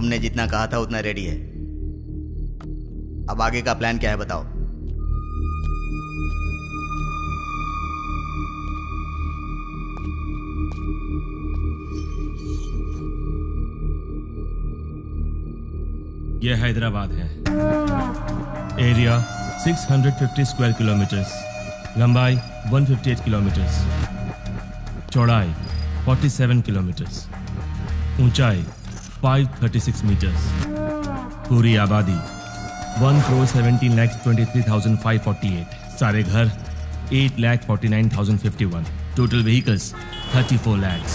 तुमने जितना कहा था उतना रेडी है। अब आगे का प्लान क्या है बताओ। यह हैदराबाद है। एरिया 650 स्क्वायर किलोमीटर्स, लंबाई 158 किलोमीटर्स, चौड़ाई 47 किलोमीटर्स, ऊंचाई 536 मीटर्स, पूरी आबादी 1,17,23,548, सारे घर 8,49,051, टोटल व्हीकल्स 34 lakhs,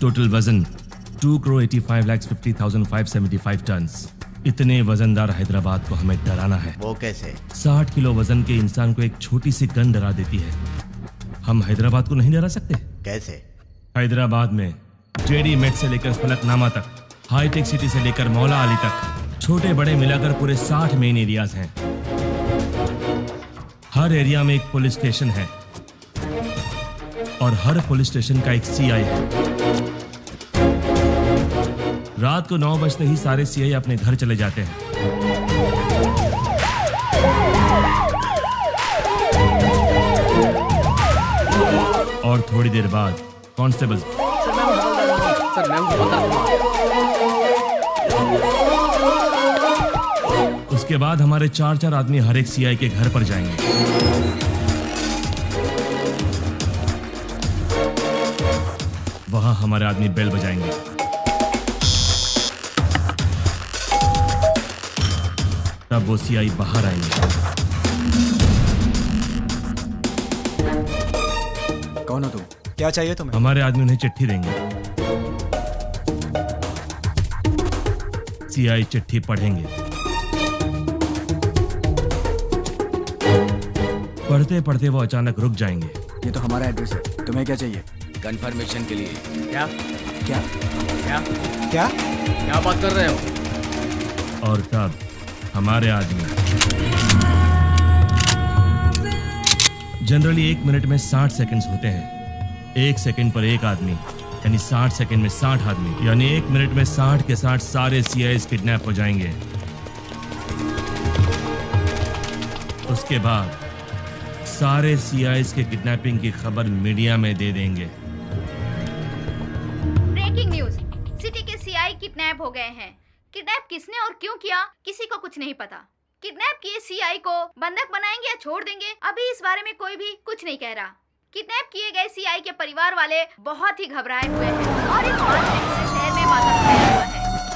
टोटल वजन 2,85,50,575 टन्स। इतने वजनदार हैदराबाद को हमें डराना है। वो कैसे? 60 किलो वजन के इंसान को एक छोटी सी गन डरा देती है। हम हैदराबाद को नहीं डरा सकते। कैसे? हैदराबाद में जेडी मेट से लेकर फलकनामा तक, हाईटेक सिटी से लेकर मौला अली तक, छोटे बड़े मिलाकर पूरे 60 मेन एरियाज हैं। हर एरिया में एक पुलिस स्टेशन है और हर पुलिस स्टेशन का एक सीआई है। रात को 9 बजते ही सारे सीआई अपने घर चले जाते हैं। और थोड़ी देर बाद कांस्टेबल उसके बाद हमारे 4 आदमी हर एक सीआई के घर पर जाएंगे। वहां हमारे आदमी बेल बजाएंगे। तब वो सीआई बाहर आएंगे। कौन हो तुम? क्या चाहिए तुम्हें? हमारे आदमी उन्हें चिट्ठी देंगे। सीआई चिट्ठी पढ़ेंगे। पढ़ते पढ़ते वो अचानक रुक जाएंगे। ये तो हमारा एड्रेस है, तुम्हें क्या चाहिए? कंफर्मेशन के लिए। क्या क्या क्या क्या क्या बात कर रहे हो? और तब हमारे आदमी जनरली 1 मिनट में 60 सेकंड्स होते हैं। 1 सेकंड पर एक आदमी, यानी 60 सेकंड में 60 आदमी, यानी 1 मिनट में 60 के 60 सारे सीआईएस किडनैप हो जाएंगे। उसके बाद सारे सीआईएस के किडनैपिंग की खबर मीडिया में दे देंगे। ब्रेकिंग न्यूज, सिटी के सीआई किडनैप हो गए हैं। किडनैप किसने और क्यों किया किसी को कुछ नहीं पता। किडनैप किए सीआई को बंधक बनाएंगे या छोड़ देंगे, अभी इस बारे में कोई भी कुछ नहीं कह रहा। किडनैप किए गए सीआई के परिवार वाले बहुत ही घबराए हुए हैं और इस बात से पूरे शहर में मातम फैला हुआ है।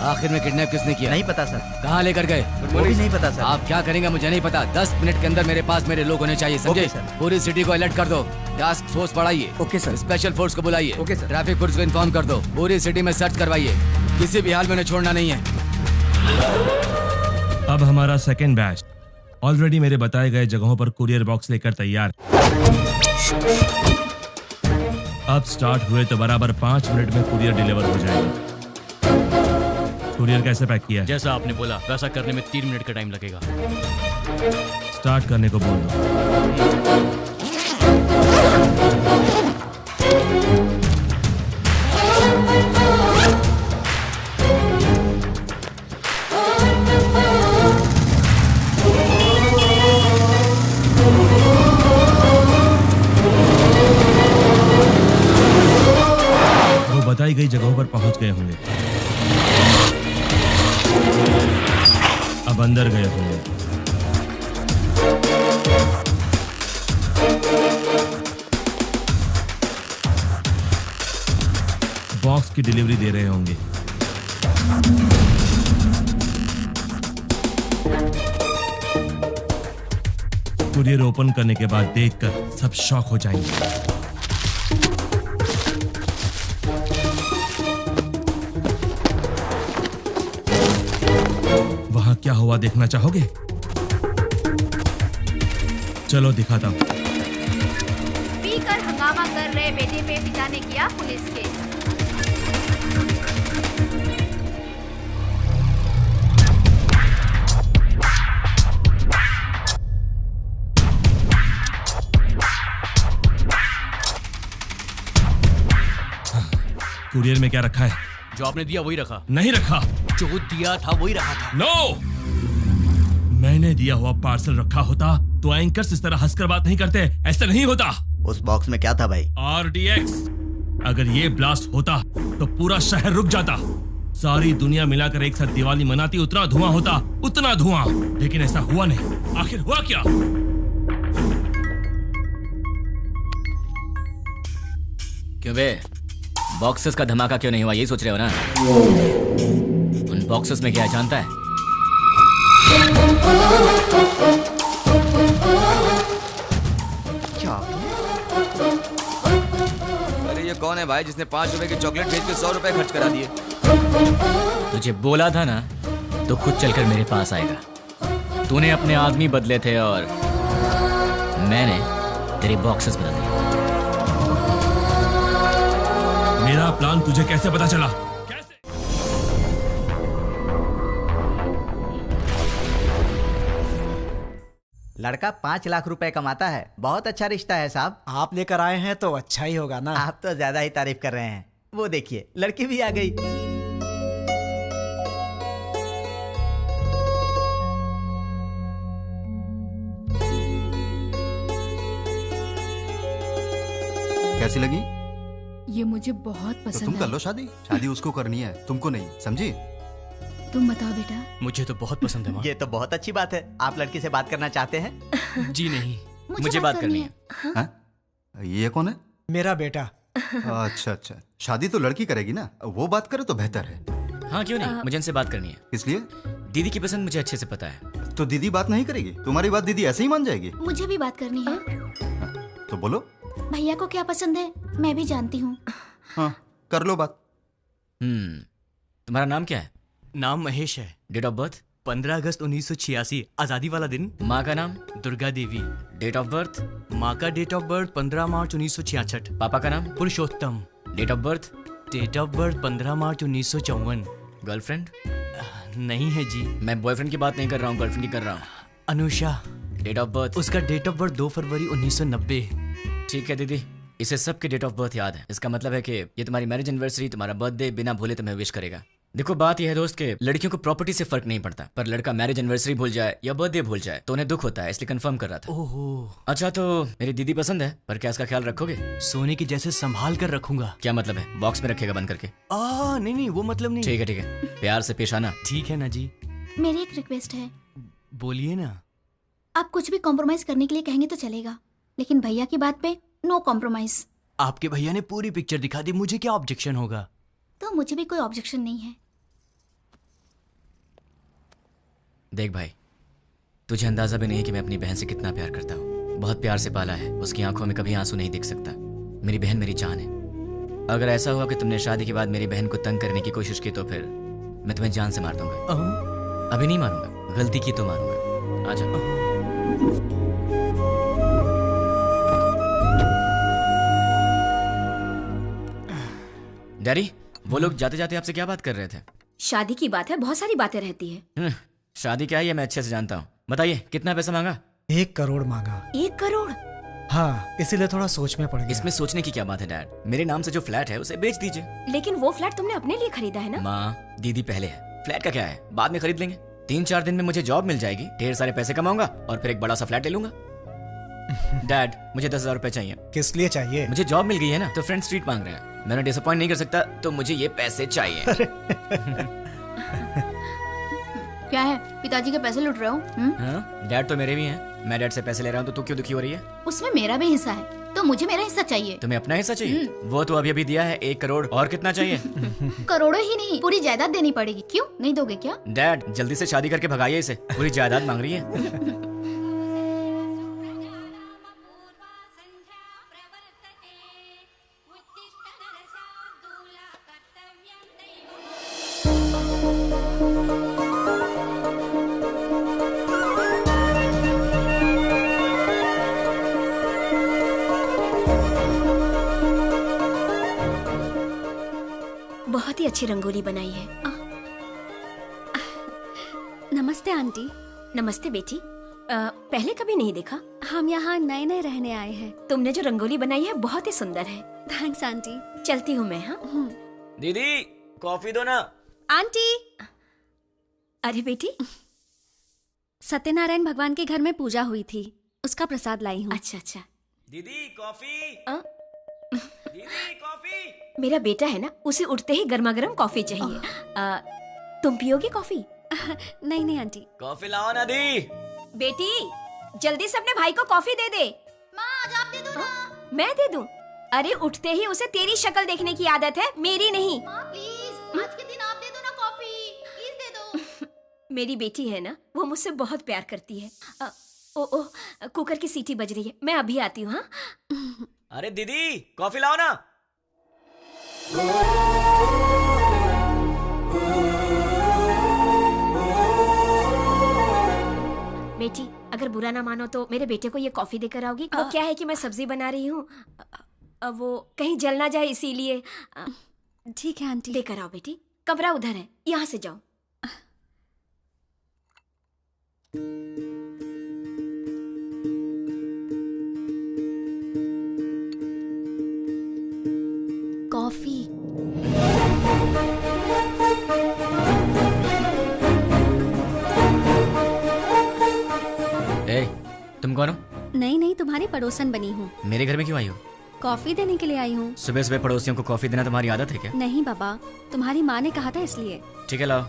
आखिर में किडनैप किसने किया? नहीं पता सर। कहाँ लेकर गए? वो भी नहीं पता सर। आप क्या करेंगे मुझे नहीं पता। 10 मिनट के अंदर मेरे पास मेरे लोग होने चाहिए, समझे? Okay sir. पूरी सिटी को अलर्ट कर दो। टास्क फोर्स बढ़ाइए। Okay sir. स्पेशल फोर्स को बुलाइए। Okay sir. ट्रैफिक पुलिस को इन्फॉर्म कर दो। पूरी सिटी में सर्च करवाइए। किसी भी हाल में उन्हें छोड़ना नहीं है। अब हमारा सेकेंड बैच ऑलरेडी मेरे बताए गए जगहों पर कुरियर बॉक्स लेकर तैयार। अब स्टार्ट हुए तो बराबर 5 मिनट में कुरियर डिलीवर हो जाएगा। कुरियर कैसे पैक किया है? जैसा आपने बोला वैसा करने में 3 मिनट का टाइम लगेगा। स्टार्ट करने को बोल दो। वो बताई गई जगहों पर पहुंच गए होंगे। अब अंदर गए होंगे। बॉक्स की डिलीवरी दे रहे होंगे। कुरियर ओपन करने के बाद देखकर सब शॉक हो जाएंगे। वहां क्या हुआ देखना चाहोगे? चलो दिखाता हूं। पीकर हंगामा कर रहे बेटे पे पिता ने किया पुलिस केस। कुरियर में क्या रखा है? जो आपने दिया वही रखा। नहीं रखा। जो दिया था वही रखा था। नो, मैंने दिया हुआ पार्सल रखा होता तो एंकर्स इस तरह हंसकर बात नहीं करते, ऐसा नहीं होता। उस बॉक्स में क्या था भाई? RDX। अगर ये ब्लास्ट होता तो पूरा शहर रुक जाता, सारी दुनिया मिलाकर एक साथ दिवाली मनाती, उतना धुआं होता, उतना धुआं। लेकिन ऐसा हुआ नहीं। आखिर हुआ क्या? क्यों बे, बॉक्सेस का धमाका क्यों नहीं हुआ, यही सोच रहे हो ना? उन बॉक्सेस में क्या है जानता है? क्या? अरे ये कौन है भाई जिसने 5 रुपए की चॉकलेट भेज के 100 रुपए खर्च करा दिए? तुझे बोला था ना तो खुद चलकर मेरे पास आएगा। तूने अपने आदमी बदले थे और मैंने तेरे बॉक्सेस बदल दिए। मेरा प्लान तुझे कैसे पता चला? कैसे? लड़का 5 लाख रुपए कमाता है, बहुत अच्छा रिश्ता है साहब। आप लेकर आए हैं तो अच्छा ही होगा ना। आप तो ज्यादा ही तारीफ कर रहे हैं। वो देखिए, लड़की भी आ गई। कैसी लगी? ये मुझे बहुत तो पसंद तुम कर है। लो शादी। शादी उसको करनी है, तुमको नहीं, समझी? तुम बताओ बेटा। मुझे तो बहुत पसंद है माँ। ये तो बहुत अच्छी बात है। आप लड़की से बात करना चाहते हैं? जी नहीं। मुझे बात करनी है। हाँ? ये कौन है? मेरा बेटा। अच्छा अच्छा, शादी तो लड़की करेगी ना, वो बात करे तो बेहतर है। हाँ क्यों नहीं, मुझे इनसे बात करनी है। इसलिए दीदी की पसंद मुझे अच्छे से पता है। तो दीदी बात नहीं करेगी? तुम्हारी बात दीदी ऐसे ही मान जाएगी? मुझे भी बात करनी है। तो बोलो। भैया को क्या पसंद है मैं भी जानती हूँ। हाँ, कर लो बात। तुम्हारा नाम क्या है? नाम महेश है। Date of birth? 15 अगस्त 1986, आजादी वाला दिन। माँ का नाम? Durga Devi. Date of birth? माँ का डेट ऑफ बर्थ 15 मार्च 1966। पापा का नाम? Purushottam. Date of birth? Date of birth 15 March 1954। Girlfriend? नहीं है जी। मैं बॉयफ्रेंड की बात नहीं कर रहा हूँ, गर्लफ्रेंड की कर रहा हूँ। अनुषा। Date of birth? उसका डेट ऑफ बर्थ 2 फरवरी 1990। ठीक है दीदी, इसे सबके डेट ऑफ बर्थ याद है। इसका मतलब है कि ये तुम्हारी मैरिज एनिवर्सरी, तुम्हारा बर्थडे बिना भूले तुम्हें विश करेगा। देखो बात यह है दोस्त के लड़कियों को प्रॉपर्टी से फर्क नहीं पड़ता, पर लड़का मैरिज एनिवर्सरी भूल जाए या बर्थडे भूल जाए तो उन्हें दुख होता है, इसलिए कंफर्म कर रहा था। ओहो। अच्छा तो मेरी दीदी पसंद है, पर क्या इसका ख्याल रखोगे? सोने की जैसे संभाल कर रखूंगा। क्या मतलब है, बॉक्स में रखेगा बंद करके? नहीं वो मतलब नहीं। ठीक है, प्यार से पेश आना। ठीक है ना जी। मेरी एक रिक्वेस्ट है। बोलिए ना। आप कुछ भी कॉम्प्रोमाइज करने के लिए कहेंगे तो चलेगा, लेकिन भैया की बात पे नो कॉम्प्रोमाइज। आपके भैया ने पूरी पिक्चर दिखा दी, मुझे क्या ऑब्जेक्शन होगा? तो मुझे भी कोई ऑब्जेक्शन नहीं है। देख भाई, तुझे अंदाजा भी नहीं है कि मैं अपनी बहन से कितना प्यार करता हूँ। बहुत प्यार से पाला है, उसकी आंखों में कभी आंसू नहीं दिख सकता। मेरी बहन मेरी जान है। अगर ऐसा हुआ कि तुमने शादी के बाद मेरी बहन को तंग करने की कोशिश की तो फिर मैं तुम्हें जान से मार दूंगा। अभी नहीं मारूंगा, गलती की तो मारूंगा। आजा। डैडी, वो लोग जाते जाते आपसे क्या बात कर रहे थे? शादी की बात है, बहुत सारी बातें रहती है। शादी क्या है ये मैं अच्छे से जानता हूँ। बताइए कितना पैसा मांगा? 1 करोड़ मांगा। 1 करोड़? हाँ, इसीलिए थोड़ा सोच में पड़ गया। इसमें सोचने की क्या बात है डैड? मेरे नाम से जो फ्लैट है उसे बेच दीजिए। लेकिन वो फ्लैट तुमने अपने लिए खरीदा है ना? माँ, दीदी पहले है, फ्लैट का क्या है, बाद में खरीद लेंगे। 3-4 दिन में मुझे जॉब मिल जाएगी, ढेर सारे पैसे कमाऊंगा और फिर एक बड़ा सा फ्लैट ले लूंगा। डैड, मुझे 10,000 रुपए चाहिए। किस लिए चाहिए? मुझे जॉब मिल गई है ना, तो फ्रेंड स्ट्रीट मांग रहे हैं। मैंने डिसअपॉइंट नहीं कर सकता, तो मुझे ये पैसे चाहिए। क्या है, पिताजी के पैसे लूट रहे हो? हाँ, डैड तो मेरे भी हैं। मैं डैड से पैसे ले रहा हूँ तो तू क्यों दुखी हो रही है? उसमें मेरा भी हिस्सा है, तो मुझे मेरा हिस्सा चाहिए। तुम्हें अपना हिस्सा चाहिए? वो तो अभी दिया है 1 करोड़, और कितना चाहिए? करोड़ों ही नहीं, पूरी जायदाद देनी पड़ेगी। क्यों नहीं दोगे क्या? डैड, जल्दी से शादी करके भगाइए इसे, पूरी जायदाद मांग रही है। बहुत ही अच्छी रंगोली बनाई है। नमस्ते आंटी। नमस्ते बेटी। पहले कभी नहीं देखा। हम यहाँ नए नए रहने आए हैं। तुमने जो रंगोली बनाई है बहुत ही सुंदर है। Thanks aunty. चलती हूँ मैं। हाँ दीदी, कॉफी दो ना। आंटी, अरे बेटी, सत्यनारायण भगवान के घर में पूजा हुई थी, उसका प्रसाद लाई हूँ। अच्छा अच्छा। दीदी कॉफी। अ? दीदी कॉफी। मेरा बेटा है ना, उसे उठते ही गर्मा गर्म कॉफी चाहिए। तुम पियोगी कॉफी? नहीं नहीं आंटी। कॉफी लाओ ना दी। बेटी, जल्दी से अपने भाई को कॉफी दे दे। माँ आज आप दे दो ना। मैं दे दूं? अरे उठते ही उसे तेरी शक्ल देखने की आदत है, मेरी नहीं। माँ प्लीज आज के दिन आप दे दो ना कॉफी, प्लीज दे दो। मेरी बेटी है ना, वो मुझसे बहुत प्यार करती है। ओ कुकर की सीटी बज रही है, मैं अभी आती हूँ। हाँ अरे दीदी कॉफी लाओ ना। बेटी, अगर बुरा ना मानो तो मेरे बेटे को ये कॉफी देकर आओगी? वो क्या है कि मैं सब्जी बना रही हूँ, वो कहीं जल ना जाए इसीलिए। ठीक है आंटी। देकर आओ बेटी, कमरा उधर है, यहाँ से जाओ। कॉफी। ए, तुम कौन हो? नहीं नहीं, तुम्हारी पड़ोसन बनी हूँ। मेरे घर में क्यों आई हो? कॉफी देने के लिए आई हूँ। सुबह सुबह पड़ोसियों को कॉफी देना तुम्हारी आदत है क्या? नहीं बाबा, तुम्हारी माँ ने कहा था इसलिए। ठीक है लाओ।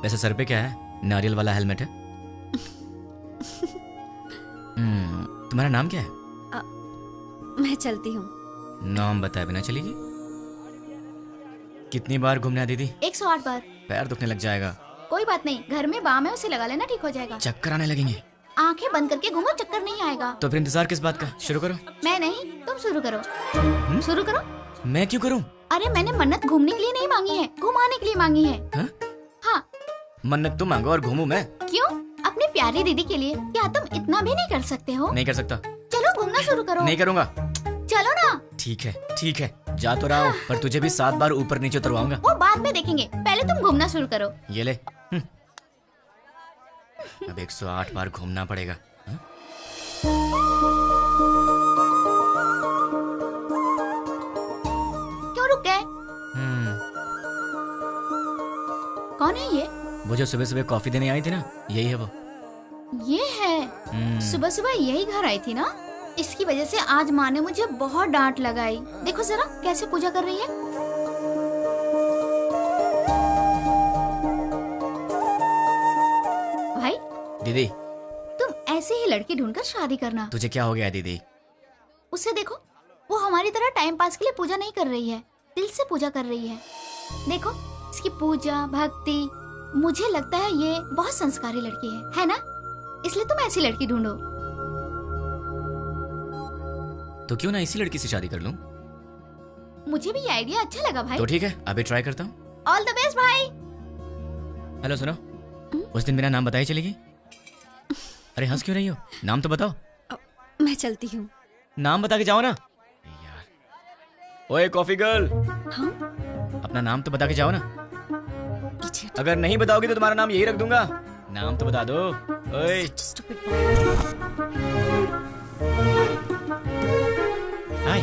वैसे सर पे क्या है? नारियल वाला हेलमेट है? तुम्हारा नाम क्या है? मैं चलती हूँ। नाम बताए बिना चलेगी? कितनी बार घूमना है दीदी? 108 बार। पैर दुखने लग जाएगा। कोई बात नहीं, घर में बाम है, उसे लगा लेना, ठीक हो जाएगा। चक्कर आने लगेंगे। आंखें बंद करके घूमो, चक्कर नहीं आएगा। तो फिर इंतजार किस बात का? शुरू करो। मैं नहीं, तुम शुरू करो। शुरू करो। मैं क्यों करूं? अरे मैंने मन्नत घूमने के लिए नहीं मांगी है, घुमाने के लिए मांगी है। हा? हाँ। मन्नत तुम मांगो और घूमू मैं? क्यों? अपनी प्यारी दीदी के लिए। क्या तुम इतना भी नहीं कर सकते हो? नहीं कर सकता। चलो घूमना शुरू करो। नहीं करूंगा। चलो ना। ठीक है, जा तो रहा हूं, पर तुझे भी 7 बार ऊपर नीचे उतरवाऊंगा। वो बाद में देखेंगे, पहले तुम घूमना शुरू करो। ये ले। अब 108 बार घूमना पड़ेगा। क्यों रुक गए? कौन है ये? वो जो सुबह सुबह कॉफी देने आई थी ना, यही है वो। ये है। सुबह सुबह यही घर आई थी ना, इसकी वजह से आज माँ ने मुझे बहुत डांट लगाई। देखो जरा कैसे पूजा कर रही है। भाई दीदी, तुम ऐसे ही लड़की ढूंढकर शादी करना। तुझे क्या हो गया दीदी? उसे देखो, वो हमारी तरह टाइम पास के लिए पूजा नहीं कर रही है, दिल से पूजा कर रही है। देखो इसकी पूजा भक्ति, मुझे लगता है ये बहुत संस्कारी लड़की है ना? इसलिए तुम ऐसी लड़की ढूंढो। तो क्यों ना इसी लड़की से शादी कर लूं? मुझे भी ये आइडिया अच्छा लगा भाई। तो ठीक है, अभी ट्राई करता हूँ। ऑल द बेस्ट भाई। हेलो सुनो, उस दिन मेरा नाम बताई चलेगी? अरे हंस क्यों रही हो? नाम तो बताओ। मैं चलती हूँ। नाम बता के जाओ ना यार। ओए कॉफी गर्ल। हाँ? अपना नाम तो बता के जाओ ना। अगर नहीं बताओगी तो तुम्हारा नाम यही रख दूंगा। नाम तो बता दो। ओए हाय।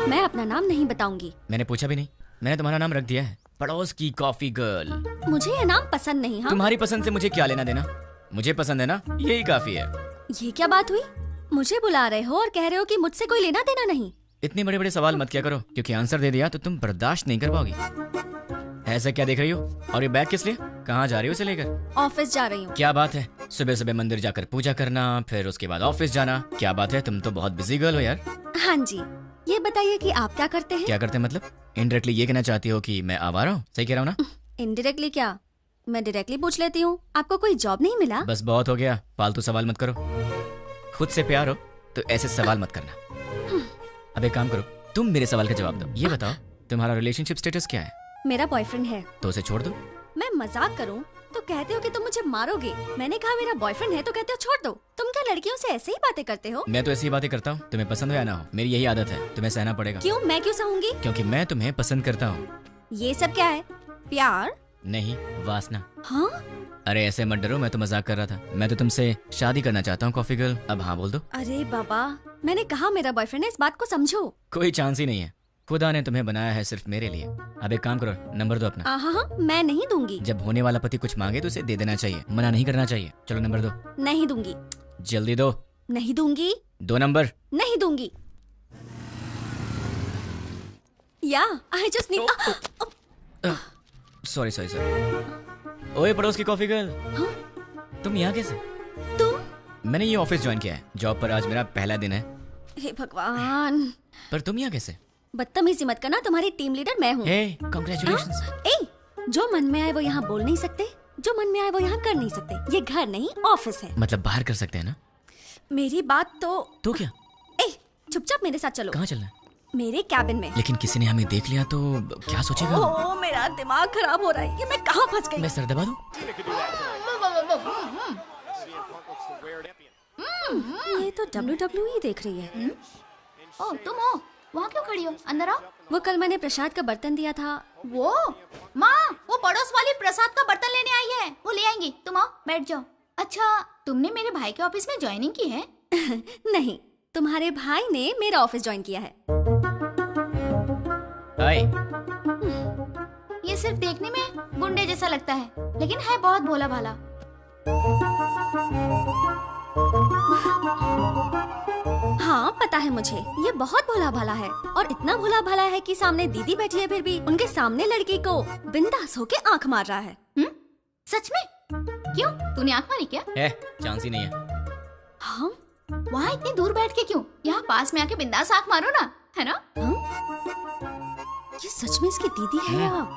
मैं अपना नाम नहीं बताऊंगी। मैंने पूछा भी नहीं, मैंने तुम्हारा नाम रख दिया है, पड़ोस की कॉफी गर्ल। मुझे ये नाम पसंद नहीं। हाँ? तुम्हारी पसंद से मुझे क्या लेना देना? मुझे पसंद है ना, यही काफी है। ये क्या बात हुई? मुझे बुला रहे हो और कह रहे हो कि मुझसे कोई लेना देना नहीं। इतने बड़े बड़े सवाल मत किया करो, क्योंकि आंसर दे दिया तो तुम बर्दाश्त नहीं कर पाओगी। ऐसा क्या देख रही हो? और ये बैग किस लिए? कहाँ जा रही हो इसे लेकर? ऑफिस जा रही हूँ। क्या बात है, सुबह सुबह मंदिर जाकर पूजा करना, फिर उसके बाद ऑफिस जाना। क्या बात है, तुम तो बहुत बिजी गर्ल हो यार। हाँ जी, ये बताइए कि आप क्या करते हैं? क्या करते हैं मतलब? इनडायरेक्टली ये कहना चाहती हो कि मैं आवारा हूँ? सही कह रहा हूँ ना? इनडायरेक्टली क्या, मैं डायरेक्टली पूछ लेती हूँ। आपको कोई जॉब नहीं मिला? बस बहुत हो गया, फालतू सवाल मत करो। खुद से प्यार हो तो ऐसे सवाल मत करना। अब एक काम करो, तुम मेरे सवाल का जवाब दो। ये बताओ, तुम्हारा रिलेशनशिप स्टेटस क्या है? मेरा बॉयफ्रेंड है। तो उसे छोड़ दो। मैं मजाक करूं तो कहते हो कि तुम मुझे मारोगे। मैंने कहा मेरा बॉयफ्रेंड है तो कहते हो छोड़ दो। तुम क्या लड़कियों से ऐसे ही बातें करते हो? मैं तो ऐसी ही बातें करता हूँ, तुम्हें पसंद हो या ना हो, मेरी यही आदत है, तुम्हें सहना पड़ेगा। क्यों? मैं क्यों सहूंगी? क्योंकि मैं तुम्हें पसंद करता हूँ। ये सब क्या है? प्यार नहीं, वासना। हाँ? अरे ऐसे मत डरो, मैं तो मजाक कर रहा था। मैं तो तुमसे शादी करना चाहता हूँ कॉफी गर्ल। अब हाँ बोल दो। अरे बाबा, मैंने कहा मेरा बॉयफ्रेंड है, इस बात को समझो। कोई चांस ही नहीं है। खुदा ने तुम्हें बनाया है सिर्फ मेरे लिए। अब एक काम करो, नंबर दो अपना। हाँ, मैं नहीं दूंगी। जब होने वाला पति कुछ मांगे तो उसे दे देना चाहिए, मना नहीं करना चाहिए। चलो नंबर दो। नहीं दूंगी। जल्दी दो। नहीं दूंगी। 2 नंबर। नहीं दूंगी। या I just need. Sorry sorry sorry. ओए पड़ोस की कॉफी गर्ल, तुम यहाँ कैसे? तुम? मैंने ये ऑफिस ज्वाइन किया है, जॉब पर आज मेरा पहला दिन है। हे भगवान। पर तुम यहाँ कैसे? बदतमीजी मत करना, तुम्हारी टीम लीडर मैं हूँ। हे, कांग्रेचुलेशंस। जो मन में आए वो यहाँ बोल नहीं सकते, जो मन में आए वो यहाँ कर नहीं सकते। ये घर नहीं ऑफिस है। मतलब बाहर कर सकते हैं ना? मेरी बात तो क्या? चुपचाप मेरे साथ चलो। कहाँ चलना है? मेरे कैबिन में। लेकिन किसी ने हमें देख लिया तो क्या सोचेगा? ओह, मेरा दिमाग खराब हो रहा है। ये मैं कहाँ फंस गई? मैं सर दबा दूं? ये तो WWE देख रही है। ओह, तुम हो? वहाँ क्यों खड़ी हो? अंदर आओ। वो कल मैंने प्रसाद का बर्तन दिया था। वो माँ, वो पड़ोस वाली प्रसाद का बर्तन लेने आई है, वो ले आएंगी। तुम आओ, बैठ जाओ। अच्छा, तुमने मेरे भाई के ऑफिस में ज्वाइनिंग की है? नहीं, तुम्हारे भाई ने मेरा ऑफिस ज्वाइन किया है। हाय। ये सिर्फ देखने में गुंडे जैसा लगता है, लेकिन है बहुत भोला भाला। हाँ पता है मुझे, ये बहुत भोला भाला है। और इतना भोला भाला है कि सामने दीदी बैठी है फिर भी उनके सामने लड़की को बिंदास होके आंख मार रहा है। सच में? क्यों, तूने आंख मारी क्या? चांस ही नहीं है। हाँ? वहाँ इतनी दूर बैठ के क्यों? यहाँ पास में आके बिंदास आंख मारो ना, है ना? ये सच में इसकी दीदी है या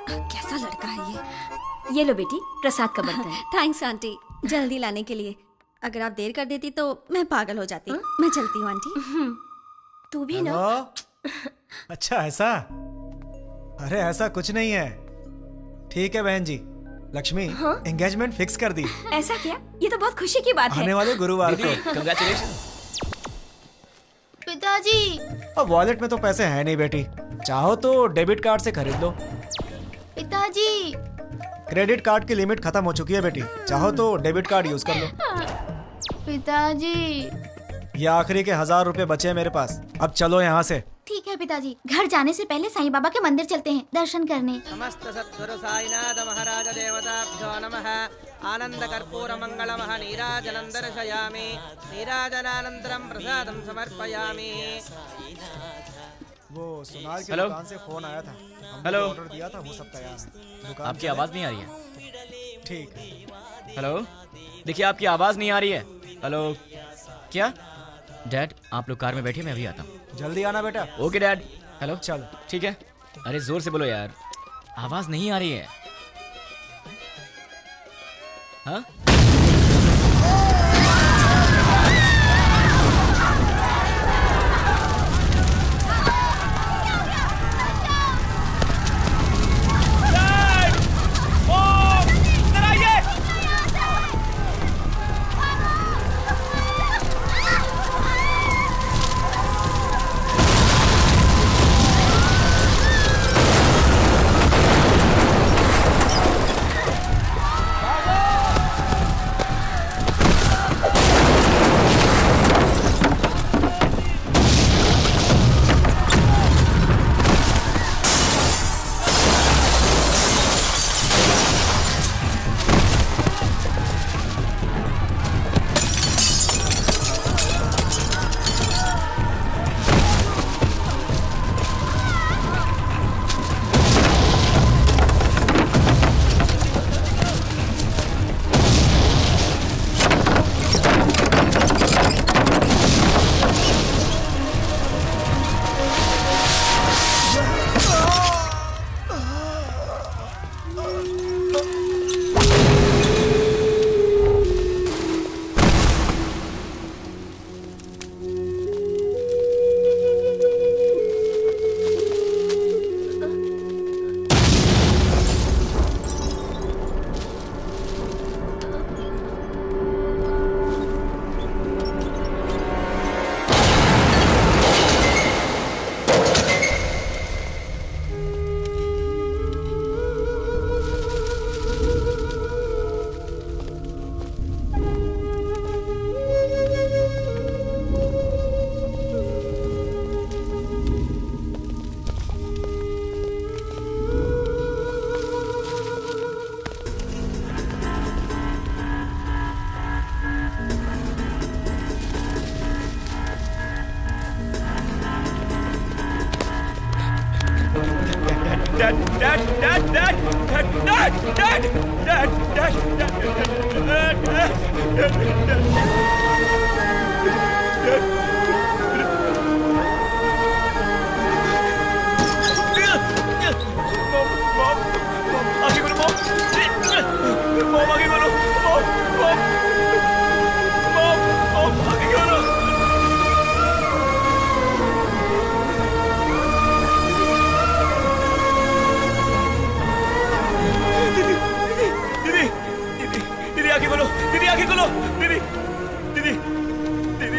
कैसा लड़का है ये लो बेटी, प्रसाद का बर्तन। थैंक्स आंटी, जल्दी लाने के लिए। अगर आप देर कर देती तो मैं पागल हो जाती। मैं चलती हूँ आंटी। तू भी ना। अच्छा ऐसा? अरे ऐसा कुछ नहीं है। ठीक है बहन जी, लक्ष्मी एंगेजमेंट फिक्स कर दी। ऐसा क्या? ये तो बहुत खुशी की बात है। आने वाले गुरुवार को। कांग्रेचुलेशंस। पिताजी। अब वॉलेट में तो पैसे हैं नहीं बेटी, चाहो तो डेबिट कार्ड से खरीद लो। पिताजी। क्रेडिट कार्ड की लिमिट खत्म हो चुकी है बेटी, चाहो तो डेबिट कार्ड यूज कर लो। पिताजी। ये आखिरी के 1000 रुपए बचे हैं मेरे पास, अब चलो यहाँ से। ठीक है पिताजी, घर जाने से पहले साईं बाबा के मंदिर चलते हैं दर्शन करने। समस्त सद्गुरु साईनाथ महाराज देवताभ्यो नमः। आनंद कर्पूर मंगलमः नीराजनं दर्शयामि। नीराजनानन्तरं प्रसादं समर्पयामि। वो सोनाल की हेलो? दुकान से फोन आया था, हेलो? ऑर्डर दिया था, वो सब तैयार है। दुकान आपकी आवाज नहीं आ रही है। ठीक है। हेलो, देखिए आपकी आवाज नहीं आ रही है। हेलो, क्या? डैड आप लोग कार में बैठिए, मैं अभी आता हूँ। जल्दी आना बेटा। Okay dad. हेलो, चलो ठीक है। अरे जोर से बोलो यार, आवाज नहीं आ रही है। हाँ?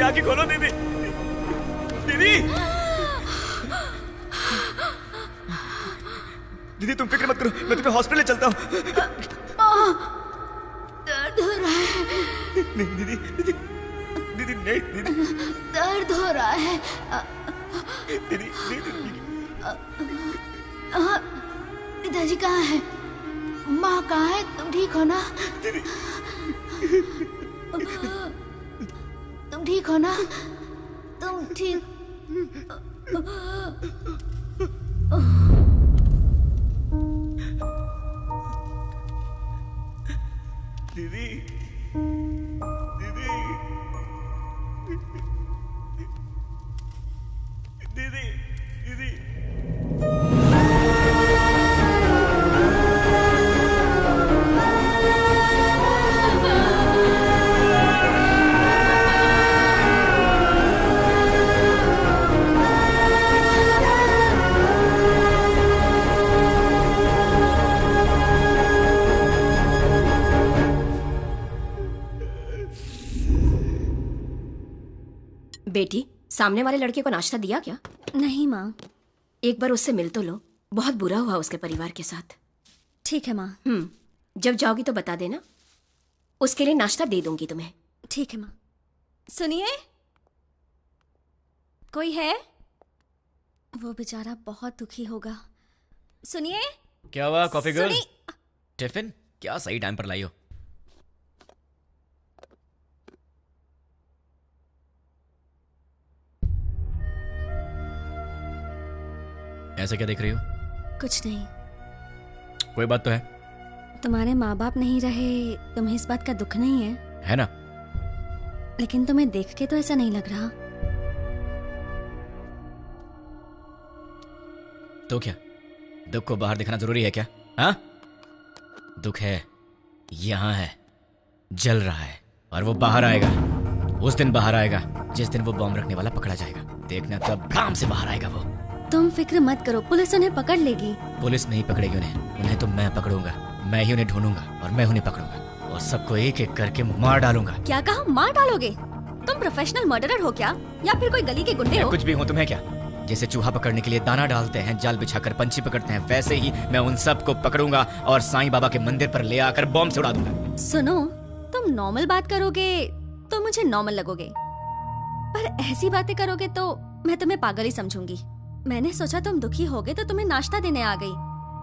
आंखें खोलो दीदी, दीदी, दीदी तुम फिक्र मत करो, मैं तुम्हें हॉस्पिटल ले चलता हूँ। दर्द हो रहा है। नहीं दीदी, दीदी, दीदी नहीं दीदी, दर्द हो रहा है। दीदी, दीदी, पिताजी कहाँ है? माँ कहाँ है? तुम ठीक हो ना? दीदी, तुम ठीक हो ना? तुम ठीक? दीदी, दीदी, दीदी, दीदी। बेटी, सामने वाले लड़के को नाश्ता दिया क्या? नहीं माँ। एक बार उससे मिल तो लो, बहुत बुरा हुआ उसके परिवार के साथ। ठीक है माँ। जब जाओगी तो बता देना, उसके लिए नाश्ता दे दूंगी तुम्हें। ठीक है माँ। सुनिए, कोई है? वो बेचारा बहुत दुखी होगा। सुनिए। क्या हुआ कॉफी गर्ल? टिफिन क्या सही टाइम पर लाई हो? ऐसे क्या देख रही हो? कुछ नहीं। कोई बात तो है? तुम्हारे माँ बाप नहीं रहे, तुम्हें इस बात का दुख नहीं है? है ना। लेकिन तुम्हें देख के तो ऐसा नहीं लग रहा। तो क्या दुख को बाहर दिखाना जरूरी है क्या? हाँ, दुख है, यहां है, जल रहा है, और वो बाहर आएगा। उस दिन बाहर आएगा जिस दिन वो बॉम्ब रखने वाला पकड़ा जाएगा। देखना तब काम से बाहर आएगा वो। तुम फिक्र मत करो, पुलिस उन्हें पकड़ लेगी। पुलिस नहीं पकड़ेगी उन्हें तो मैं पकड़ूंगा। मैं ही उन्हें ढूंढूंगा और मैं उन्हें पकड़ूंगा और सबको एक एक करके मार डालूंगा। क्या कहा? मार डालोगे? तुम प्रोफेशनल मर्डरर हो क्या, या फिर कोई गली के गुंडे हो? कुछ भी हूँ, तुम्हें क्या? जैसे चूहा पकड़ने के लिए दाना डालते हैं, जाल बिछाकर पंछी पकड़ते हैं, वैसे ही मैं उन सबको पकड़ूंगा और साईं बाबा के मंदिर पर ले आकर बॉम्ब से उड़ा दूंगा। सुनो, तुम नॉर्मल बात करोगे तो मुझे नॉर्मल लगोगे, पर ऐसी बातें करोगे तो मैं तुम्हें पागल ही समझूंगी। मैंने सोचा तुम दुखी होगे तो तुम्हें नाश्ता देने आ गई,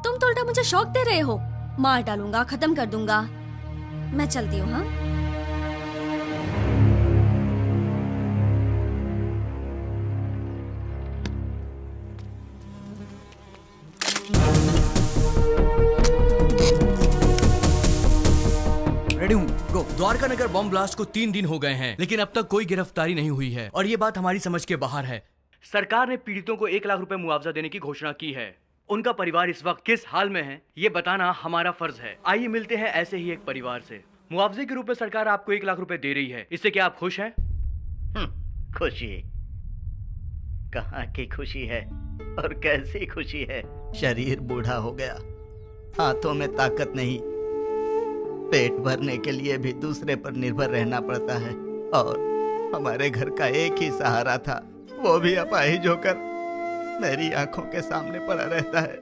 तुम तो उल्टा मुझे शौक दे रहे हो। मार डालूंगा, खत्म कर दूंगा। मैं चलती हूँ। हाँ, रेडी हूँ, गो। द्वारका नगर बॉम्ब ब्लास्ट को 3 दिन हो गए हैं, लेकिन अब तक कोई गिरफ्तारी नहीं हुई है और ये बात हमारी समझ के बाहर है। सरकार ने पीड़ितों को 1 लाख रुपए मुआवजा देने की घोषणा की है। उनका परिवार इस वक्त किस हाल में है, ये बताना हमारा फर्ज है। आइए मिलते हैं ऐसे ही एक परिवार से। मुआवजे के रूप में सरकार आपको 1 लाख रुपए दे रही है, इससे क्या आप खुश हैं? खुशी कहाँ की खुशी है और कैसी खुशी है? शरीर बूढ़ा हो गया, हाथों में ताकत नहीं, पेट भरने के लिए भी दूसरे पर निर्भर रहना पड़ता है और हमारे घर का एक ही सहारा था, वो भी अपाहिज होकर मेरी आंखों के सामने पड़ा रहता है।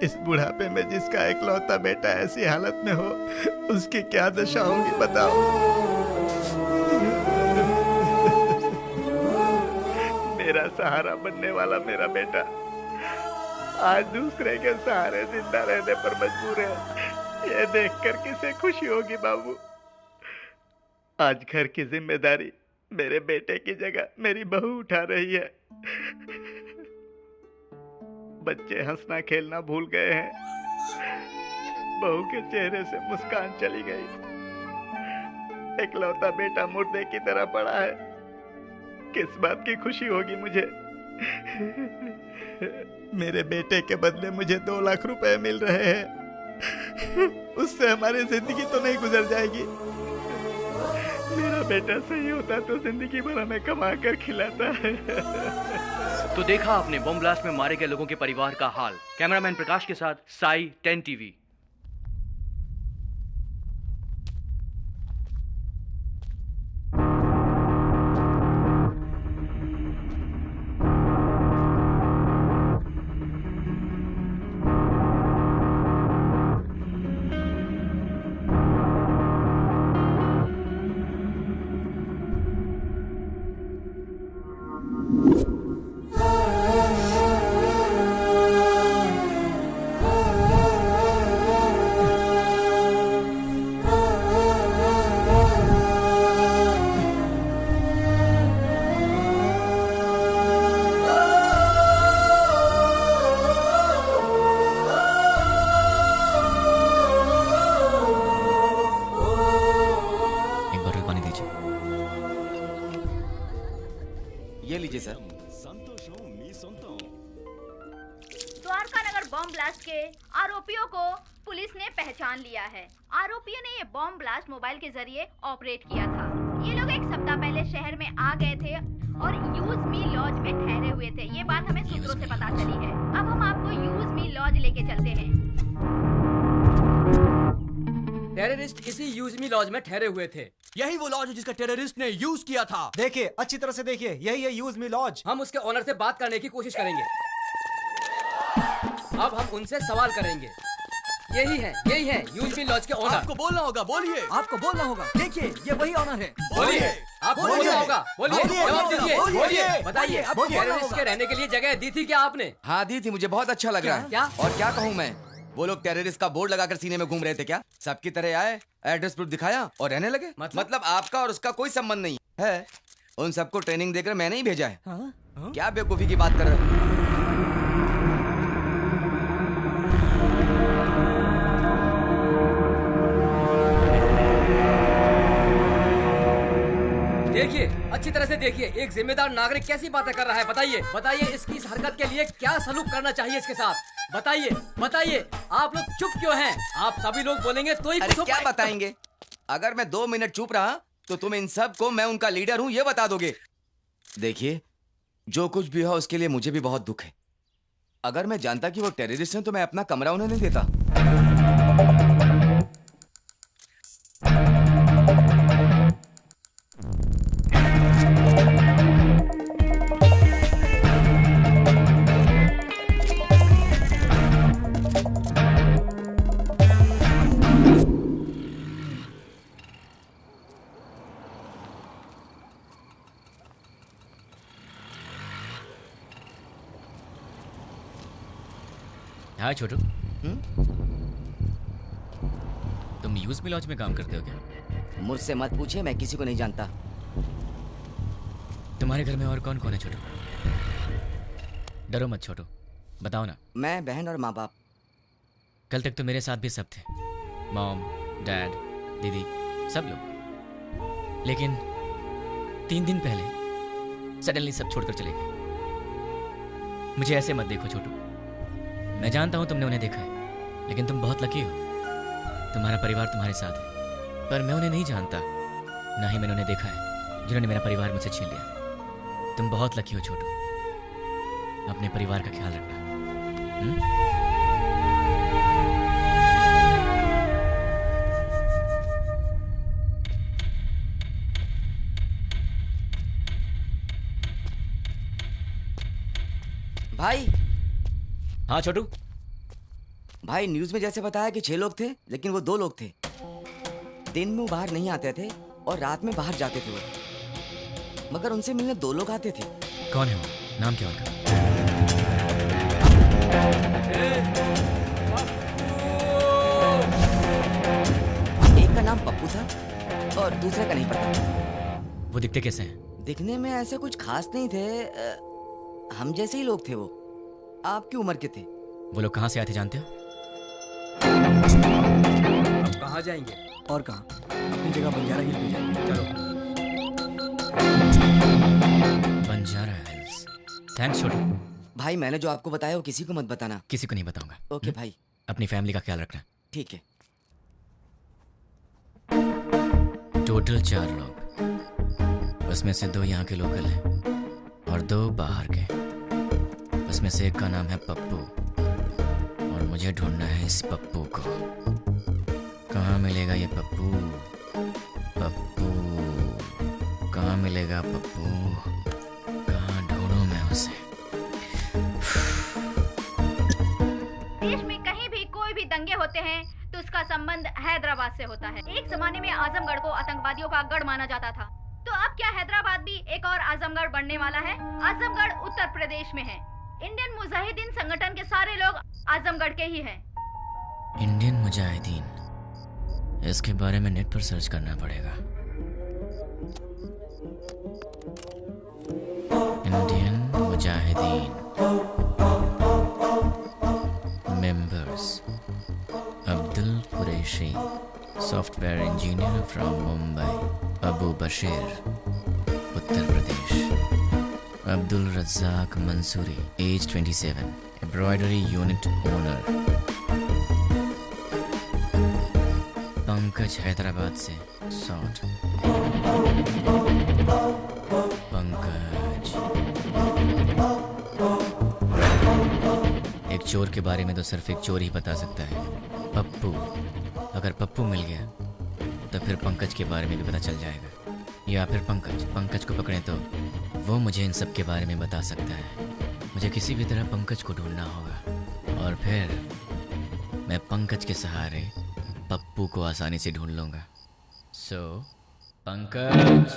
इस बुढ़ापे में जिसका इकलौता बेटा ऐसी हालत में हो, उसकी क्या दशा होगी बताओ। मेरा सहारा बनने वाला मेरा बेटा आज दूसरे के सहारे जिंदा रहने पर मजबूर है। ये देखकर किसे खुशी होगी बाबू। आज घर की जिम्मेदारी मेरे बेटे की जगह मेरी बहू उठा रही है। बच्चे हंसना खेलना भूल गए हैं, बहू के चेहरे से मुस्कान चली गई। इकलौता बेटा मुर्दे की तरह पड़ा है। किस बात की खुशी होगी मुझे? मेरे बेटे के बदले मुझे 2 लाख रुपए मिल रहे हैं। उससे हमारी जिंदगी तो नहीं गुजर जाएगी। मेरा बेटा सही होता तो जिंदगी भर हमें कमा कर खिलाता है। तो देखा आपने बम ब्लास्ट में मारे गए लोगों के परिवार का हाल। कैमरामैन प्रकाश के साथ साई, 10 टीवी। द्वारका नगर बॉम्ब ब्लास्ट के आरोपियों को पुलिस ने पहचान लिया है। आरोपियों ने ये बॉम्ब ब्लास्ट मोबाइल के जरिए ऑपरेट किया था। ये लोग 1 सप्ताह पहले शहर में आ गए थे और यूज मी लॉज में ठहरे हुए थे। ये बात हमें सूत्रों से पता चली है। अब हम आपको यूज मी लॉज लेके चलते हैं। टेररिस्ट इसी यूज मी लॉज में ठहरे हुए थे। यही वो लॉज है जिसका टेररिस्ट ने यूज किया था। देखिए, अच्छी तरह से देखिए, यही है यूज मी लॉज। हम उसके ओनर से बात करने की कोशिश करेंगे। अब हम उनसे सवाल करेंगे। यही है यूज मी लॉज के ओनर। आपको बोलना होगा, बोलिए। आपको बोलना होगा। देखिए, ये वही ओनर है। बोलिए। आपको बोलना होगा, बोलिए। जवाब दीजिए, बोलिए। बताइए, टेररिस्ट के रहने के लिए जगह दी थी क्या आपने? हाँ दी थी, मुझे बहुत अच्छा लग रहा है। क्या? और क्या कहूँ मैं, वो लोग टेररिस्ट का बोर्ड लगाकर सीने में घूम रहे थे क्या? सबकी तरह आए, एड्रेस प्रूफ दिखाया और रहने लगे। मतलब आपका और उसका कोई संबंध नहीं है। उन सबको ट्रेनिंग देकर मैंने ही भेजा है। क्या बेवकूफी की बात कर रहे हो? देखिए, अच्छी तरह से देखिए, एक जिम्मेदार नागरिक कैसी बातें कर रहा है। बताइए इसकी इस हरकत के लिए क्या सलूक करना चाहिए इसके साथ। बताइए, आप लोग चुप क्यों हैं? आप सभी लोग बोलेंगे तो ही कुछ हो। क्या बताएंगे? अगर मैं 2 मिनट चुप रहा तो तुम इन सब को मैं उनका लीडर हूँ ये बता दोगे। देखिए, जो कुछ भी हुआ उसके लिए मुझे भी बहुत दुख है। अगर मैं जानता कि वो टेररिस्ट हैं तो मैं अपना कमरा उन्हें नहीं देता। हाँ छोटू, तुम यूज मी लॉज में काम करते हो क्या? मुझसे मत पूछिए, मैं किसी को नहीं जानता। तुम्हारे घर में और कौन कौन है छोटू? डरो मत छोटू, बताओ ना। मैं, बहन और माँ बाप। कल तक तो मेरे साथ भी सब थे, मॉम, डैड, दीदी, सब लोग। लेकिन 3 दिन पहले सडनली सब छोड़कर चले गए। मुझे ऐसे मत देखो छोटू, मैं जानता हूं तुमने उन्हें देखा है, लेकिन तुम बहुत लकी हो। तुम्हारा परिवार तुम्हारे साथ है, पर मैं उन्हें नहीं जानता, ना ही मैंने उन्हें देखा है जिन्होंने मेरा परिवार मुझसे छीन लिया। तुम बहुत लकी हो छोटू, अपने परिवार का ख्याल रखना। भाई। हाँ छोटू। भाई, न्यूज में जैसे बताया कि 6 लोग थे, लेकिन वो 2 लोग थे। दिन में वो बाहर नहीं आते थे और रात में बाहर जाते थे वो, मगर उनसे मिलने 2 लोग आते थे। कौन है वो? नाम क्या उनका? एक का नाम पप्पू था और दूसरे का नहीं पता। वो दिखते कैसे हैं? दिखने में ऐसे कुछ खास नहीं थे, हम जैसे ही लोग थे। वो आपकी उम्र के थे। वो लोग कहाँ से आते जानते हो? वहाँ जाएंगे और कहाँ? अपनी जगह बंजारा हिल पे जाएंगे। चलो। बंजारा हिल्स। थैंक्स छोटू। भाई मैंने जो आपको बताया वो किसी को मत बताना। किसी को नहीं बताऊंगा। ओके भाई। अपनी फैमिली का ख्याल रखना। ठीक है। टोटल 4 लोग, उसमें से 2 यहाँ के लोकल हैं और 2 बाहर के। उसमें से एक का नाम है पप्पू और मुझे ढूंढना है इस पप्पू को। कहाँ मिलेगा ये पप्पू? पप्पू कहाँ मिलेगा? पप्पू कहाँ ढूंढूं मैं उसे? देश में कहीं भी कोई भी दंगे होते हैं तो उसका संबंध हैदराबाद से होता है। एक जमाने में आजमगढ़ को आतंकवादियों का गढ़ माना जाता था, तो अब क्या हैदराबाद भी एक और आजमगढ़ बनने वाला है? आजमगढ़ उत्तर प्रदेश में है। इंडियन मुजाहिदीन संगठन के सारे लोग आजमगढ़ के ही हैं। इंडियन मुजाहिदीन, इसके बारे में नेट पर सर्च करना पड़ेगा। Indian Mujahideen members Abdul Qureshi, software engineer from Mumbai, Abu Bashir Uttar Pradesh, Abdul Razak Mansuri age 27, embroidery unit owner, Pankaj Hyderabad से सॉर्ट। पंकज एक चोर के बारे में तो सिर्फ एक चोर ही बता सकता है, पप्पू। अगर पप्पू मिल गया तो फिर पंकज के बारे में भी पता चल जाएगा, या फिर पंकज को पकड़े तो वो मुझे इन सब के बारे में बता सकता है। मुझे किसी भी तरह पंकज को ढूंढना होगा और फिर मैं पंकज के सहारे पप्पू को आसानी से ढूंढ लूंगा। सो पंकज।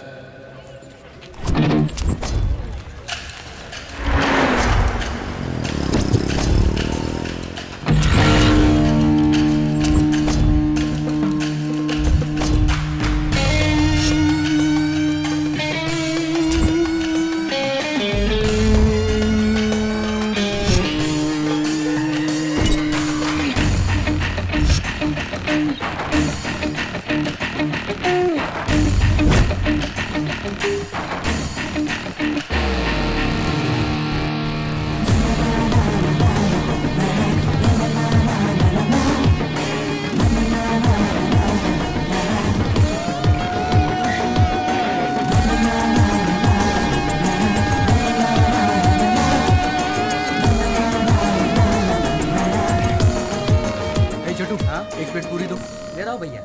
एक प्लेट पूरी दो। ले रहा हूँ भैया।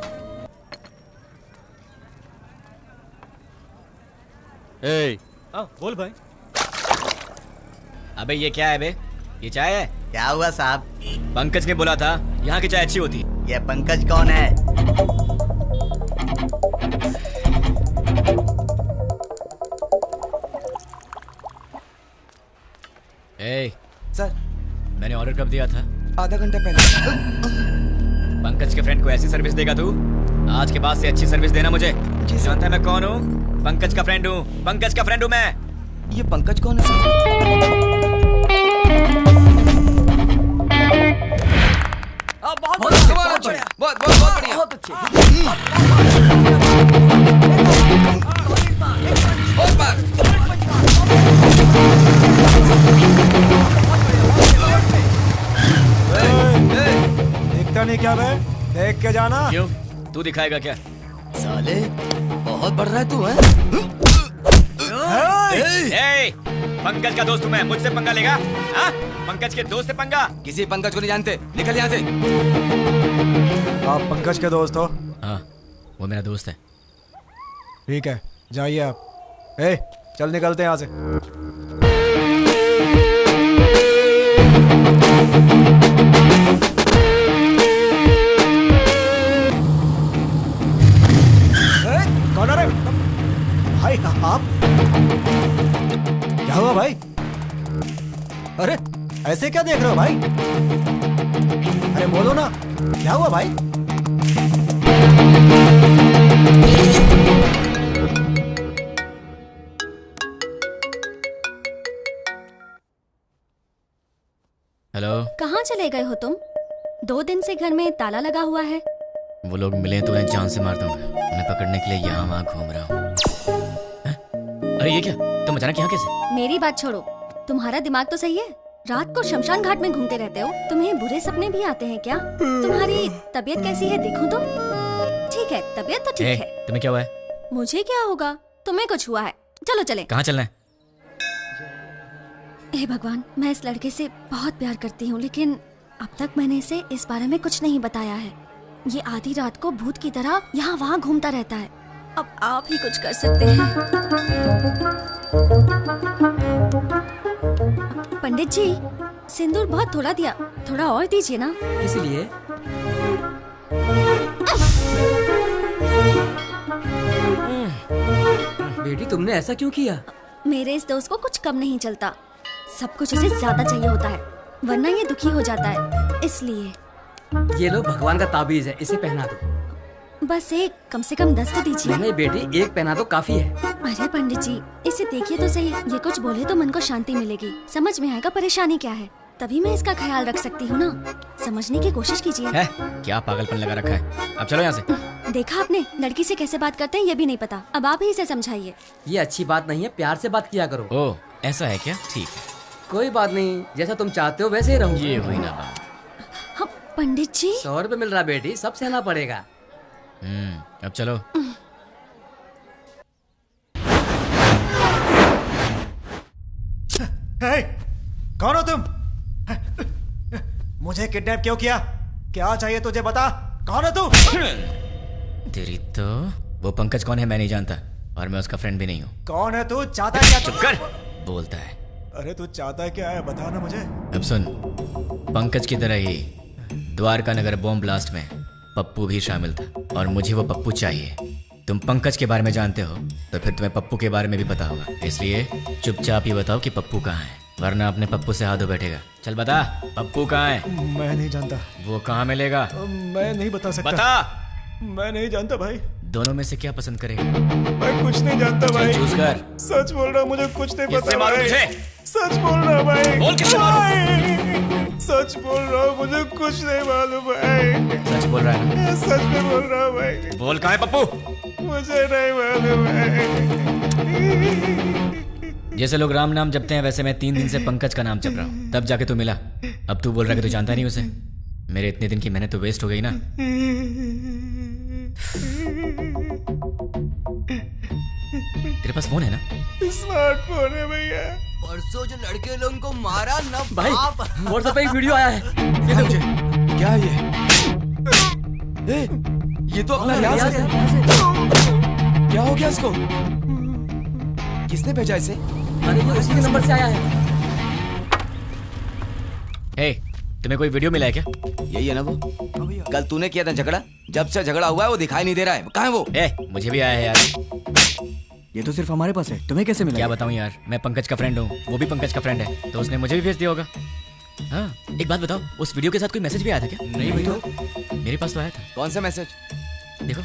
बोल भाई। अबे ये क्या है बे? ये चाय है? क्या हुआ साहब? पंकज ने बोला था यहाँ की चाय अच्छी होती। ये पंकज कौन है? सर मैंने ऑर्डर कब दिया था? आधा घंटा पहले। पंकज के फ्रेंड को ऐसी सर्विस देगा तू? आज के बाद से अच्छी सर्विस देना मुझे। जानता है मैं कौन हूँ? पंकज का फ्रेंड हूँ। पंकज का फ्रेंड हूँ मैं। ये पंकज कौन है? बहुत बढ़िया। बहुत अच्छे। दिखता नहीं क्या बे? देख के जाना। क्यों? तू दिखाएगा क्या? साले बहुत बढ़ रहा है तू, है? पंकज का दोस्त हूँ मैं, मुझसे पंगा लेगा? हाँ? पंकज के दोस्त से पंगा? किसी पंकज को नहीं जानते, निकल यहाँ से। आप पंकज के दोस्त हो? हाँ, वो मेरा दोस्त है। ठीक है, जाइए आप। चल निकलते हैं यहाँ से। कौन है रे? भाई आप? क्या हुआ भाई? अरे ऐसे क्या देख रहे हो भाई? अरे बोलो ना, क्या हुआ भाई? हेलो। कहाँ चले गए हो तुम? 2 दिन से घर में ताला लगा हुआ है। वो लोग मिले तो उन्हें जान से मार दूंगा। उन्हें पकड़ने के लिए यहाँ वहाँ घूम रहा हूँ। अरे ये क्या, तुम अचानक यहाँ कैसे? मेरी बात छोड़ो, तुम्हारा दिमाग तो सही है। रात को शमशान घाट में घूमते रहते हो। तुम्हें बुरे सपने भी आते हैं क्या? तुम्हारी तबीयत कैसी है देखूं तो? ठीक है, तबीयत तो ठीक है। तुम्हें क्या हुआ है? मुझे क्या होगा, तुम्हें कुछ हुआ है। चलो चले। कहाँ चलना है? हे भगवान, मैं इस लड़के से बहुत प्यार करती हूँ, लेकिन अब तक मैंने इसे इस बारे में कुछ नहीं बताया है। ये आधी रात को भूत की तरह यहाँ वहाँ घूमता रहता है। अब आप ही कुछ कर सकते हैं। पंडित जी, सिंदूर बहुत थोड़ा दिया, थोड़ा और दीजिए ना। इसलिए बेटी तुमने ऐसा क्यों किया? मेरे इस दोस्त को कुछ कम नहीं चलता, सब कुछ उसे ज्यादा चाहिए होता है, वरना ये दुखी हो जाता है। इसलिए ये लो भगवान का ताबीज है, इसे पहना दो। बस एक, कम से कम 10 तो दीजिए। नहीं बेटी, एक पहना दो काफी है। अरे पंडित जी, इसे देखिए तो सही, ये कुछ बोले तो मन को शांति मिलेगी, समझ में आएगा परेशानी क्या है, तभी मैं इसका ख्याल रख सकती हूँ ना। समझने की कोशिश कीजिए। क्या पागलपन लगा रखा है? अब चलो यहाँ से। देखा आपने, लड़की से कैसे बात करते हैं ये भी नहीं पता। अब आप ही इसे समझाइए। ये अच्छी बात नहीं है, प्यार से बात किया करो। ओह, ऐसा है क्या? ठीक है, कोई बात नहीं, जैसा तुम चाहते हो वैसे ही रहूंगा। ये हुई ना बात। पंडित जी, 100 रुपए मिल रहा बेटी, सब सहना पड़ेगा। अब चलो। कौन हो तुम? मुझे किडनैप क्यों किया? क्या चाहिए तुझे, बता। कौन है तू? तेरी तो वो पंकज कौन है मैं नहीं जानता, और मैं उसका फ्रेंड भी नहीं हूँ। कौन है तू? चाहता है क्या? चुप कर, बोलता है। अरे तू चाहता है क्या है, बता ना मुझे। अब सुन, पंकज की तरह ही द्वारका नगर बॉम्ब ब्लास्ट में पप्पू भी शामिल था, और मुझे वो पप्पू चाहिए। तुम पंकज के बारे में जानते हो तो फिर तुम्हें पप्पू के बारे में भी पता होगा, इसलिए चुपचाप ही बताओ कि पप्पू कहाँ है, वरना अपने पप्पू से हाथ धो बैठेगा। चल बता, पप्पू कहाँ है? मैं नहीं जानता। वो कहाँ मिलेगा? मैं नहीं बता सकता। बता। मैं नहीं जानता भाई। दोनों में से क्या पसंद करेगा? मैं कुछ नहीं जानता भाई। चूज कर। सच बोल रहा हूँ, मुझे कुछ नहीं पता। किससे मारूं तुझे? सच बोल रहा हूँ भाई। बोल, किससे मारूं? सच बोल रहा हूँ, मुझे कुछ नहीं मालूम भाई। सच बोल रहा है? सच में बोल रहा हूँ भाई। बोल, कहाँ है पप्पू? मुझे नहीं मालूम भाई। जैसे लोग राम नाम जपते हैं, वैसे मैं 3 दिन से पंकज का नाम जप रहा हूँ, तब जाके तू मिला। अब तू बोल रहा है कि तू जानता नहीं उसे। मेरे इतने दिन की मेहनत तो वेस्ट हो गई ना। तेरे पास फोन है ना? स्मार्टफोन है भैया। परसों जो लड़के लोगों को मारा ना भाई, व्हाट्सएप पे एक वीडियो आया है, ये देखो। क्या है ये तो अपना रियाज है। क्या हो गया इसको? किसने भेजा इसे? अरे ये उसी के नंबर से आया है। तुम्हें कोई वीडियो मिला है क्या? यही है ना वो, कल तूने किया था झगड़ा, जब से झगड़ा हुआ है वो दिखाई नहीं दे रहा है। कहाँ है वो? मुझे भी आया है यार। ये तो सिर्फ हमारे पास है, तुम्हें कैसे मिला? क्या बताऊं यार, मैं पंकज का फ्रेंड हूँ, वो भी पंकज का फ्रेंड है, तो उसने मुझे भी भेज दिया होगा। हाँ, एक बात बताओ, उस वीडियो के साथ कोई मैसेज भी आया था क्या? नहीं भाई, तो मेरे पास तो आया था। कौन सा मैसेज? देखो,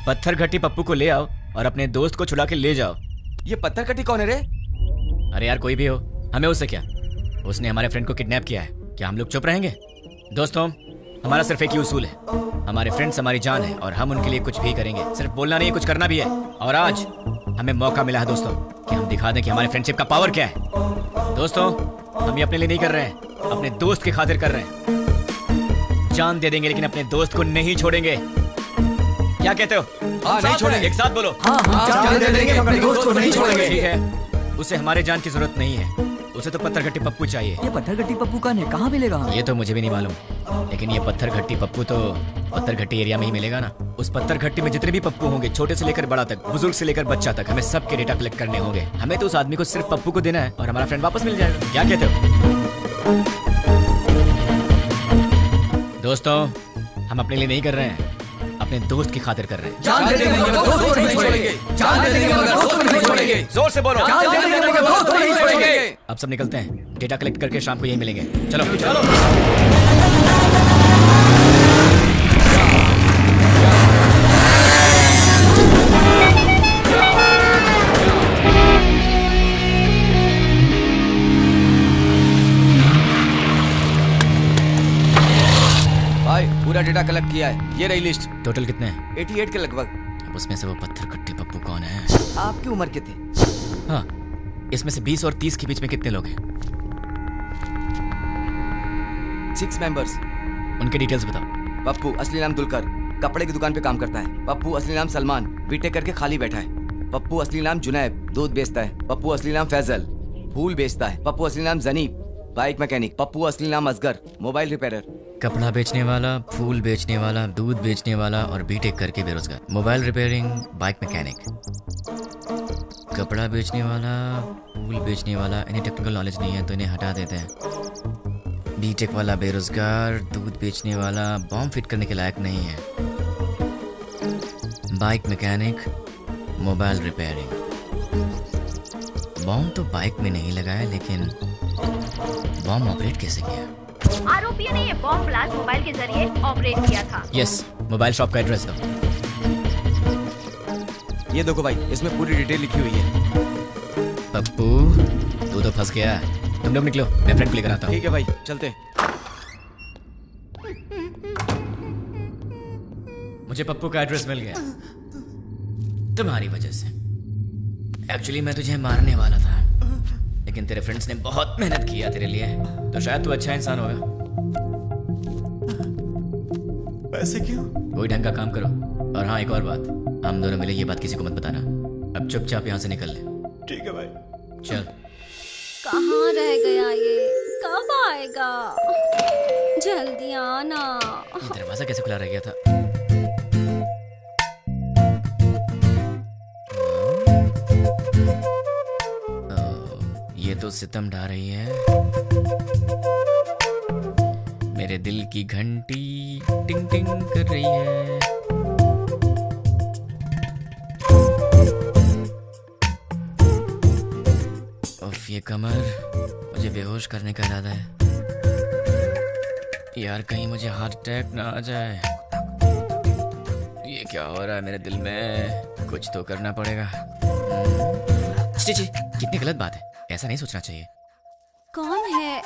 पत्थर घट्टी पप्पू को ले आओ और अपने दोस्त को छुड़ा के ले जाओ। ये पत्थर घट्टी कौन है रे? अरे यार कोई भी हो, हमें उससे क्या? उसने हमारे फ्रेंड को किडनैप किया है, क्या हम लोग चुप रहेंगे? दोस्तों, हमारा सिर्फ एक ही उसूल है, हमारे फ्रेंड्स हमारी जान है और हम उनके लिए कुछ भी करेंगे। सिर्फ बोलना नहीं, कुछ करना भी है। और आज हमें मौका मिला है दोस्तों कि हम दिखा दें कि हमारे फ्रेंडशिप का पावर क्या है। दोस्तों, हम ये अपने लिए नहीं कर रहे हैं, अपने दोस्त की खातिर कर रहे हैं। जान दे देंगे लेकिन अपने दोस्त को नहीं छोड़ेंगे। क्या कहते हो? हाँ, नहीं छोड़ेंगे। एक साथ बोलो। जान दे देंगे, अपने दोस्त को नहीं छोड़ेंगे। ठीक है, उसे हमारे जान की जरूरत नहीं है, उसे तो पत्थर घट्टी पप्पू चाहिए। ये पत्थर घट्टी पप्पू कहाँ मिलेगा? ये तो मुझे भी नहीं मालूम, लेकिन ये पत्थर घट्टी पप्पू तो पत्थर घट्टी एरिया में ही मिलेगा ना। उस पत्थर घट्टी में जितने भी पप्पू होंगे, छोटे से लेकर बड़ा तक, बुजुर्ग से लेकर बच्चा तक, हमें सबके डेटा कलेक्ट करने होंगे। हमें तो उस आदमी को सिर्फ पप्पू को देना है और हमारा फ्रेंड वापस मिल जाएगा। क्या कहते हो दोस्तों? हम अपने लिए नहीं कर रहे हैं, अपने दोस्त की खातिर कर रहे हैं। जान दे देंगे मगर दोस्त को नहीं छोड़ेंगे। जान दे देंगे मगर दोस्त को नहीं छोड़ेंगे। जोर से बोलो। जान दे देंगे मगर दोस्त को नहीं छोड़ेंगे। अब सब निकलते हैं, डेटा कलेक्ट करके शाम को यही मिलेंगे। चलो चलो। भाई पूरा डेटा कलेक्ट किया है। ये रही लिस्ट। टोटल कितने हैं? 88 के लगभग। अब उसमें से वो पत्थर कट्टे पप्पू कौन है? आपकी उम्र के थे? हाँ, इसमें से 20 और 30 के बीच में कितने लोग हैं? 6 मेंबर्स। उनके डिटेल्स बताओ। पप्पू असली नाम दुलकर, कपड़े की दुकान पे काम करता है। पप्पू असली नाम सलमान, बीटेक करके खाली बैठा है। पप्पू असली नाम जुनैब, दूध बेचता है। पप्पू असली नाम फैजल, फूल बेचता है। पप्पू असली नाम जनीब, बाइक मैकेनिक। पप्पू असली नाम असगर, मोबाइल रिपेयरर। कपड़ा बेचने वाला, फूल बेचने वाला, दूध बेचने वाला और बीटेक करके बेरोजगार। Mobile repairing, bike mechanic. कपड़ा बेचने वाला, फूल बेचने वाला, इन्हें टेक्निकल नॉलेज नहीं है तो इन्हें हटा देते हैं। बीटेक वाला बेरोजगार, दूध बेचने वाला बॉम्ब फिट करने के लायक नहीं है। Bike mechanic, mobile repairing. Bomb तो बाइक में नहीं लगाया, लेकिन बॉम्ब ऑपरेट कैसे किया? आरोपियों ने ये बॉम्ब ब्लास्ट मोबाइल के जरिए ऑपरेट किया था। यस, मोबाइल शॉप का एड्रेस दो। ये देखो भाई, इसमें पूरी डिटेल लिखी हुई है। पप्पू, तू तो फंस गया। तुम लोग निकलो, मैं फ्रेंड को लेकर आता हूँ। ठीक है भाई, चलते। मुझे पप्पू का एड्रेस मिल गया तुम्हारी वजह से। एक्चुअली मैं तुझे मारने वाला था, लेकिन तेरे फ्रेंड्स ने बहुत मेहनत किया तेरे लिए, तो शायद तू अच्छा इंसान होगा। वैसे क्यों? कोई ढंग का काम करो। और हाँ, एक और बात, हम दोनों मिले ये बात किसी को मत बताना। अब चुपचाप यहाँ से निकल ले। ठीक है भाई। चल। कहाँ रह गया ये? कब आएगा? जल्दी आना। ये दरवाजा कैसे खुला रह गया था? ये तो सितम ढा रही है। मेरे दिल की घंटी टिंग टिंग कर रही है। उफ, ये कमर, मुझे बेहोश करने का इरादा है। यार कहीं मुझे हार्ट अटैक ना आ जाए। ये क्या हो रहा है मेरे दिल में? कुछ तो करना पड़ेगा। जी, कितनी गलत बात है, ऐसा नहीं सोचना चाहिए। कौन है?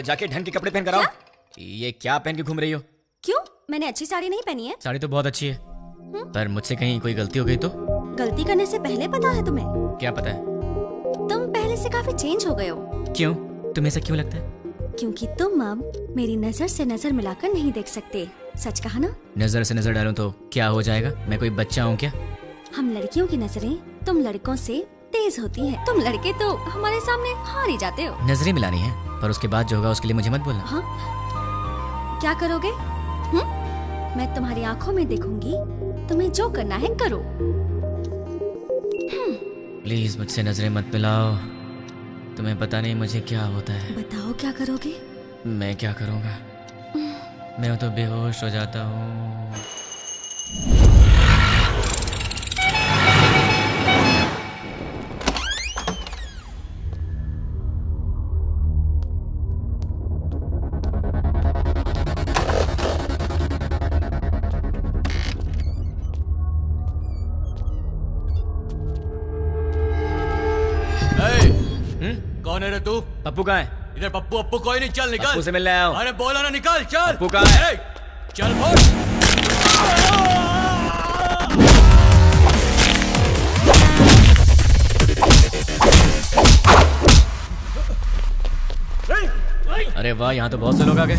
जाके ढंग के कपड़े पहन कर आओ। ये क्या पहन के घूम रही हो? क्यों? मैंने अच्छी साड़ी नहीं पहनी है। साड़ी तो बहुत अच्छी है, पर मुझसे कहीं कोई गलती हो गई तो? गलती करने से पहले पता है तुम्हें? क्या पता है? तुम पहले से काफी चेंज हो गए हो। क्यों? तुम्हें ऐसा क्यों लगता है? क्योंकि तुम अब मेरी नजर से नजर मिलाकर नहीं देख सकते। सच कहा ना? नजर से नजर डालूं तो क्या हो जाएगा? मैं कोई बच्चा हूँ क्या? हम लड़कियों की नजरें तुम लड़कों से तेज होती हैं। तुम लड़के तो हमारे सामने हार ही जाते हो। नजरें मिलानी है, पर उसके बाद जो होगा उसके लिए मुझे मत बोलना। हाँ? क्या करोगे? मैं तुम्हारी आंखों में देखूंगी, तुम्हें जो करना है करो। प्लीज मुझसे नजरें मत मिलाओ। तुम्हें पता नहीं मुझे क्या होता है। बताओ क्या करोगे? मैं क्या करूँगा? मैं तो बेहोश हो जाता हूँ। कौन है रे तू? पप्पू कहाँ है? इधर पप्पू अप्पू कोई नहीं, चल निकल। पप्पू से मिलने आया हूँ। अरे बोला ना निकल, चल। पप्पू कहाँ है? चल बोल। अरे वाह, यहाँ तो बहुत से लोग आ गए।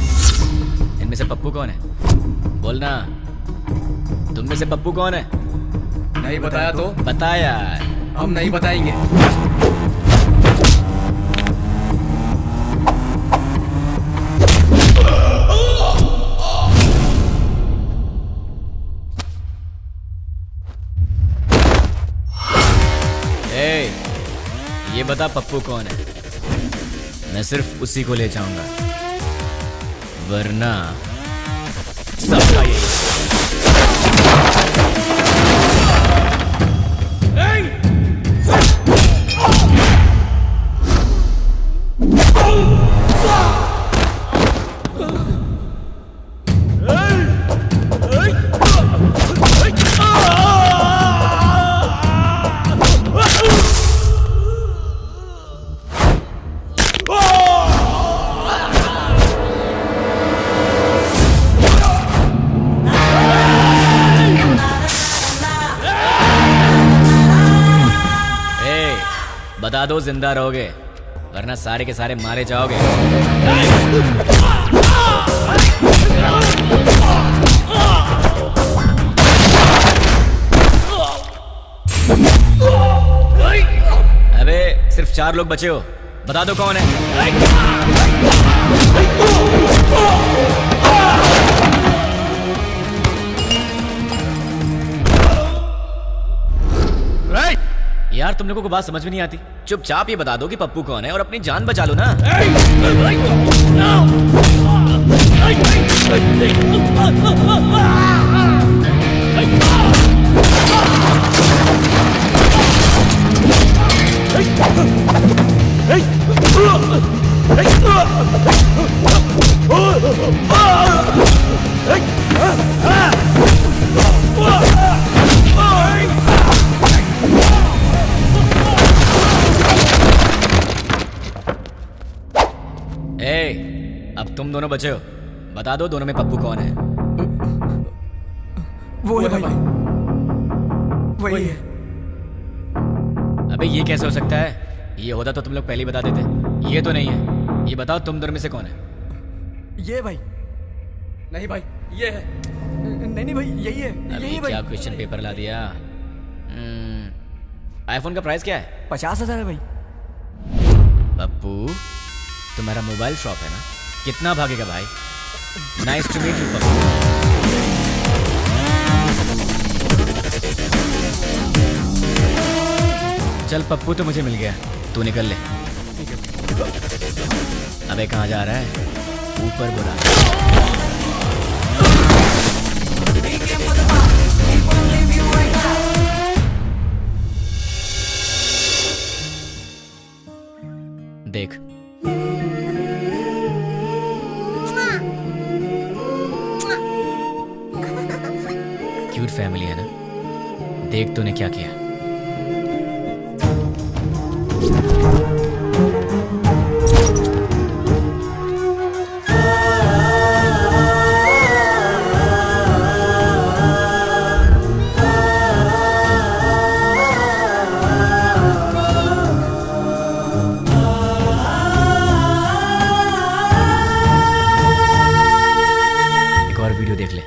इनमें से पप्पू कौन है? बोलना। तुम में से पप्पू कौन है? नहीं बताया तो? बता यार। हम नहीं बताएंगे। ये बता पप्पू कौन है? मैं सिर्फ उसी को ले जाऊंगा, वरना सबका यही। बता दो जिंदा रहोगे, वरना सारे के सारे मारे जाओगे। अबे सिर्फ 4 लोग बचे हो, बता दो कौन है। यार तुम लोगों को बात समझ में नहीं आती, चुपचाप ये बता दो कि पप्पू कौन है और अपनी जान बचा लो ना। अब तुम दोनों बचे हो, बता दो दोनों में पप्पू कौन है। वो है भाई, वही है। अबे ये कैसे हो सकता है? ये होता तो तुम लोग पहले ही बता देते। ये तो नहीं है। ये बताओ तुम दोनों में से कौन है? ये भाई। नहीं भाई ये है। नहीं भाई यही है। अभी क्या क्वेश्चन पेपर ला दिया। आईफोन का प्राइस क्या है? 50,000 है भाई। पप्पू तुम्हारा मोबाइल शॉप है ना, कितना भागेगा भाई? Nice to meet you Pappu. चल पप्पू तो मुझे मिल गया, तू निकल ले। अबे कहाँ जा रहा है? ऊपर बुला। देख क्यूट फैमिली है ना, देख तूने क्या किया। देख ले,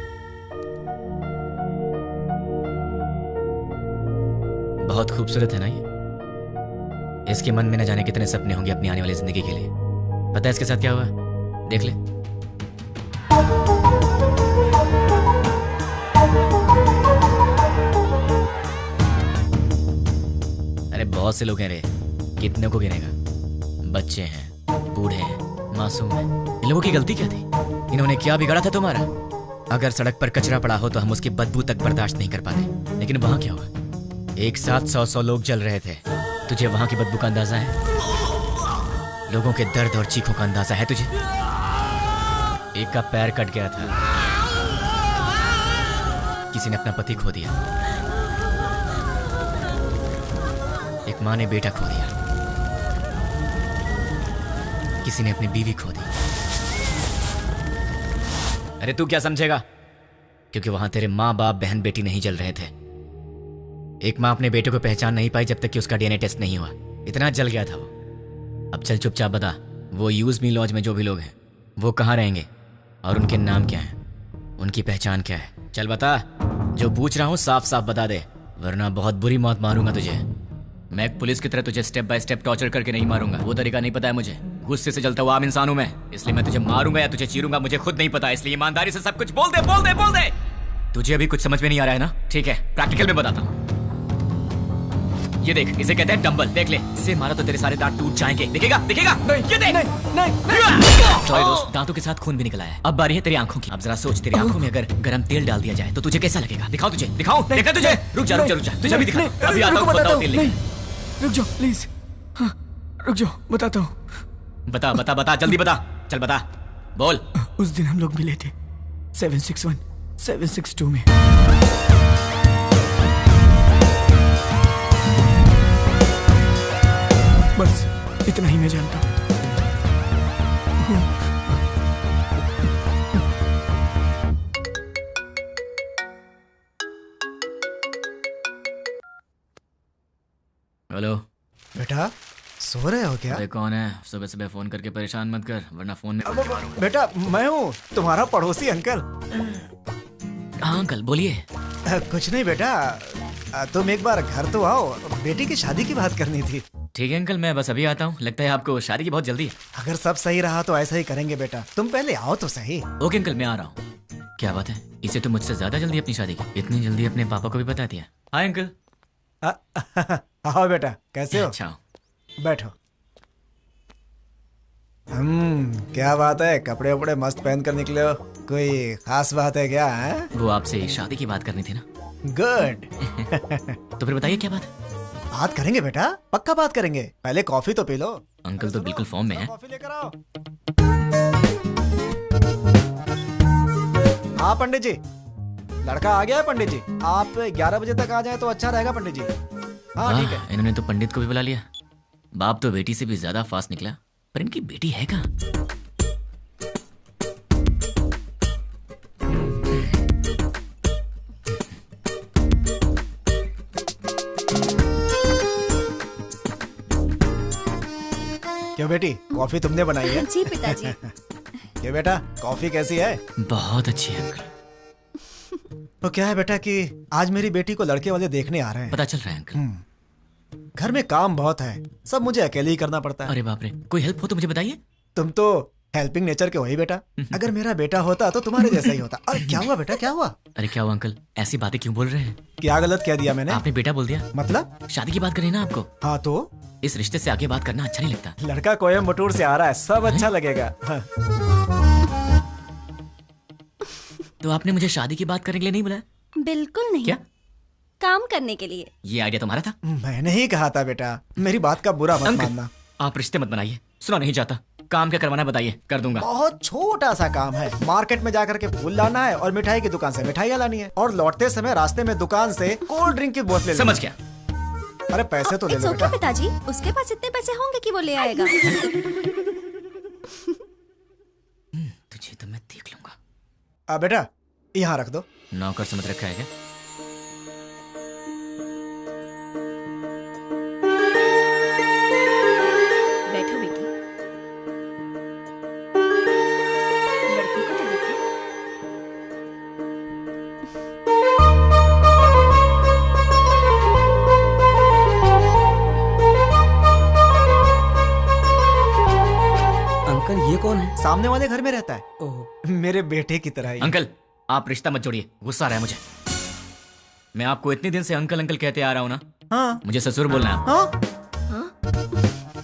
बहुत खूबसूरत है ना ये। इसके मन में न जाने कितने सपने होंगे अपनी आने वाली जिंदगी के लिए। पता है इसके साथ क्या हुआ? देख ले। अरे बहुत से लोग हैं रे, कितने को गिनेगा? बच्चे हैं, बूढ़े हैं, मासूम हैं। इन लोगों की गलती क्या थी? इन्होंने क्या बिगाड़ा था तुम्हारा? अगर सड़क पर कचरा पड़ा हो तो हम उसकी बदबू तक बर्दाश्त नहीं कर पाते, लेकिन वहां क्या हुआ? एक साथ 100 लोग जल रहे थे। तुझे वहां की बदबू का अंदाजा है? लोगों के दर्द और चीखों का अंदाजा है तुझे? एक का पैर कट गया था, किसी ने अपना पति खो दिया, एक माँ ने बेटा खो दिया, किसी ने अपनी बीवी खो दी। अरे तू क्या समझेगा? क्योंकि वहां तेरे माँ बाप बहन बेटी नहीं जल रहे थे। एक माँ अपने बेटे को पहचान नहीं पाई जब तक कि उसका डीएनए टेस्ट नहीं हुआ। इतना जल गया था वो। अब चल चुपचाप बता, वो यूज मी लॉज में जो भी लोग हैं वो कहाँ रहेंगे और उनके नाम क्या हैं, उनकी पहचान क्या है? चल बता, जो पूछ रहा हूँ साफ साफ बता दे, वरना बहुत बुरी मौत मारूंगा तुझे। मैं एक पुलिस की तरह तुझे स्टेप बाय स्टेप टॉर्चर करके नहीं मारूंगा, वो तरीका नहीं पता है मुझे। गुस्से से जलता हुआ आम इंसान हूं मैं, इसलिए मैं तुझे मारूंगा या तुझे चीरूंगा मुझे खुद नहीं पता। इसलिए ईमानदारी से सब कुछ बोल दे, बोल दे, बोल दे। तुझे अभी कुछ समझ में नहीं आ रहा है ना? ठीक है, प्रैक्टिकल में बताता हूँ। ये देख, इसे कहते हैं डंबल। देख ले, इससे मारा तो तेरे सारे दांत टूट जाएंगे। दिखेगा? दिखेगा? नहीं, ये देख। सॉरी दोस्त, दांतों के साथ खून भी निकला है। अब बारी है तेरी आंखों की। अब जरा सोच, तेरी आंखों में अगर गरम तेल डाल दिया जाए तो तुझे कैसा लगेगा? दिखाओ तुझे, दिखाओ, देखा तुझे? रुक जा, रुक जा, रुक जा, तुझे अभी दिखा। अभी आता हूँ, बताओ तेल लेके। रुक जाओ प्लीज। हाँ, रुक जाओ, बताता हूँ। बता बता बता, जल्दी बता, चल बता, बोल। उस दिन हम लोग मिले थे 761 762 में। बस इतना ही मैं जानता हूँ। हेलो बेटा, सो रहे हो क्या? अरे कौन है? सुबह सुबह फोन करके परेशान मत कर, वरना फोन में। बेटा मैं हूँ, तुम्हारा पड़ोसी अंकल। हाँ अंकल बोलिए। कुछ नहीं बेटा, तुम एक बार घर तो आओ, बेटी की शादी की बात करनी थी। ठीक है अंकल, मैं बस अभी आता हूँ। लगता है आपको शादी की बहुत जल्दी है। अगर सब सही रहा तो ऐसा ही करेंगे बेटा, तुम पहले आओ तो सही। ओके अंकल, मैं आ रहा हूँ। क्या बात है, इसे तो मुझसे ज्यादा जल्दी अपनी शादी की। इतनी जल्दी अपने पापा को भी बता दिया। Hi uncle. आओ बेटा, कैसे हो? अच्छा बैठो। क्या बात है, कपड़े वपड़े मस्त पहन कर निकले हो, कोई खास बात है क्या? है? वो आपसे शादी की बात करनी थी ना। गुड। तो फिर बताइए क्या बात है? बात करेंगे बेटा, पक्का बात करेंगे, पहले कॉफी तो पी लो। अंकल तो बिल्कुल फॉर्म में है। कॉफी लेकर आओ। हाँ पंडित जी, लड़का आ गया है पंडित जी, आप 11 बजे तक आ जाए तो अच्छा रहेगा पंडित जी। हाँ ठीक है। इन्होंने तो पंडित को भी बुला लिया। बाप तो बेटी से भी ज्यादा फास्ट निकला, पर इनकी बेटी है कहाँ? क्यों बेटी, कॉफी तुमने बनाई है? जी पिताजी। क्या बेटा, कॉफी कैसी है? बहुत अच्छी है अंकल। तो क्या है बेटा कि आज मेरी बेटी को लड़के वाले देखने आ रहे हैं। पता चल रहा है अंकल। घर में काम बहुत है, सब मुझे अकेले ही करना पड़ता है। अरे बाप रे, कोई हेल्प हो तो मुझे बताइए। तुम तो हेल्पिंग नेचर के हो ही बेटा। अगर मेरा बेटा होता तो तुम्हारे जैसा ही होता। अरे क्या हुआ बेटा, क्या हुआ? अरे क्या हुआ अंकल, ऐसी बातें क्यों बोल रहे हैं? क्या गलत कह दिया मैंने? आपने बेटा बोल दिया। मतलब? शादी की बात करी ना आपको। हाँ तो इस रिश्ते से आगे बात करना अच्छा नहीं लगता। लड़का कोयम्बटूर से आ रहा है, सब अच्छा लगेगा। हाँ। तो आपने मुझे शादी की बात करने के लिए नहीं बुलाया? बिल्कुल नहीं। क्या? काम करने के लिए। ये आइडिया तुम्हारा था? मैंने ही कहा था बेटा, मेरी बात का बुरा मत मानना। आप रिश्ते मत बनाइए, सुना नहीं चाहता। काम क्या करवाना बताइए, कर दूंगा। बहुत छोटा सा काम है, मार्केट में जाकर के फूल लाना है और मिठाई की दुकान से मिठाइयाँ लानी है, और लौटते समय रास्ते में दुकान से कोल्ड ड्रिंक की बोतलें। समझ गया। अरे पैसे तो ले लो बेटा। पिताजी, उसके पास इतने पैसे होंगे कि वो ले आएगा। तुझे तो मैं देख लूंगा। बेटा यहाँ रख दो। नौकर समझ रखा है क्या? बैठो बेटी, लड़की को तो देखो। अंकल ये कौन है? सामने वाले घर में रहता है, मेरे बेटे की तरह ही। अंकल आप रिश्ता मत जोड़िए, गुस्सा आ रहा है मुझे। मैं आपको इतने दिन से अंकल अंकल कहते आ रहा हूँ ना। हाँ। मुझे ससुर बोलना है। हाँ?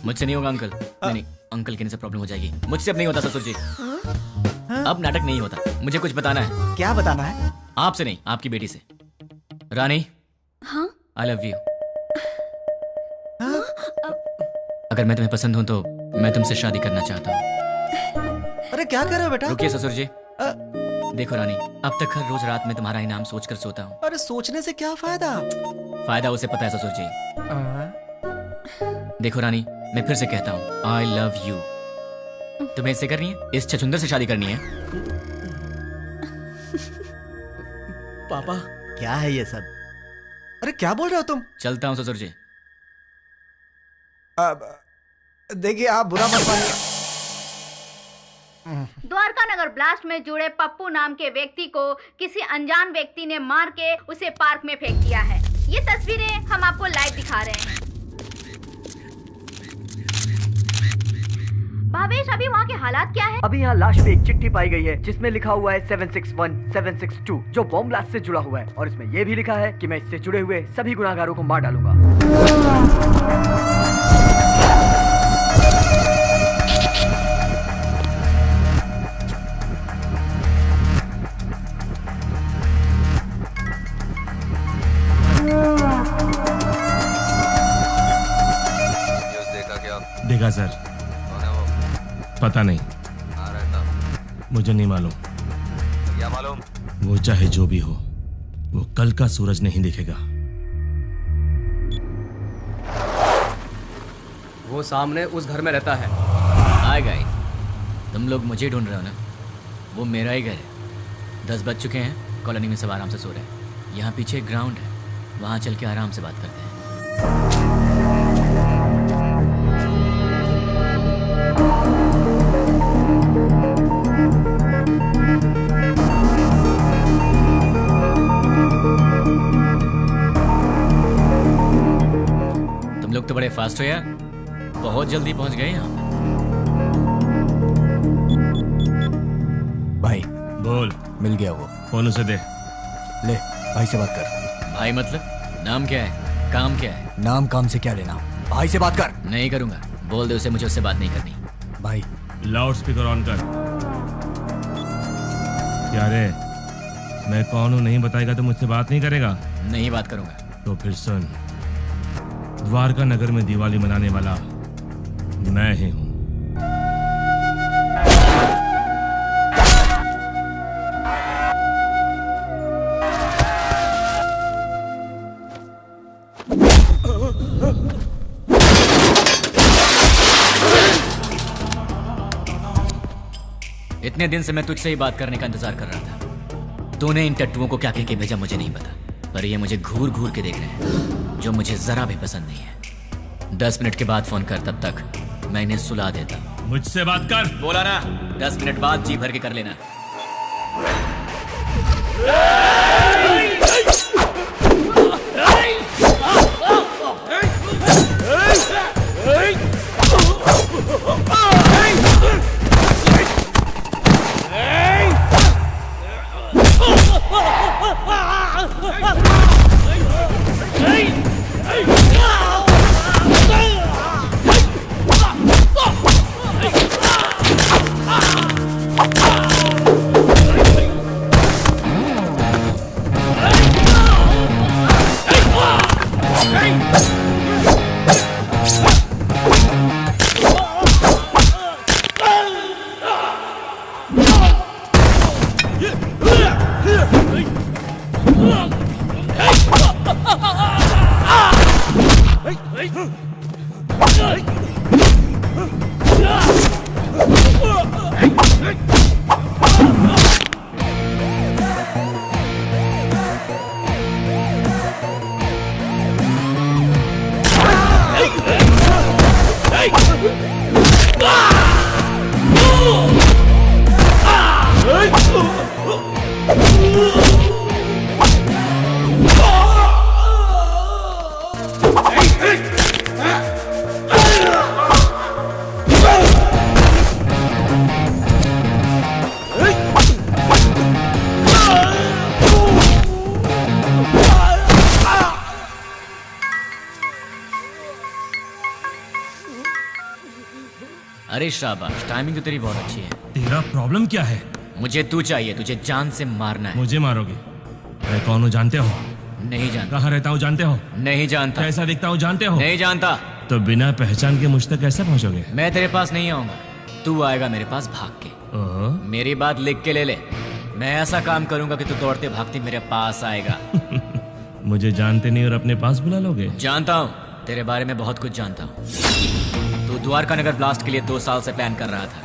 मुझसे नहीं होगा अंकल। नहीं, अंकल कहने से प्रॉब्लम हो जाएगी। मुझसे अब नहीं होता ससुर जी। अब नाटक नहीं होता, मुझे कुछ बताना है। क्या बताना है? आपसे नहीं, आपकी बेटी से। रानी। हाँ? I love you. अगर मैं तुम्हें पसंद हूँ तो मैं तुमसे शादी करना चाहता हूँ। अरे क्या कर रहे हो बेटा? रुकिए ससुर जी। देखो रानी, अब तक हर रोज रात में तुम्हारा इनाम सोचकर सोता हूँ। अरे सोचने से क्या फायदा? फायदा उसे पता है ससुर जी। देखो रानी, मैं फिर से कहता हूँ, आई लव यू। तुम्हें इससे करनी है? इस छछुंदर से शादी करनी है? पापा क्या है ये सब? अरे क्या बोल रहे हो तुम? चलता हूँ ससुर जी। देखिए आप बुरा मत मानिए। द्वारका नगर ब्लास्ट में जुड़े पप्पू नाम के व्यक्ति को किसी अनजान व्यक्ति ने मार के उसे पार्क में फेंक दिया है। ये तस्वीरें हम आपको लाइव दिखा रहे हैं। भावेश, अभी वहाँ के हालात क्या है? अभी यहाँ लाश पे एक चिट्ठी पाई गई है जिसमें लिखा हुआ है 761 762 जो बॉम्ब ब्लास्ट से जुड़ा हुआ है, और इसमें यह भी लिखा है कि मैं इससे जुड़े हुए सभी गुनाहगारों को मार डालूंगा। देखा सर? कौन है वो? पता नहीं, कहाँ रहता? मुझे नहीं मालूम। क्या मालूम? वो चाहे जो भी हो, वो कल का सूरज नहीं दिखेगा। वो सामने उस घर में रहता है। हाय गाइस, तुम लोग मुझे ढूंढ रहे हो ना? वो मेरा ही घर है। 10 बज चुके हैं, कॉलोनी में सब आराम से सो रहे हैं। यहाँ पीछे एक ग्राउंड है, वहाँ चल के आराम से बात करते हैं। तो बड़े फास्ट हो यार, बहुत जल्दी पहुंच गए यहाँ। भाई बोल। मिल गया वो। फोन उसे दे। ले भाई से बात कर। भाई मतलब नाम क्या है, काम क्या है? नाम काम से क्या लेना, भाई से बात कर। नहीं करूंगा, बोल दे उसे मुझे उससे बात नहीं करनी। भाई लाउड स्पीकर ऑन कर। क्या रे, मैं कौन हूँ नहीं बताएगा तो मुझसे बात नहीं करेगा? नहीं बात करूंगा। तो फिर सुन, द्वारका नगर में दिवाली मनाने वाला मैं ही हूँ। इतने दिन से मैं तुझसे ही बात करने का इंतजार कर रहा था। तूने इन टट्टुओं को क्या कह के भेजा मुझे नहीं पता, पर ये मुझे घूर घूर के देख रहे हैं, जो मुझे जरा भी पसंद नहीं है। 10 मिनट के बाद फोन कर, तब तक मैं इन्हें सुला देता। मुझसे बात कर। बोला ना, 10 मिनट बाद जी भर के कर लेना। अरे शाबाश, टाइमिंग तो तेरी बहुत अच्छी है। तेरा प्रॉब्लम क्या है? मुझे तू चाहिए, तुझे जान से मारना है। मुझे मारोगे? मैं कौन हूँ जानते हो? नहीं जानता। कहाँ रहता हूँ जानते हो? नहीं जानता। कैसा दिखता हूँ जानते हो? नहीं जानता। तो बिना पहचान के मुझ तक कैसे पहुँचोगे? मैं तेरे पास नहीं आऊंगा, तू आएगा मेरे पास भाग के। मेरी बात लिख के ले ले, मैं ऐसा काम करूंगा कि तू दौड़ते भागते मेरे पास आएगा। मुझे जानते नहीं और अपने पास बुला लोगे? जानता हूँ, तेरे बारे में बहुत कुछ जानता हूँ। तू द्वारका नगर ब्लास्ट के लिए 2 साल से प्लान कर रहा था।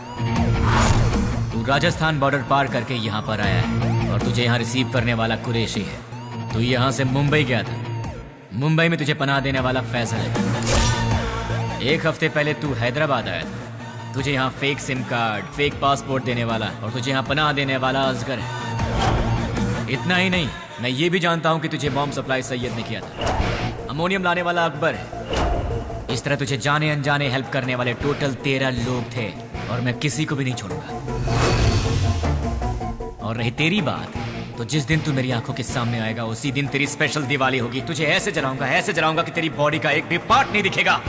तू राजस्थान बॉर्डर पार करके यहाँ पर आया है और तुझे यहाँ रिसीव करने वाला कुरैशी है। तू यहाँ से मुंबई गया था, मुंबई में तुझे पनाह देने वाला फैसल है। 1 हफ्ते पहले तू हैदराबाद आया था, तुझे यहाँ fake SIM card, fake passport देने वाला और तुझे यहाँ पनाह देने वाला असगर है। इतना ही नहीं, मैं ये भी जानता हूँ कि तुझे बॉम्ब सप्लाई सैयद ने किया था। अमोनियम लाने वाला अकबर है। इस तरह तुझे जाने अनजाने हेल्प करने वाले टोटल 13 लोग थे और मैं किसी को भी नहीं छोड़ूंगा। और रही तेरी बात, तो जिस दिन तू मेरी आंखों के सामने आएगा उसी दिन तेरी स्पेशल दिवाली होगी। तुझे ऐसे जलाऊंगा कि तेरी बॉडी का एक भी पार्ट नहीं दिखेगा।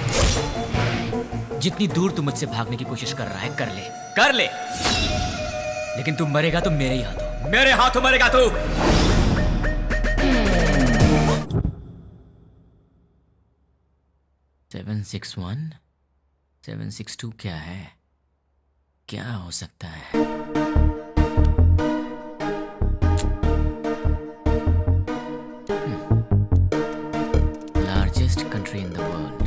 जितनी दूर तू मुझसे भागने की कोशिश कर रहा है कर ले, लेकिन तू मरेगा तो मेरे ही हाथों, मेरे हाथों मरेगा तू। 761 762 क्या है? क्या हो सकता है? Largest country in the world.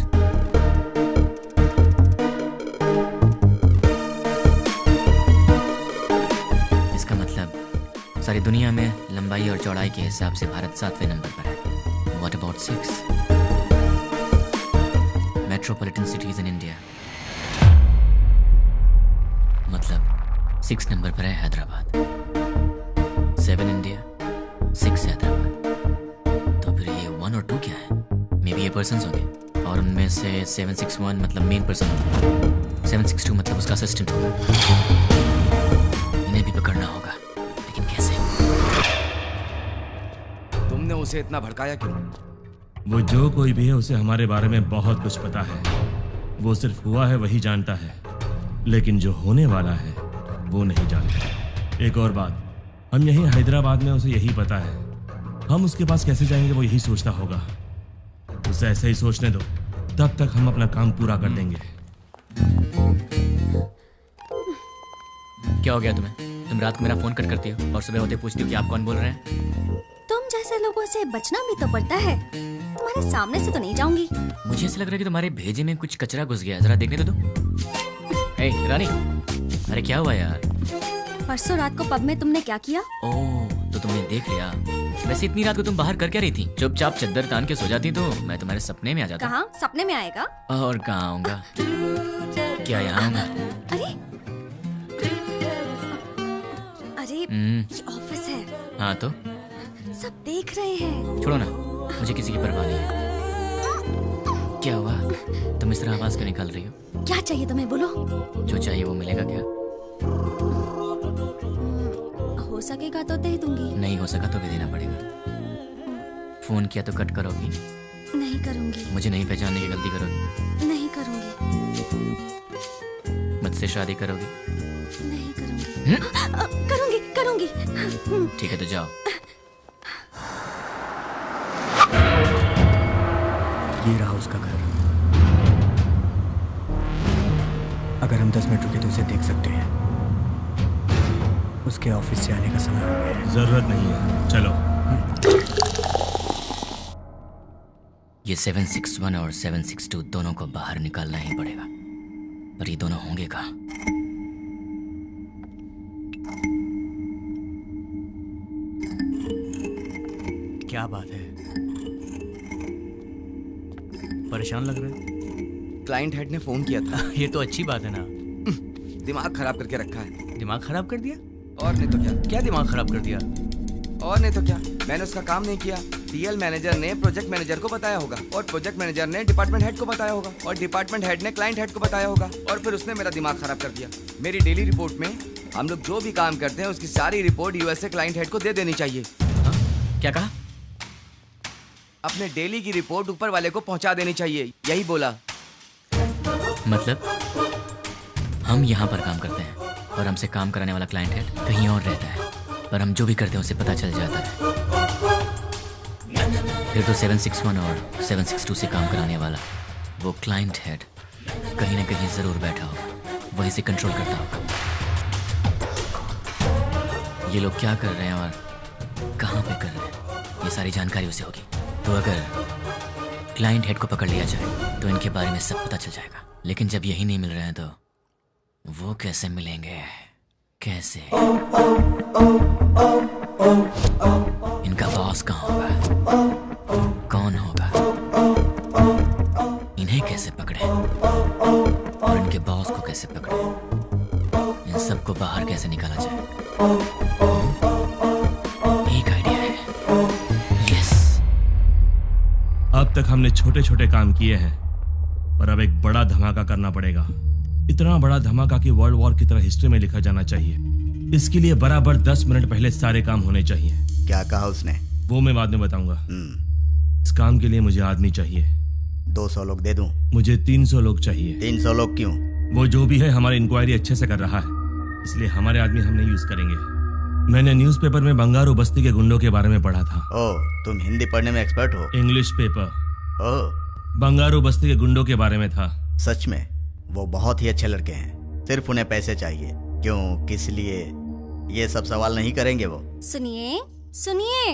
इसका मतलब सारी दुनिया में लंबाई और चौड़ाई के हिसाब से भारत 7वें नंबर पर है। What about 6? Metropolitan cities in India, मतलब 6 नंबर पर है हैदराबाद। 7 इंडिया, 6 हैदराबाद। तो फिर ये 1 और 2 क्या है? मे बी ये पर्सन्स होंगे, और उनमें से 761 मतलब मेन पर्सन, 762 मतलब उसका असिस्टेंट होगा। इन्हें भी पकड़ना होगा, लेकिन कैसे? तुमने उसे इतना भड़काया क्यों? वो जो कोई भी है उसे हमारे बारे में बहुत कुछ पता है। वो सिर्फ हुआ है वही जानता है, लेकिन जो होने वाला है वो नहीं जानता। एक और बात, हम यहीं हैदराबाद में उसे यही पता है। हम उसके पास कैसे जाएंगे वो यही सोचता होगा। उसे ऐसे ही सोचने दो, तब तक हम अपना काम पूरा कर देंगे। क्या हो गया तुम्हें? तुम रात को मेरा फोन कट करती हो और सुबह होते पूछती हो कि आप कौन बोल रहे हैं। तुम जैसे लोगों से बचना भी तो पड़ता है। तुम्हारे सामने से तो नहीं जाऊंगी। मुझे ऐसा लग रहा है कि तुम्हारे भेजे में कुछ कचरा घुस गया, जरा देखने दो तो। ए, रानी, अरे क्या हुआ यार? परसों रात को पब में तुमने क्या किया? ओह, तो तुमने देख लिया। वैसे इतनी रात को तुम बाहर कर क्या रही थी? चुपचाप चद्दर तान के सो जाती तो मैं तुम्हारे सपने में आ जाता। कहाँ सपने में आएगा? और कहाँ आऊंगा? क्या यहाँ आऊंगा? अरे ये ऑफिस है। हाँ तो सब देख रहे हैं। छोड़ो ना, मुझे किसी की परवाह नहीं है। क्या हुआ? तुम इस तरह आवाज क्यों निकाल रही हो? क्या चाहिए तुम्हें, बोलो। जो चाहिए वो मिलेगा क्या? हो सकेगा तो दे दूंगी। नहीं हो सका तो भी देना पड़ेगा। फोन किया तो कट करोगी? नहीं करूंगी। मुझे नहीं पहचानने की गलती करोगी? नहीं करूंगी। मुझसे शादी करोगी? नहीं करूंगी। करूंगी करूंगी। ठीक है तो जाओ। ये रहा उसका घर। अगर हम 10 मिनट रुके तो उसे देख सकते हैं। उसके ऑफिस से आने का समय हो गया है। जरूरत नहीं है, चलो। ये 761 और 762 दोनों को बाहर निकालना ही पड़ेगा, पर ये दोनों होंगे कहाँ? क्या बात है, परेशान लग रहे हैं? क्लाइंट हेड ने फोन किया था। ये तो अच्छी बात है ना। दिमाग खराब करके रखा है। दिमाग खराब कर दिया? और नहीं तो क्या। क्या दिमाग खराब कर दिया? और नहीं तो क्या, मैंने उसका काम नहीं किया। डीएल मैनेजर ने प्रोजेक्ट मैनेजर को बताया होगा, और प्रोजेक्ट मैनेजर ने डिपार्टमेंट हेड को बताया होगा, और डिपार्टमेंट हेड ने क्लाइंट हेड को बताया होगा, और फिर उसने मेरा दिमाग खराब कर दिया। मेरी डेली रिपोर्ट में हम लोग जो भी काम करते हैं उसकी सारी रिपोर्ट यूएसए क्लाइंट हेड को दे देनी चाहिए। क्या कहा? अपने डेली की रिपोर्ट ऊपर वाले को पहुंचा देनी चाहिए, यही बोला। मतलब हम यहाँ पर काम करते हैं और हमसे काम कराने वाला क्लाइंट हेड कहीं और रहता है, पर हम जो भी करते हैं उसे पता चल जाता है। फिर तो 761 और 762 से काम कराने वाला वो क्लाइंट हेड कहीं ना कहीं जरूर बैठा होगा, वहीं से कंट्रोल करता होगा। ये लोग क्या कर रहे हैं और कहाँ पे कर रहे हैं, ये सारी जानकारी उसे होगी। तो अगर क्लाइंट हेड को पकड़ लिया जाए तो इनके बारे में सब पता चल जाएगा। लेकिन जब यही नहीं मिल रहे हैं तो वो कैसे मिलेंगे? कैसे? इनका बॉस कहाँ होगा? कौन होगा? इन्हें कैसे पकड़े और इनके बॉस को कैसे पकड़े? इन सबको बाहर कैसे निकाला जाए? एक आइडिया है। यस। अब तक हमने छोटे छोटे काम किए हैं, पर अब एक बड़ा धमाका करना पड़ेगा। इतना बड़ा धमाका कि वर्ल्ड वॉर की तरह हिस्ट्री में लिखा जाना चाहिए। इसके लिए बराबर 10 मिनट पहले सारे काम होने चाहिए। क्या कहा उसने? वो मैं बाद में बताऊंगा। इस काम के लिए मुझे आदमी चाहिए। 200 लोग दे दूं? मुझे 300 लोग चाहिए। 300 लोग क्यों? वो जो भी है हमारी इंक्वायरी अच्छे से कर रहा है, इसलिए हमारे आदमी हम नहीं यूज करेंगे। मैंने न्यूज़पेपर में बंगारू बस्ती के गुंडों के बारे में पढ़ा था। ओह, तुम हिंदी पढ़ने में एक्सपर्ट हो? English paper. ओह, बंगारू बस्ती के गुंडों के बारे में था। सच में? वो बहुत ही अच्छे लड़के हैं, सिर्फ उन्हें पैसे चाहिए। क्यों, किस लिए, ये सब सवाल नहीं करेंगे वो। सुनिए सुनिए,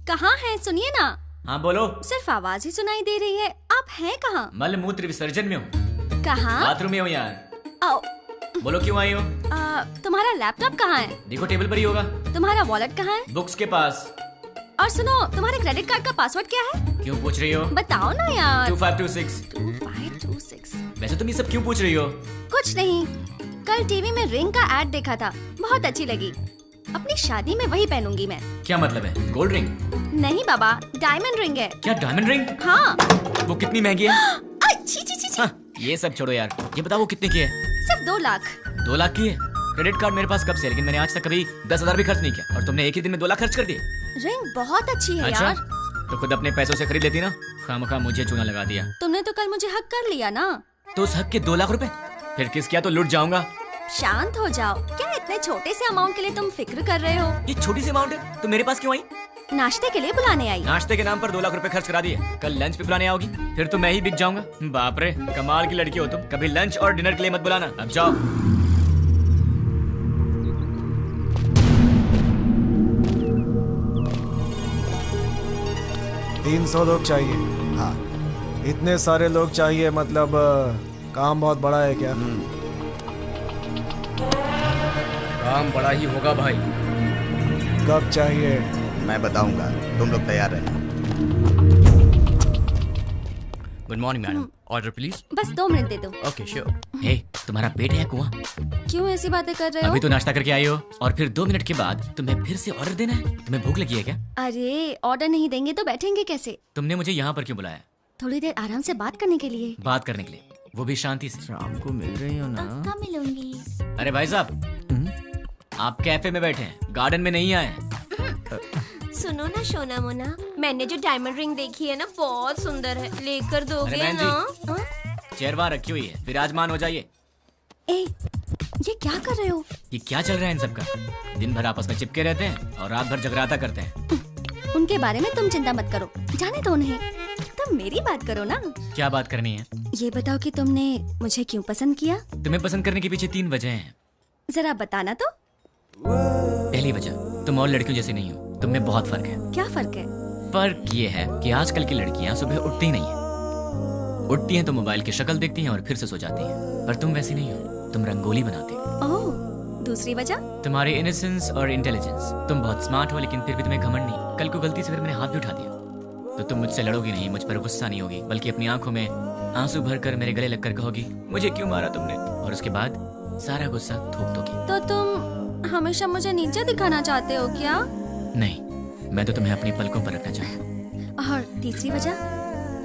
कहाँ हैं? सुनिए ना। हाँ बोलो। सिर्फ आवाज ही सुनाई दे रही है, आप हैं कहाँ? मल मूत्र विसर्जन में हूँ। कहाँ? बाथरूम में हूँ यार। आओ। बोलो क्यों आई हो? तुम्हारा लैपटॉप कहाँ है? देखो टेबल पर ही होगा। तुम्हारा वॉलेट कहाँ है? बुक्स के पास। और सुनो, तुम्हारे क्रेडिट कार्ड का पासवर्ड क्या है? क्यों पूछ रही हो? बताओ ना यार। 2526। 2526। वैसे तुम ये सब क्यों पूछ रही हो? कुछ नहीं, कल टीवी में रिंग का एड देखा था, बहुत अच्छी लगी। अपनी शादी में वही पहनूंगी मैं। क्या मतलब है? Gold ring? नहीं बाबा, डायमंड रिंग है। क्या डायमंड रिंग? हाँ। वो कितनी महंगी है? ये सब छोड़ो यार, ये बताओ वो कितने की है? सिर्फ 2 लाख। 2 लाख की है? क्रेडिट कार्ड मेरे पास कब से, लेकिन मैंने आज तक कभी 10,000 भी खर्च नहीं किया, और तुमने एक ही दिन में 2 लाख खर्च कर दिए। रिंग बहुत अच्छी है अच्छा? यार। तो खुद अपने पैसों से खरीद लेती ना, खामखा मुझे चूना लगा दिया। तुमने तो कल मुझे हक कर लिया ना। तो उस हक के 2 लाख रुपए फिर किस किया तो लुट जाऊंगा। शांत हो जाओ, क्या इतने छोटे से अमाउंट के लिए तुम फिक्र कर रहे हो? ये छोटी सी अमाउंट है तो मेरे पास क्यों आई? नाश्ते के लिए बुलाने आई। नाश्ते के नाम पर 2 लाख रुपए खर्च करा दिए, कल लंच पे बुलाने आओगी, फिर तो मैं ही बिक जाऊंगा। बाप रे, कमाल की लड़की हो तुम। कभी लंच और डिनर के लिए मत बुलाना, अब जाओ। 300 लोग चाहिए। हाँ। इतने सारे लोग चाहिए मतलब काम बहुत बड़ा है क्या? काम बड़ा ही होगा भाई। कब चाहिए? मैं बताऊंगा, तुम लोग तैयार रहना। Good morning madam, order please. बस 2 मिनट दे दो। Okay sure. हे, तुम्हारा पेट है कुआं? क्यों ऐसी बातें कर रहे हो? अभी तो नाश्ता करके आई हो और फिर 2 मिनट के बाद तुम्हें फिर से ऑर्डर देना है? तुम्हें भूख लगी है क्या? अरे ऑर्डर नहीं देंगे तो बैठेंगे कैसे? तुमने मुझे यहाँ पर क्यों बुलाया? थोड़ी देर आराम से बात करने के लिए। बात करने के लिए, वो भी शांति से। शाम को मिल रही हो ना? कब मिलूंगी? अरे भाई साहब, आप कैफे में बैठे हैं, गार्डन में नहीं आए हैं। सुनो ना सोना मोना, मैंने जो डायमंड रिंग देखी है ना, बहुत सुंदर है, लेकर दोगे अरे ना? चेयर वहाँ रखी हुई है, विराजमान हो जाइए। ए, ये क्या कर रहे हो? ये क्या चल रहा है इन सबका? दिन भर आपस में चिपके रहते हैं और रात भर जगराता करते हैं। उनके बारे में तुम चिंता मत करो, जाने दो उन्हें। तुम मेरी बात करो ना। क्या बात करनी है? ये बताओ कि तुमने मुझे क्यों पसंद किया? तुम्हें पसंद करने के पीछे 3 वजह हैं। जरा बताना तो। पहली वजह, तुम और लड़कियों जैसी नहीं हो, तुम में बहुत फर्क है। क्या फर्क है? फर्क ये है कि आजकल की लड़कियां सुबह उठती नहीं है, उठती हैं तो मोबाइल की शक्ल देखती हैं और फिर से सो जाती हैं। पर तुम वैसी नहीं हो, तुम रंगोली बनाती हो। ओह, दूसरी वजह? तुम्हारी इनोसेंस और इंटेलिजेंस। तुम बहुत स्मार्ट हो लेकिन फिर भी तुम्हें घमंड नहीं। कल को गलती से फिर मैंने हाथ भी उठा दिया तो तुम मुझसे लड़ोगी नहीं, मुझ पर गुस्सा नहीं होगी, बल्कि अपनी आंखों में आंसू भरकर मेरे गले लगकर कहोगी मुझे क्यों मारा तुमने, और उसके बाद सारा गुस्सा थूक दोगी। तो तुम हमेशा मुझे नीचे दिखाना चाहते हो क्या? नहीं, मैं तो तुम्हें अपनी पलकों पर रखना चाहता हूँ। और तीसरी वजह?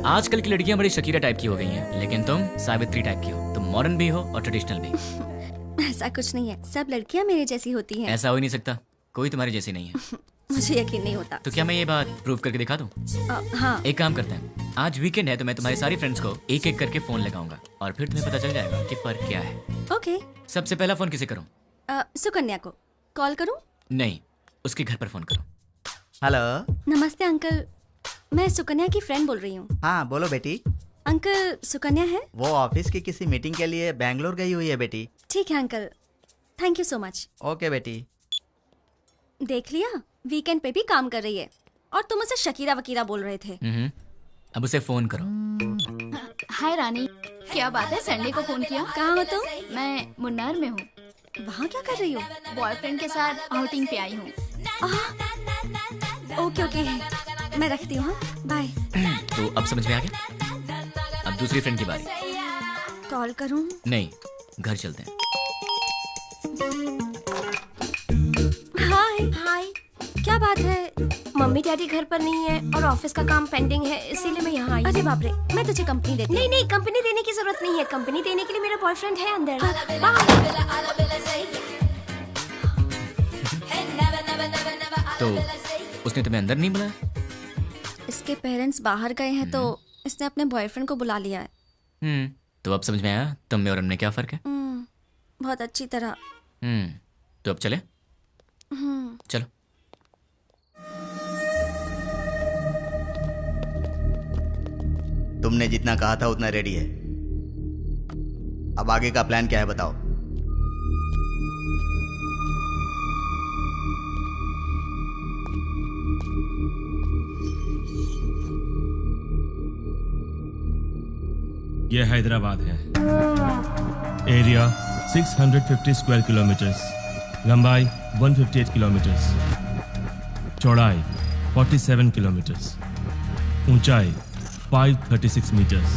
आजकल की लड़कियां बड़ी शकीरा टाइप की हो गई हैं, लेकिन तुम सावित्री टाइप की हो। तुम मॉडर्न भी हो और ट्रेडिशनल भी। ऐसा कुछ नहीं है, सब लड़कियां मेरे जैसी होती हैं। ऐसा हो ही नहीं सकता, कोई तुम्हारी जैसी नहीं है। मुझे यकीन नहीं होता। तो क्या मैं ये बात प्रूव करके दिखा दूं? हाँ। एक काम करते हैं, आज वीकेंड है तो मैं तुम्हारी सारी फ्रेंड्स को एक एक करके फोन लगाऊंगा और फिर तुम्हें पता चल जाएगा कि फर्क क्या है। ओके। सबसे पहला फोन किसे करूं? सुकन्या को कॉल करूं? नहीं, उसके घर पर फोन करो। हेलो। नमस्ते अंकल, मैं सुकन्या की फ्रेंड बोल रही हूँ। हाँ बोलो बेटी। अंकल, सुकन्या है? वो ऑफिस की किसी मीटिंग के लिए बैंगलोर गई हुई है बेटी। ठीक है uncle, thank you so much. Okay बेटी। देख लिया, वीकेंड पे भी काम कर रही है और तुम उसे शकीरा वकीरा बोल रहे थे। अब उसे फोन करो। हाय रानी, क्या बात है, संडे को फोन किया? कहाँ हो तुम? मैं मुन्नार में हूँ। वहाँ क्या कर रही हो? बॉयफ्रेंड के साथ आउटिंग पे आई हूँ। ओके ओके, मैं रखती हूँ, बाय। तो अब समझ में आ गया? अब दूसरी फ्रेंड की बारी। कॉल करूँ? नहीं, घर चलते हैं। हाय हाय, क्या बात है? मम्मी डैडी घर पर नहीं है और ऑफिस का काम पेंडिंग है, इसीलिए मैं यहाँ आई। अरे बाप रे, मैं तुझे कंपनी देती हूँ। नहीं, कंपनी देने की जरूरत नहीं है, कंपनी देने के लिए मेरा बॉयफ्रेंड है अंदर। तो उसने तुम्हें अंदर नहीं बुलाया? इसके पेरेंट्स बाहर गए हैं तो इसने अपने बॉयफ्रेंड को बुला लिया है। तो अब समझ में आया तुम में और हमने क्या फर्क है? बहुत अच्छी तरह। तो अब चले? चलो। तुमने जितना कहा था उतना रेडी है। अब आगे का प्लान क्या है बताओ? यह हैदराबाद है। एरिया 650 स्क्वायर किलोमीटर्स, लंबाई 158 किलोमीटर्स, चौड़ाई 47 किलोमीटर्स, ऊंचाई 536 मीटर्स,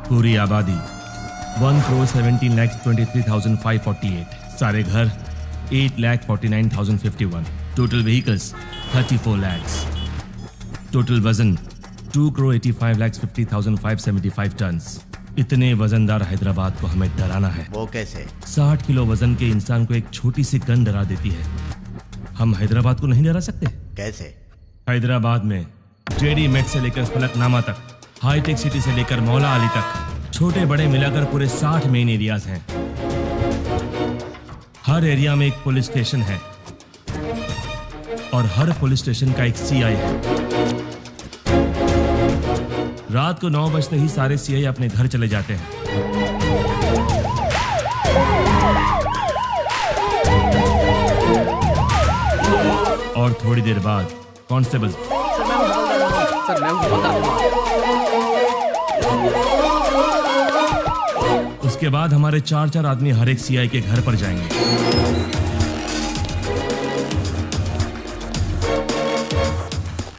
पूरी आबादी 1,17,23,548, सारे घर 8,49,051, टोटल व्हीकल्स 34 lakhs, टोटल वजन 2,85,50,575 टन्स, इतने वजनदार हैदराबाद को हमें डराना है। वो कैसे? 60 किलो वजन के इंसान को एक छोटी सी गन डरा देती है। हम हैदराबाद को नहीं डरा सकते। कैसे? हैदराबाद में जेडी मेट से लेकर फलकनामा तक, हाईटेक सिटी से लेकर मौला अली तक, छोटे बड़े मिलाकर पूरे 60 मेन एरियाज हैं। हर एरिया में एक पुलिस स्टेशन है और हर पुलिस स्टेशन का एक सीआई है। रात को 9 बजते ही सारे सीआई अपने घर चले जाते हैं। और थोड़ी देर बाद कांस्टेबल उसके बाद हमारे 4 आदमी हर एक सीआई के घर पर जाएंगे।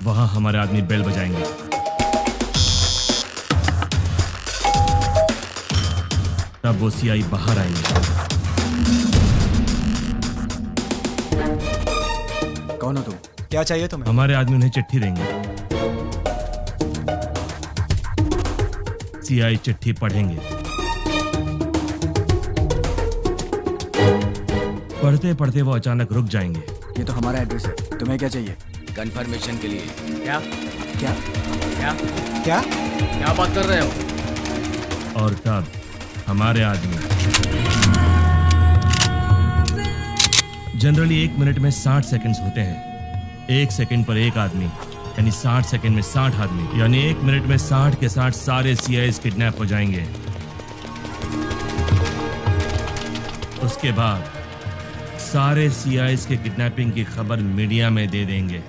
वहां हमारे आदमी बेल बजाएंगे। तब वो सीआई बाहर आएंगे। कौन हो तुम? क्या चाहिए तुम्हें? हमारे आदमी उन्हें चिट्ठी देंगे। सीआई चिट्ठी पढ़ेंगे। पढ़ते पढ़ते वो अचानक रुक जाएंगे। ये तो हमारा एड्रेस है, तुम्हें क्या चाहिए? कंफर्मेशन के लिए। क्या क्या क्या क्या क्या बात कर रहे हो? और तब हमारे आदमी जनरली 1 मिनट में 60 सेकंड्स होते हैं। 1 सेकंड पर एक आदमी यानी 60 सेकंड में 60 आदमी, यानी 1 मिनट में 60 के 60 सारे सीआईएस किडनैप हो जाएंगे। उसके बाद सारे सीआईएस के किडनैपिंग की खबर मीडिया में दे देंगे।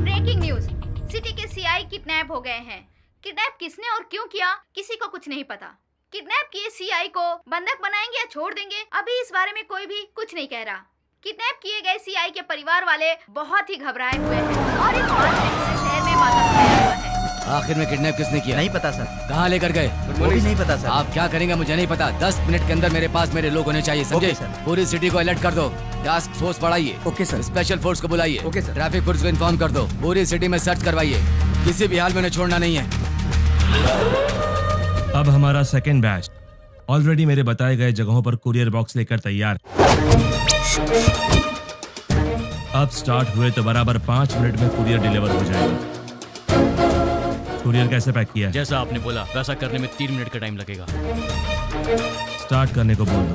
ब्रेकिंग न्यूज, सिटी के सीआई किडनैप हो गए हैं। किडनैप किसने और क्यों किया किसी को कुछ नहीं पता। किडनैप किए सीआई को बंधक बनाएंगे या छोड़ देंगे, अभी इस बारे में कोई भी कुछ नहीं कह रहा। किडनैप किए गए सीआई के परिवार वाले बहुत ही घबराए हुए हैं और इस बात से पूरे शहर में मातम छाया हुआ है। आखिर में किडनैप किसने किया? नहीं पता सर। कहाँ लेकर गए? वो भी नहीं पता सर। आप क्या करेंगे मुझे नहीं पता। 10 मिनट के अंदर मेरे पास मेरे लोग होने चाहिए, समझे? पूरी सिटी को अलर्ट कर दो। टास्क फोर्स बढ़ाइए। Okay sir. स्पेशल फोर्स को बुलाइए। Okay sir. ट्रैफिक पुलिस को इन्फॉर्म कर दो। पूरी सिटी में सर्च करवाइए, किसी भी हाल में उन्हें छोड़ना नहीं है। अब हमारा सेकेंड बैच ऑलरेडी मेरे बताए गए जगहों पर कुरियर बॉक्स लेकर तैयार। अब स्टार्ट हुए तो बराबर 5 मिनट में कुरियर डिलीवर हो जाएगा। कुरियर कैसे पैक किया है? जैसा आपने बोला वैसा करने में 3 मिनट का टाइम लगेगा। स्टार्ट करने को बोल दो।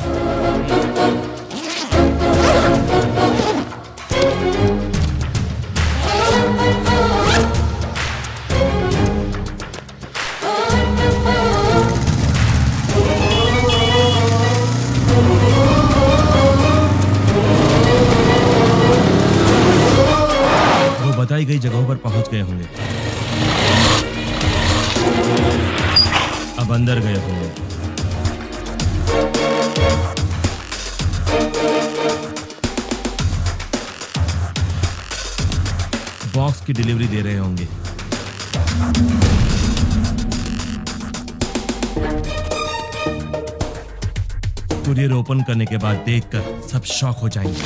वो बताई गई जगहों पर पहुंच गए होंगे। अब अंदर गए होंगे। बॉक्स की डिलीवरी दे रहे होंगे। कुरियर ओपन करने के बाद देखकर सब शॉक हो जाएंगे।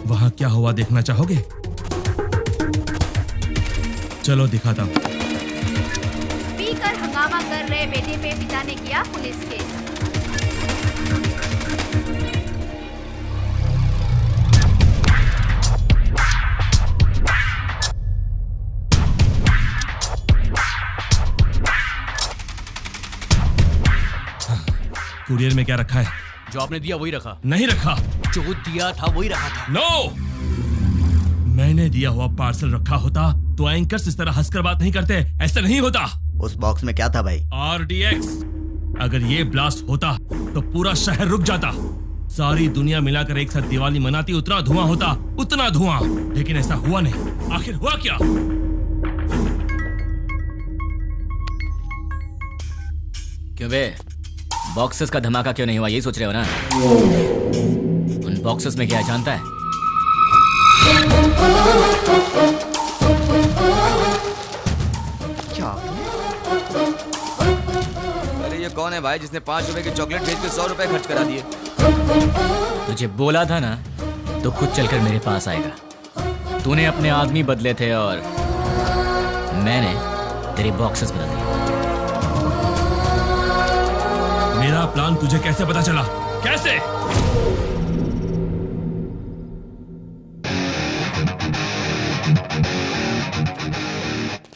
वहां क्या हुआ देखना चाहोगे? चलो दिखाता हूं। पीकर हंगामा कर रहे बेटे पे पिता ने किया पुलिस केस। कुरियर में क्या रखा है? जो आपने दिया वही रखा। नहीं रखा। जो दिया था वही रखा था। नो! मैंने दिया हुआ पार्सल रखा होता तो एंकर्स इस तरह हंसकर बात नहीं करते। ऐसा नहीं होता। उस बॉक्स में क्या था भाई? RDX। अगर ये ब्लास्ट होता तो पूरा शहर रुक जाता। सारी दुनिया मिलाकर एक साथ दिवाली मनाती, उतना धुआं होता, उतना धुआं। लेकिन ऐसा हुआ नहीं। आखिर हुआ क्या? क्यों बे, बॉक्सेस का धमाका क्यों नहीं हुआ, यही सोच रहे हो ना? उन बॉक्सेस में क्या है जानता है? क्या? अरे ये कौन है भाई जिसने 5 रुपए की चॉकलेट भेज के 100 रुपए खर्च करा दिए? तुझे बोला था ना तो खुद चलकर मेरे पास आएगा। तूने अपने आदमी बदले थे और मैंने तेरे बॉक्सेस बदल दिए। मेरा प्लान तुझे कैसे पता चला? कैसे?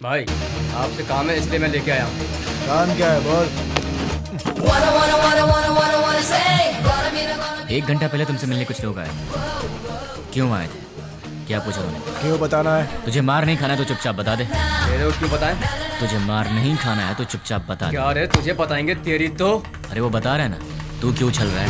भाई आपसे काम है इसलिए मैं लेके आया हूँ। काम क्या है बोल? 1 घंटा पहले तुमसे मिलने कुछ लोग आए। क्यों आए थे? क्या पूछा उन्होंने? क्यों बताना है? तुझे मार नहीं खाना है तो चुपचाप बता दे। तेरे को क्यों बताएं? तुझे मार नहीं खाना है तो चुपचाप बता दे। क्या रे तुझे बताएंगे तेरी तो। अरे वो बता रहा है ना, तू क्यों छल रहा है?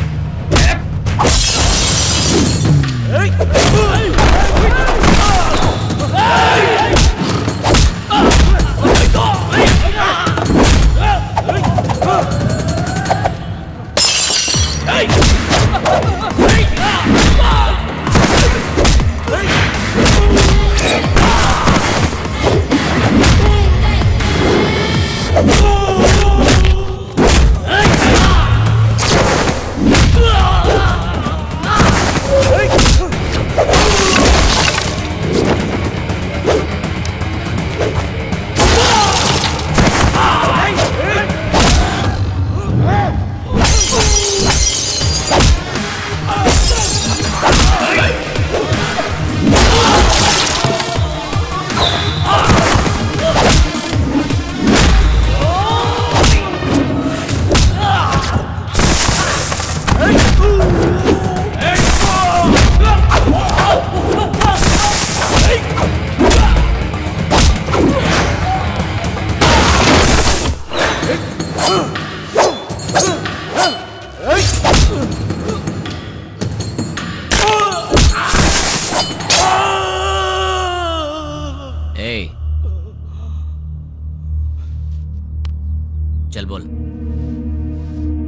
चल बोल।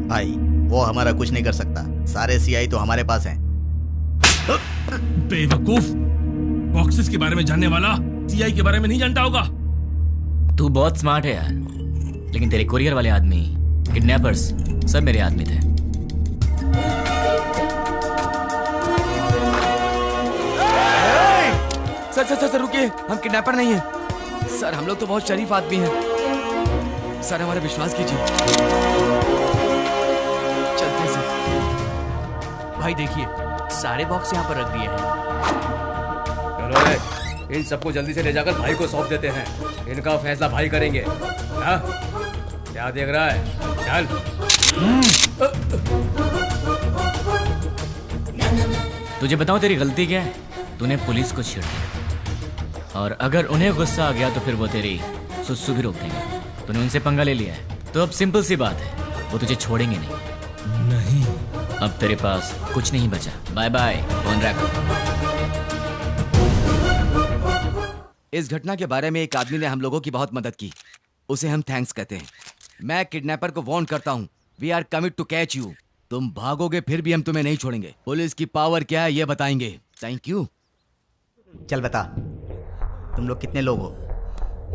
भाई वो हमारा कुछ नहीं कर सकता, सारे सीआई तो हमारे पास हैं। बेवकूफ, बॉक्सेस के बारे में जानने वाला सीआई के बारे में नहीं जानता होगा। तू बहुत स्मार्ट है यार, लेकिन तेरे कोरियर वाले आदमी, किडनैपर्स सब मेरे आदमी थे। सर सर सर रुकिए, हम किडनैपर नहीं हैं। सर हम लोग तो बहुत शरीफ आदमी हैं। सर हमारा विश्वास कीजिए। चलते सर। भाई देखिए, सारे बॉक्स यहाँ पर रख दिए हैं। चलो इन सबको जल्दी से ले जाकर भाई को सौंप देते हैं। इनका फैसला भाई करेंगे। हाँ? क्या देख रहा है? चल। तुझे बताऊं तेरी गलती क्या है? तूने पुलिस को छेड़ दिया, और अगर उन्हें गुस्सा आ गया तो फिर वो तेरी सुसु भी रोक देंगे। तूने उनसे पंगा ले लिया है, तो अब सिंपल सी बात है, वो तुझे छोड़ेंगे नहीं। अब तेरे पास कुछ नहीं बचा। बाय बाय, फोन रख। इस घटना के बारे में एक आदमी ने हम लोगों की बहुत मदद की, उसे हम थैंक्स कहते हैं। मैं किडनैपर को वार्न करता हूँ, we are commit to catch you. तुम भागोगे फिर भी हम तुम्हें नहीं छोड़ेंगे। पुलिस की पावर क्या है ये बताएंगे। Thank you. चल बता, तुम लोग कितने लोग हो?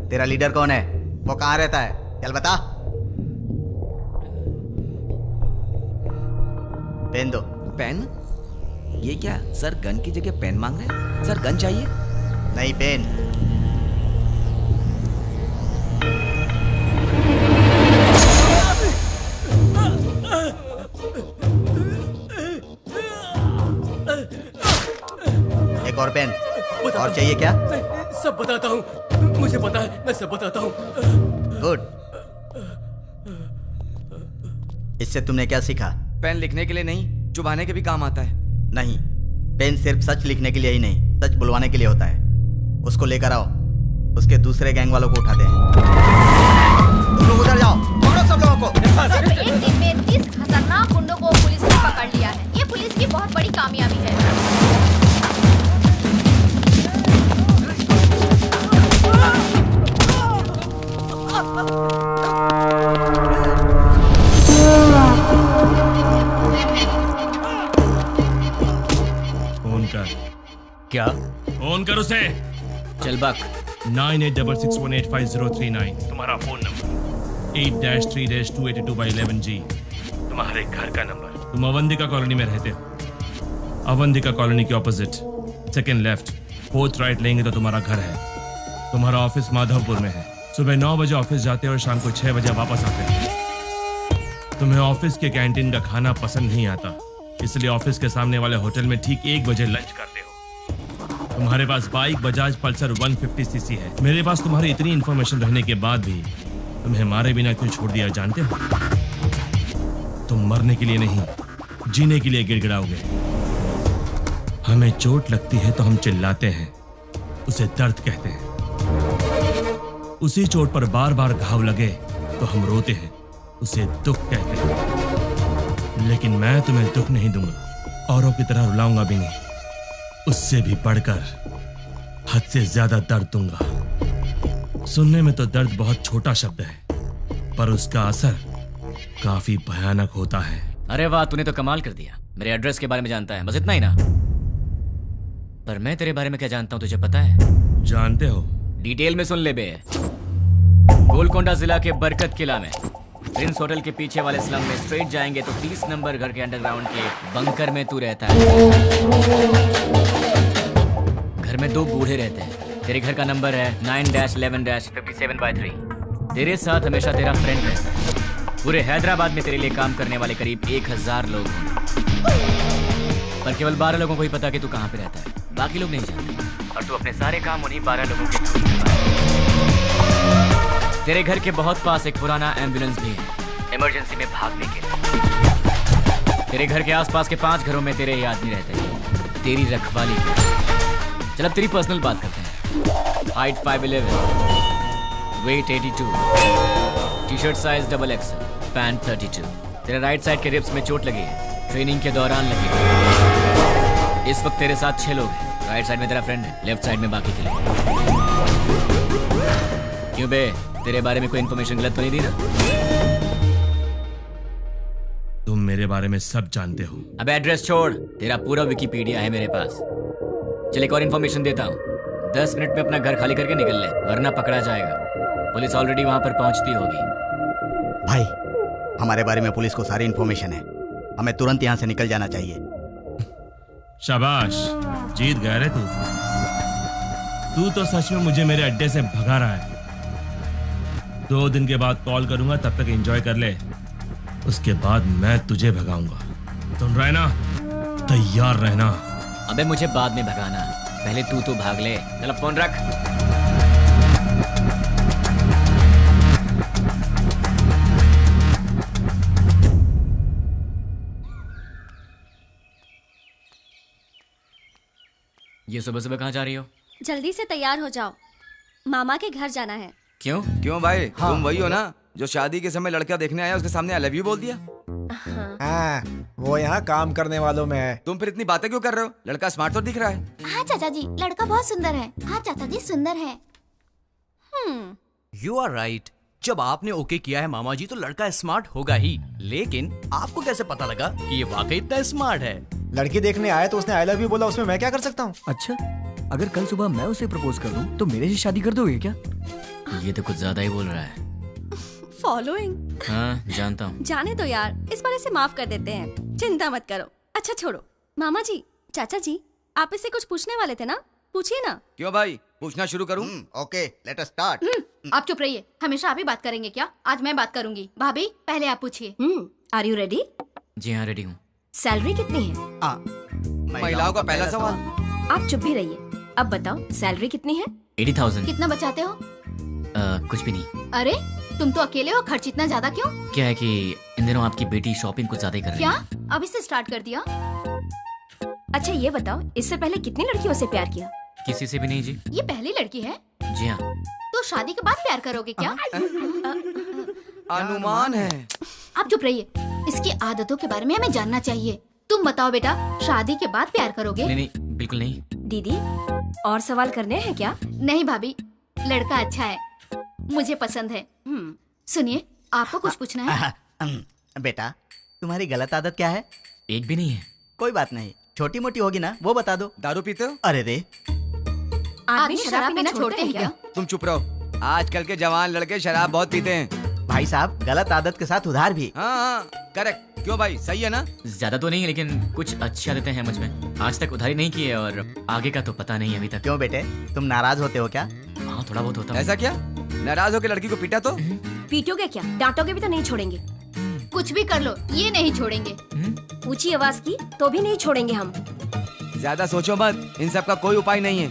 तेरा लीडर कौन है? वो कहाँ रहता है? चल बता। पेन दो। पेन? ये क्या सर, गन की जगह पेन मांग रहे हैं? सर गन चाहिए? नहीं, पेन। एक और पेन। और चाहिए क्या? सब बताता हूँ, मुझे पता है, मैं सब बताता हूँ। गुड। इससे तुमने क्या सीखा? पेन लिखने के लिए नहीं, चुभाने के भी काम आता है। नहीं, पेन सिर्फ सच लिखने के लिए ही नहीं, सच बुलवाने के लिए होता है। उसको लेकर आओ, उसके दूसरे गैंग वालों को उठाते हैं। तुम लोग उधर जाओ, पकड़ो सब लोगों को। एक दिन में 30 खतरनाक गुंडों को पुलिस ने पकड़ लिया है। ये पुलिस की बहुत बड़ी कामयाबी है। फोन कर। क्या? फोन कर उसे। चल बक। 9866185039 तुम्हारा फोन नंबर। 8-3-282/11G तुम्हारे घर का नंबर। तुम अवंतिका कॉलोनी में रहते हो। अवंतिका कॉलोनी के opposite, second left, fourth right लेंगे तो तुम्हारा घर है। तुम्हारा ऑफिस माधवपुर में है। सुबह 9 बजे ऑफिस जाते हो और शाम को 6 बजे वापस आते हो। तुम्हें ऑफिस के कैंटीन का खाना पसंद नहीं आता, इसलिए ऑफिस के सामने वाले होटल में ठीक 1 बजे लंच करते हो। तुम्हारे पास बाइक बजाज पल्सर 150cc है। मेरे पास तुम्हारी इतनी इंफॉर्मेशन रहने के बाद भी तुम्हें मारे बिना क्यों छोड़ दिया जानते हो? तुम मरने के लिए नहीं, जीने के लिए गिड़गिड़ाओगे। हमें चोट लगती है तो हम चिल्लाते हैं, उसे दर्द कहते हैं। उसी चोट पर बार बार घाव लगे तो हम रोते हैं, उसे दुख कहते हैं। लेकिन मैं तुम्हें दुख नहीं दूंगा, औरों की तरह रुलाऊंगा भी नहीं। उससे भी बढ़कर हद से ज्यादा दर्द दूंगा। सुनने में तो दर्द बहुत छोटा शब्द है, पर उसका असर काफी भयानक होता है। अरे वाह, तूने तो कमाल कर दिया। मेरे एड्रेस के बारे में जानता है, बस इतना ही ना? पर मैं तेरे बारे में क्या जानता हूं तुझे पता है? जानते हो? डिटेल में सुन ले बे। गोलकोंडा जिला के बरकत किला में प्रिंस होटल के पीछे वाले स्लम में स्ट्रेट जाएंगे तो 30 नंबर घर के अंडरग्राउंड के बंकर में तू रहता है। घर में 2 बूढ़े रहते हैं। तेरे घर का नंबर है 9-11-57/3। तेरे साथ हमेशा तेरा फ्रेंड रहता है। पूरे हैदराबाद में तेरे लिए काम करने वाले करीब 1000 लोग हैं, पर केवल 12 लोगों को ही पता कि तू कहाँ पे रहता है। बाकी लोग नहीं जानते, और तू अपने सारे काम उन्हीं 12 लोगों के थ्रू करवाता है। तेरे घर के बहुत पास एक पुराना एम्बुलेंस भी है, इमरजेंसी में भागने के लिए। तेरे घर के आसपास के 5 घरों में तेरे ही आदमी रहते हैं, तेरी रखवाली के। चल अब तेरी पर्सनल बात करते हैं। Height 5'11", weight 82, T-shirt size XXL, pant 32। तेरे राइट साइड के रिब्स में चोट लगी है, ट्रेनिंग के दौरान लगी है। इस वक्त तेरे साथ 6 लोग हैं। राइट साइड में तेरा फ्रेंड है, लेफ्ट साइड में बाकी के लोग। क्यों बे, तेरे बारे में कोई इन्फॉर्मेशन गलत तो नहीं दी ना? तुम मेरे बारे में सब जानते हो। अब एड्रेस छोड़, तेरा पूरा विकिपीडिया है मेरे पास। चल एक और इन्फॉर्मेशन देता हूँ, 10 मिनट में अपना घर खाली करके निकल ले, वरना पकड़ा जाएगा। पुलिस ऑलरेडी वहां पर पहुंचती होगी। भाई, हमारे बारे में पुलिस को सारी इन्फॉर्मेशन है, हमें तुरंत यहाँ से निकल जाना चाहिए। शाबाश, जीत गया रे तू। तू तो सच में मुझे मेरे अड्डे से भगा रहा है। 2 दिन के बाद कॉल करूंगा, तब तक एंजॉय कर ले, उसके बाद मैं तुझे भगाऊंगा। सुन रहा है ना? तैयार रहना। अबे मुझे बाद में भगाना, पहले तू तो भाग ले। चल अब फोन रख। ये सुबह सुबह कहाँ जा रही हो? जल्दी से तैयार हो जाओ, मामा के घर जाना है। क्यों भाई? हाँ। तुम वही हो ना जो शादी के समय लड़का देखने आया, उसके सामने आई लव यू बोल दिया? हाँ, वो यहाँ काम करने वालों में है। तुम फिर इतनी बातें क्यों कर रहे हो? लड़का स्मार्ट तो दिख रहा है। हाँ चाचा जी, लड़का बहुत सुंदर है। हाँ चाचा जी, सुंदर है। You are right. जब आपने ओके किया है मामा जी, तो लड़का स्मार्ट होगा ही। लेकिन आपको कैसे पता लगा कि ये वाकई इतना स्मार्ट है? लड़की देखने आए तो उसने आई लव यू बोला, उसमें मैं क्या कर सकता हूँ? अच्छा, अगर कल सुबह मैं उसे प्रपोज कर दूं, तो मेरे से शादी कर दोगे क्या? ये तो कुछ ज्यादा ही बोल रहा है। फॉलोइंग? हाँ, जानता हूँ। जाने दो यार, इस बार इसे माफ कर देते हैं, चिंता मत करो। अच्छा छोड़ो, मामा जी, चाचा जी, आप इससे कुछ पूछने वाले थे ना? पूछिए ना। क्यों भाई, पूछना शुरू करूं? Okay, let us start. आप चुप रहिए, हमेशा आप ही बात करेंगे क्या? आज मैं बात करूंगी। भाभी, पहले आप पूछिए। Are you ready? जी हाँ, रेडी हूँ। सैलरी कितनी है? महिलाओं का पहला सवाल। आप चुप भी रहिए। अब बताओ, सैलरी कितनी है? 80,000। कितना बचाते हो? कुछ भी नहीं। अरे, तुम तो अकेले हो, खर्च इतना ज्यादा क्यों? क्या है कि इन दिनों आपकी बेटी शॉपिंग कुछ ज्यादा ही कर रही है। क्या? अभी से स्टार्ट कर दिया? अच्छा ये बताओ, इससे पहले कितनी लड़कियों से प्यार किया? किसी से भी नहीं जी। ये पहली लड़की है? जी हाँ। तो शादी के बाद प्यार करोगे क्या? अनुमान है। आप चुप रहिए, इसकी आदतों के बारे में हमें जानना चाहिए। तुम बताओ बेटा, शादी के बाद प्यार करोगे? नहीं, बिल्कुल नहीं। दीदी, और सवाल करने हैं क्या? नहीं भाभी, लड़का अच्छा है, मुझे पसंद है। सुनिए, आपको कुछ पूछना है? बेटा, तुम्हारी गलत आदत क्या है? एक भी नहीं है। कोई बात नहीं, छोटी मोटी होगी ना, वो बता दो। दारू पीते हो? अरे रे, आदमी शराब पीना छोड़ते हैं क्या? तुम चुप रहो, आजकल के जवान लड़के शराब बहुत पीते हैं। भाई साहब, गलत आदत के साथ उधार भी। हाँ, करेक्ट। क्यों भाई, सही है ना? ज्यादा तो नहीं, लेकिन कुछ अच्छी आदतें हैं मुझ में। आज तक उधारी नहीं की है और आगे का तो पता नहीं अभी तक। क्यों बेटे, तुम नाराज होते हो क्या? हाँ, थोड़ा बहुत होता है। ऐसा क्या? नाराज होकर लड़की को पीटा तो? पीटोगे क्या? डांटोगे भी तो नहीं छोड़ेंगे। कुछ भी कर लो, ये नहीं छोड़ेंगे। ऊंची आवाज की तो भी नहीं छोड़ेंगे हम। ज्यादा सोचो मत, इन सब का कोई उपाय नहीं है।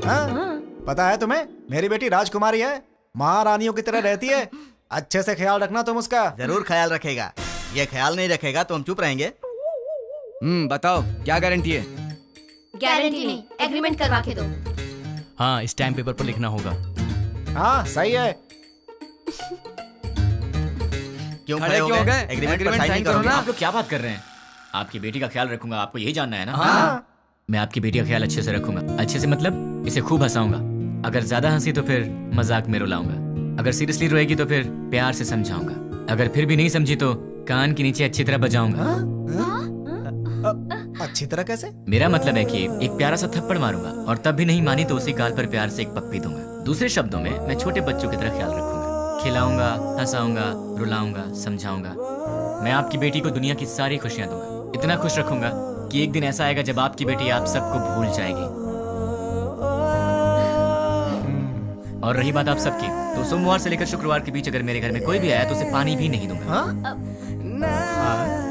हाँ? पता है तुम्हें, मेरी बेटी राजकुमारी है, महारानियों की तरह रहती है। अच्छे से ख्याल रखना तुम उसका। जरूर ख्याल रखेगा। ये ख्याल नहीं रखेगा तो हम चुप रहेंगे। बताओ क्या गारंटी है? गारंटी नहीं, एग्रीमेंट करवा के दो। हाँ, स्टैम्प पेपर पर लिखना होगा। हाँ सही है। क्यों खड़े हो गए? एग्रीमेंट पर साइन करो ना। आप लोग क्या बात कर रहे हैं? आपकी बेटी का ख्याल रखूंगा, आपको यही जानना है ना? हाँ। मैं आपकी बेटी का ख्याल अच्छे से रखूंगा। अच्छे से मतलब इसे खूब हंसाऊंगा। अगर ज्यादा हंसी तो फिर मजाक में रुलाऊंगा। अगर सीरियसली रोएगी तो फिर प्यार से समझाऊंगा। अगर फिर भी नहीं समझी तो कान के नीचे अच्छी तरह बजाऊंगा। अच्छी तरह कैसे? मेरा मतलब है कि एक प्यारा सा थप्पड़ मारूंगा और तब भी नहीं मानी तो उसी गाल पर प्यार से एक पप्पी दूंगा। दूसरे शब्दों में मैं छोटे बच्चों की तरह ख्याल रखूंगा, खिलाऊंगा, हंसाऊंगा, रुलाऊंगा, समझाऊंगा। मैं आपकी बेटी को दुनिया की सारी खुशियां दूंगा। इतना खुश रखूंगा कि एक दिन ऐसा आएगा जब आपकी बेटी आप सबको भूल जाएगी। और रही बात आप सबकी, तो सोमवार से लेकर शुक्रवार के बीच अगर मेरे घर में कोई भी आया तो उसे पानी भी नहीं दूंगा।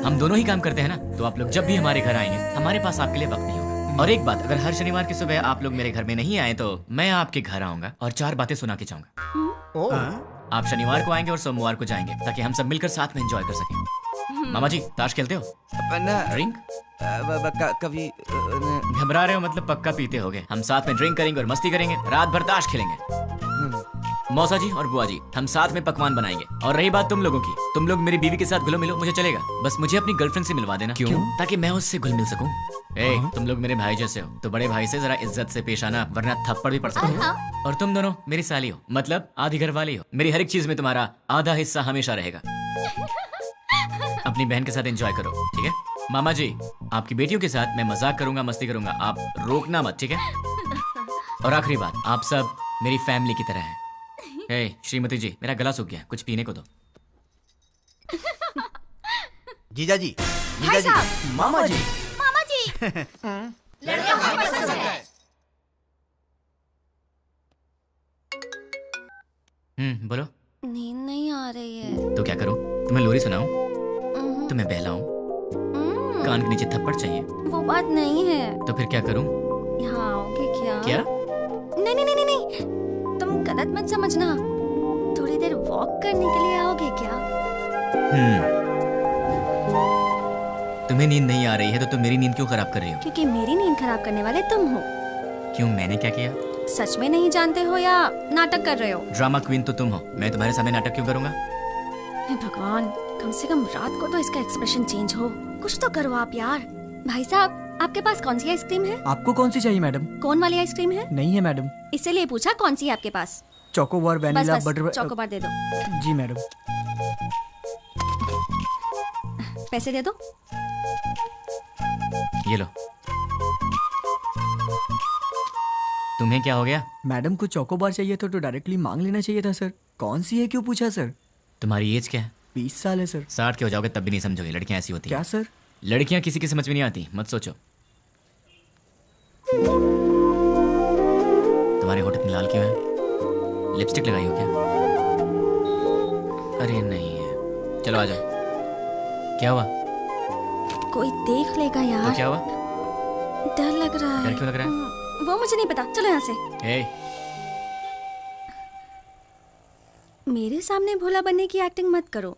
हम दोनों ही काम करते हैं ना, तो आप लोग जब भी हमारे घर आएंगे हमारे पास आपके लिए वक्त नहीं होगा। और एक बात, अगर हर शनिवार की सुबह आप लोग मेरे घर में नहीं आए तो मैं आपके घर आऊंगा और 4 बातें सुना के जाऊंगा। आप शनिवार को आएंगे और सोमवार को जाएंगे ताकि हम सब मिलकर साथ में एंजॉय कर सकें। मामा जी, ताश खेलते हो? ड्रिंक? कभी घबरा रहे हो मतलब पक्का पीते होगे। हम साथ में ड्रिंक करेंगे और मस्ती करेंगे, रात भर ताश खेलेंगे। मौसा जी और बुआ जी, हम साथ में पकवान बनाएंगे। और रही बात तुम लोगों की, तुम लोग मेरी बीवी के साथ घुलो मिलो, मुझे चलेगा। बस मुझे अपनी गर्लफ्रेंड से मिलवा देना। क्यों? ताकि मैं उससे घुल मिल सकूं। तुम लोग मेरे भाई जैसे हो तो बड़े भाई से जरा इज्जत से पेश आना, वरना थप्पड़ भी पड़ सकता है। और तुम दोनों मेरी साली हो, मतलब आधी घर वाली हो। मेरी हर एक चीज में तुम्हारा आधा हिस्सा हमेशा रहेगा। अपनी बहन के साथ एंजॉय करो, ठीक है? मामा जी, आपकी बेटियों के साथ मैं मजाक करूंगा, मस्ती करूंगा, आप रोकना मत, ठीक है? और आखिरी बात, आप सब मेरी फैमिली की तरह हैं। श्रीमती जी, मेरा गला सूख गया, कुछ पीने को दो। जीजा जी, जीजा जी, मामा जी, मामा जी, लड़का हमें पसंद है। बोलो। नींद नहीं आ रही है। तो क्या करूं? तुम्हें लोरी सुनाऊं? तुम्हें बहलाऊं? कान के नीचे थप्पड़ चाहिए? वो बात नहीं है। तो फिर क्या करूं? यहाँ आओगे क्या? क्या? नहीं नहीं नहीं नहीं, तुम गलत मत समझना। थोड़ी देर वॉक करने के लिए आओगे क्या? तुम्हें नींद नहीं आ रही है तो तुम मेरी नींद क्यों खराब कर रही हो? क्योंकि मेरी नींद खराब करने वाले तुम हो। क्यों, मैंने क्या किया? सच में नहीं जानते हो या नाटक कर रहे हो? ड्रामा क्वीन तो तुम हो, मैं तुम्हारे सामने नाटक क्यों करूंगा? हे भगवान, कम से कम रात को तो इसका एक्सप्रेशन चेंज हो। कुछ तो करो आप यार। भाई साहब, आपके पास कौन सी आइसक्रीम है? आपको कौन सी चाहिए मैडम? कौन वाली आइसक्रीम है? नहीं है मैडम। इसीलिए पूछा कौन सी है आपके पास? Chocobar, vanilla, butter. चोकोबार दे दो। जी मैडम। पैसे दे दो। ये लो। तुम्हें क्या हो गया? मैडम को चोकोबार चाहिए था तो डायरेक्टली मांग लेना चाहिए था सर। कौन सी है क्यों पूछा सर? तुम्हारी एज क्या है? 20 साल है सर। 60 के हो जाओगे तब भी नहीं समझोगे, लड़कियां ऐसी होती हैं। क्या सर? लड़कियां किसी की समझ में नहीं आती, मत सोचो। तुम्हारे होठ इतने लाल क्यों है? लिपस्टिक लगाई हो क्या? अरे नहीं है। चलो आ जाओ। क्या हुआ? कोई देख लेगा यार। तो क्या हुआ? डर लग रहा है। डर क्यों लग रहा है? वो मुझे नहीं पता, चलो यहाँ से। मेरे सामने भोला बनने की एक्टिंग मत करो।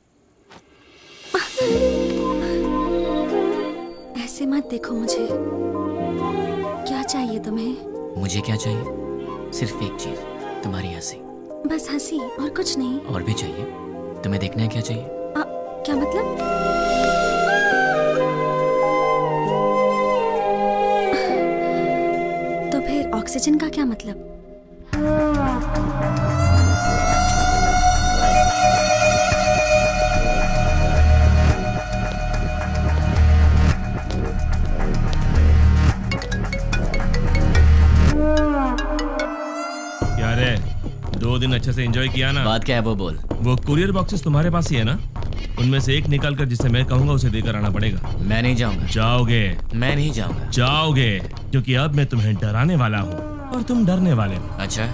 ऐसे मत देखो मुझे। क्या चाहिए तुम्हें? मुझे क्या चाहिए? सिर्फ एक चीज, तुम्हारी हंसी। बस हंसी और कुछ नहीं? और भी चाहिए। तुम्हें देखना है क्या चाहिए? क्या मतलब? तो फिर ऑक्सीजन का क्या मतलब? क्या रे, 2 दिन अच्छे से एंजॉय किया ना? बात क्या है वो बोल। वो कुरियर बॉक्सेस तुम्हारे पास ही है ना? उनमें से एक निकाल कर जिसे मैं कहूंगा उसे देकर आना पड़ेगा। मैं नहीं जाऊंगा। जाओगे? मैं नहीं जाऊंगा। जाओगे, क्योंकि अब मैं तुम्हें डराने वाला हूँ और तुम डरने वाले हो। अच्छा,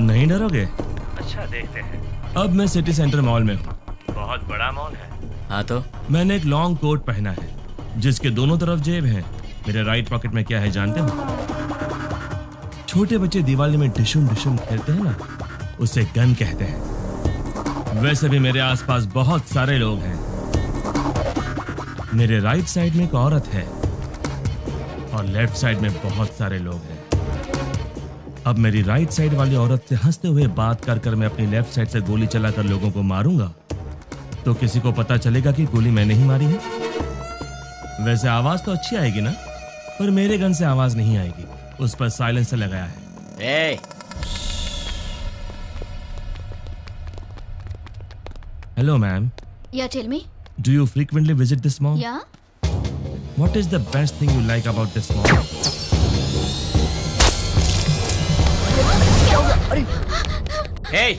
नहीं डरोगे? अच्छा, देखते हैं। अब मैं सिटी सेंटर मॉल में हूँ। बहुत बड़ा मॉल है। हाँ तो? मैंने एक लॉन्ग कोट पहना है जिसके दोनों तरफ जेब है। मेरे राइट पॉकेट में क्या है जानते हो? छोटे बच्चे दिवाली में डिशुम डिशुम खेलते हैं ना, उसे गन कहते हैं। वैसे भी मेरे आसपास बहुत सारे लोग हैं। मेरे राइट साइड में एक औरत है और लेफ्ट साइड में बहुत सारे लोग हैं। अब मेरी राइट साइड वाली औरत से हंसते हुए बात कर कर मैं अपनी लेफ्ट साइड से गोली चलाकर लोगों को मारूंगा तो किसी को पता चलेगा कि गोली मैंने ही मारी है। वैसे आवाज तो अच्छी आएगी ना, पर मेरे गन से आवाज नहीं आएगी, उस पर साइलेंसर लगाया है। Hello, ma'am. Yeah, tell me. Do you frequently visit this mall? Yeah. What is the best thing you like about this mall? Hey!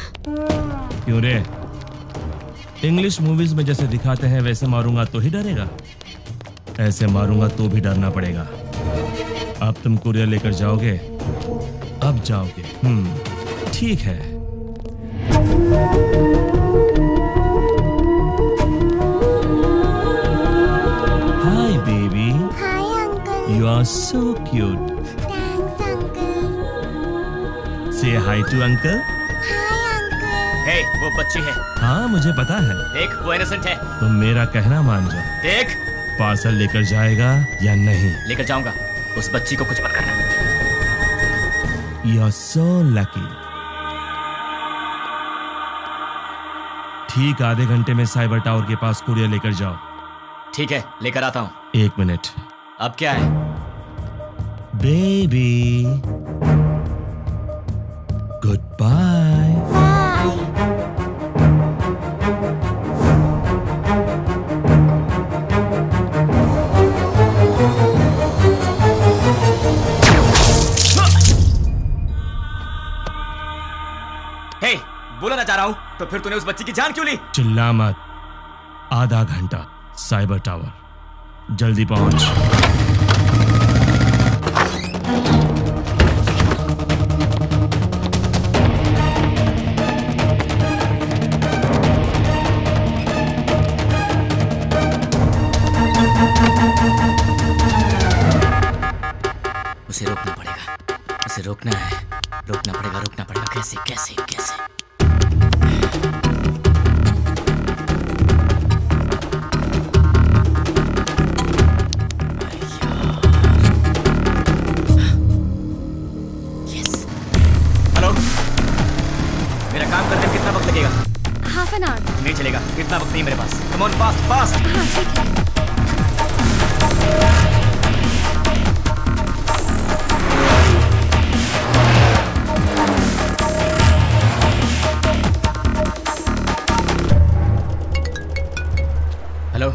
क्यों रे? इंग्लिश मूवीज में जैसे दिखाते हैं वैसे मारूंगा तो ही डरेगा, ऐसे मारूंगा तो भी डरना पड़ेगा। अब तुम कुरियर लेकर जाओगे? अब जाओगे। ठीक है। Hi baby. Hi uncle. You are so cute. Thanks uncle. Say hi to uncle. Hi uncle. Hey, वो बच्ची है। हाँ मुझे पता है। देख, वो इनोसेंट है। तुम मेरा कहना मान जाओ। देख, पार्सल लेकर जाएगा या नहीं? लेकर जाऊंगा। उस बच्ची को कुछ मत करना। You are so lucky. ठीक आधे घंटे में साइबर टावर के पास कुरियर लेकर जाओ। ठीक है, लेकर आता हूँ। 1 मिनट। अब क्या है? Baby, good bye. हे, बोला ना जा रहा हूँ, तो फिर तूने उस बच्ची की जान क्यों ली? चिल्ला मत। आधा घंटा साइबर टावर, जल्दी पहुंच। उसे रोकना पड़ेगा, उसे रोकना है, रोकना पड़ेगा। कैसे कैसे कैसे? मेरा काम करने में कितना वक्त लगेगा? Half an hour. नहीं चलेगा, इतना वक्त नहीं मेरे पास। Come on, fast fast. हाँ ठीक है। हेलो,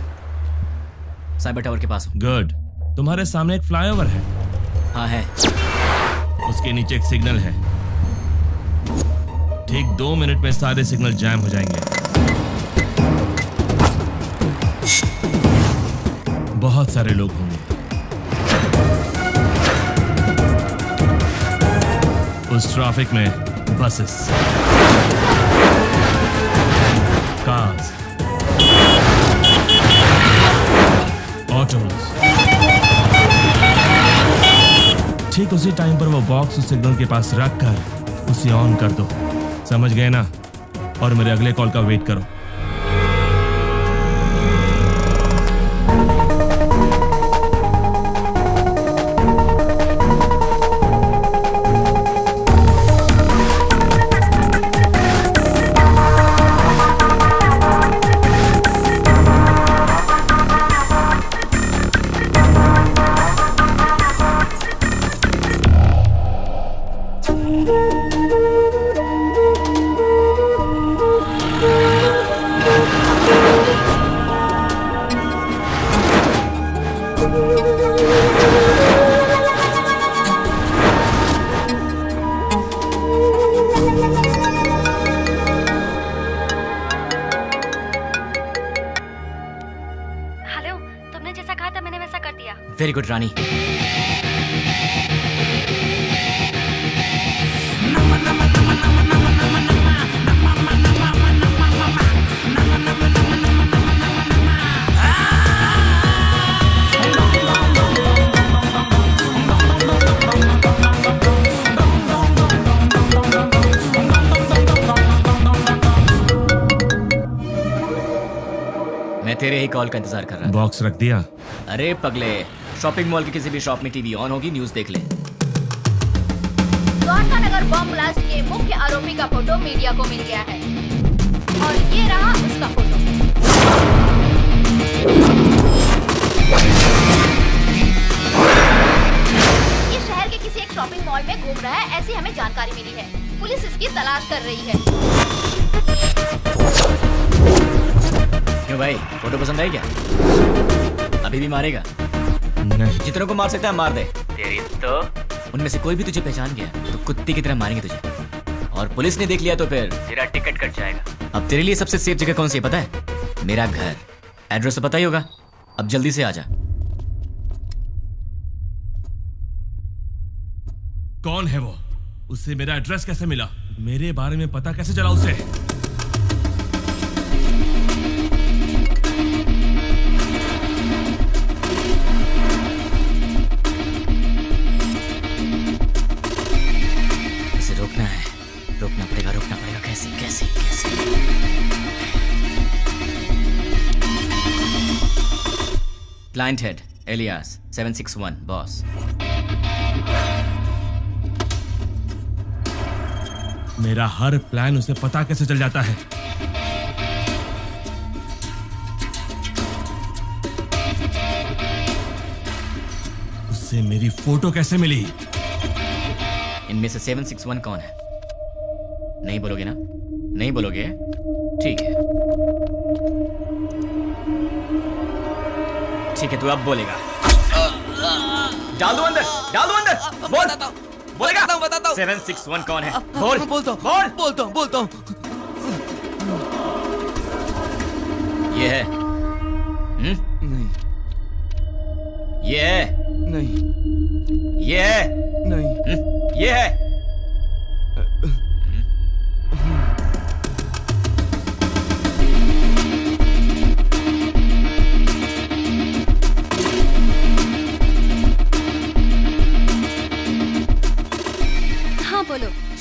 साइबर टावर के पास हूँ। गुड। तुम्हारे सामने एक फ्लाईओवर है। हाँ है। उसके नीचे एक सिग्नल है। ठीक 2 मिनट में सारे सिग्नल जैम हो जाएंगे। बहुत सारे लोग होंगे। उस ट्रैफिक में बसेस, कार्स, ऑटोज। ठीक उसी टाइम पर वो बॉक्स उस सिग्नल के पास रख कर उसे ऑन कर दो। समझ गए ना? और मेरे अगले कॉल का वेट करो। वेरी गुड रानी। मैं तेरे ही कॉल का इंतजार कर रहा था। बॉक्स रख दिया? अरे पगले, शॉपिंग मॉल की किसी भी शॉप में टीवी ऑन होगी, न्यूज़ देख ले। द्वारका नगर बॉम्ब ब्लास्ट के मुख्य आरोपी का फोटो मीडिया को मिल गया है और ये रहा उसका फोटो। ये शहर के किसी एक शॉपिंग मॉल में घूम रहा है, ऐसी हमें जानकारी मिली है। पुलिस इसकी तलाश कर रही है। क्यों भाई, फोटो पसंद आई क्या? अभी भी मारेगा? नहीं। जितनों को मार सकता है मार दे। तेरी तो उनमें से कोई भी तुझे पहचान गया तो कुत्ते की तरह मारेंगे तुझे, और पुलिस ने देख लिया तो फिर तेरा टिकट कट जाएगा। अब तेरे लिए सबसे सेफ जगह कौन सी है पता है? मेरा घर। एड्रेस तो पता ही होगा। अब जल्दी से आ जा। कौन है वो? उससे मेरा एड्रेस कैसे मिला? मेरे बारे में पता कैसे चला उसे? रोकना पड़ेगा। कैसे? Client head alias 761 boss. मेरा हर प्लान उसे पता कैसे चल जाता है? उससे मेरी फोटो कैसे मिली? इनमें से 761 कौन है? नहीं बोलोगे ना? नहीं बोलोगे? ठीक है, तू अब बोलेगा। डाल दो अंदर। बोलेगा? बताता हूँ। 761 कौन है? बोलता हूँ। ये है? नहीं। ये है? नहीं। ये है? नहीं। ये है?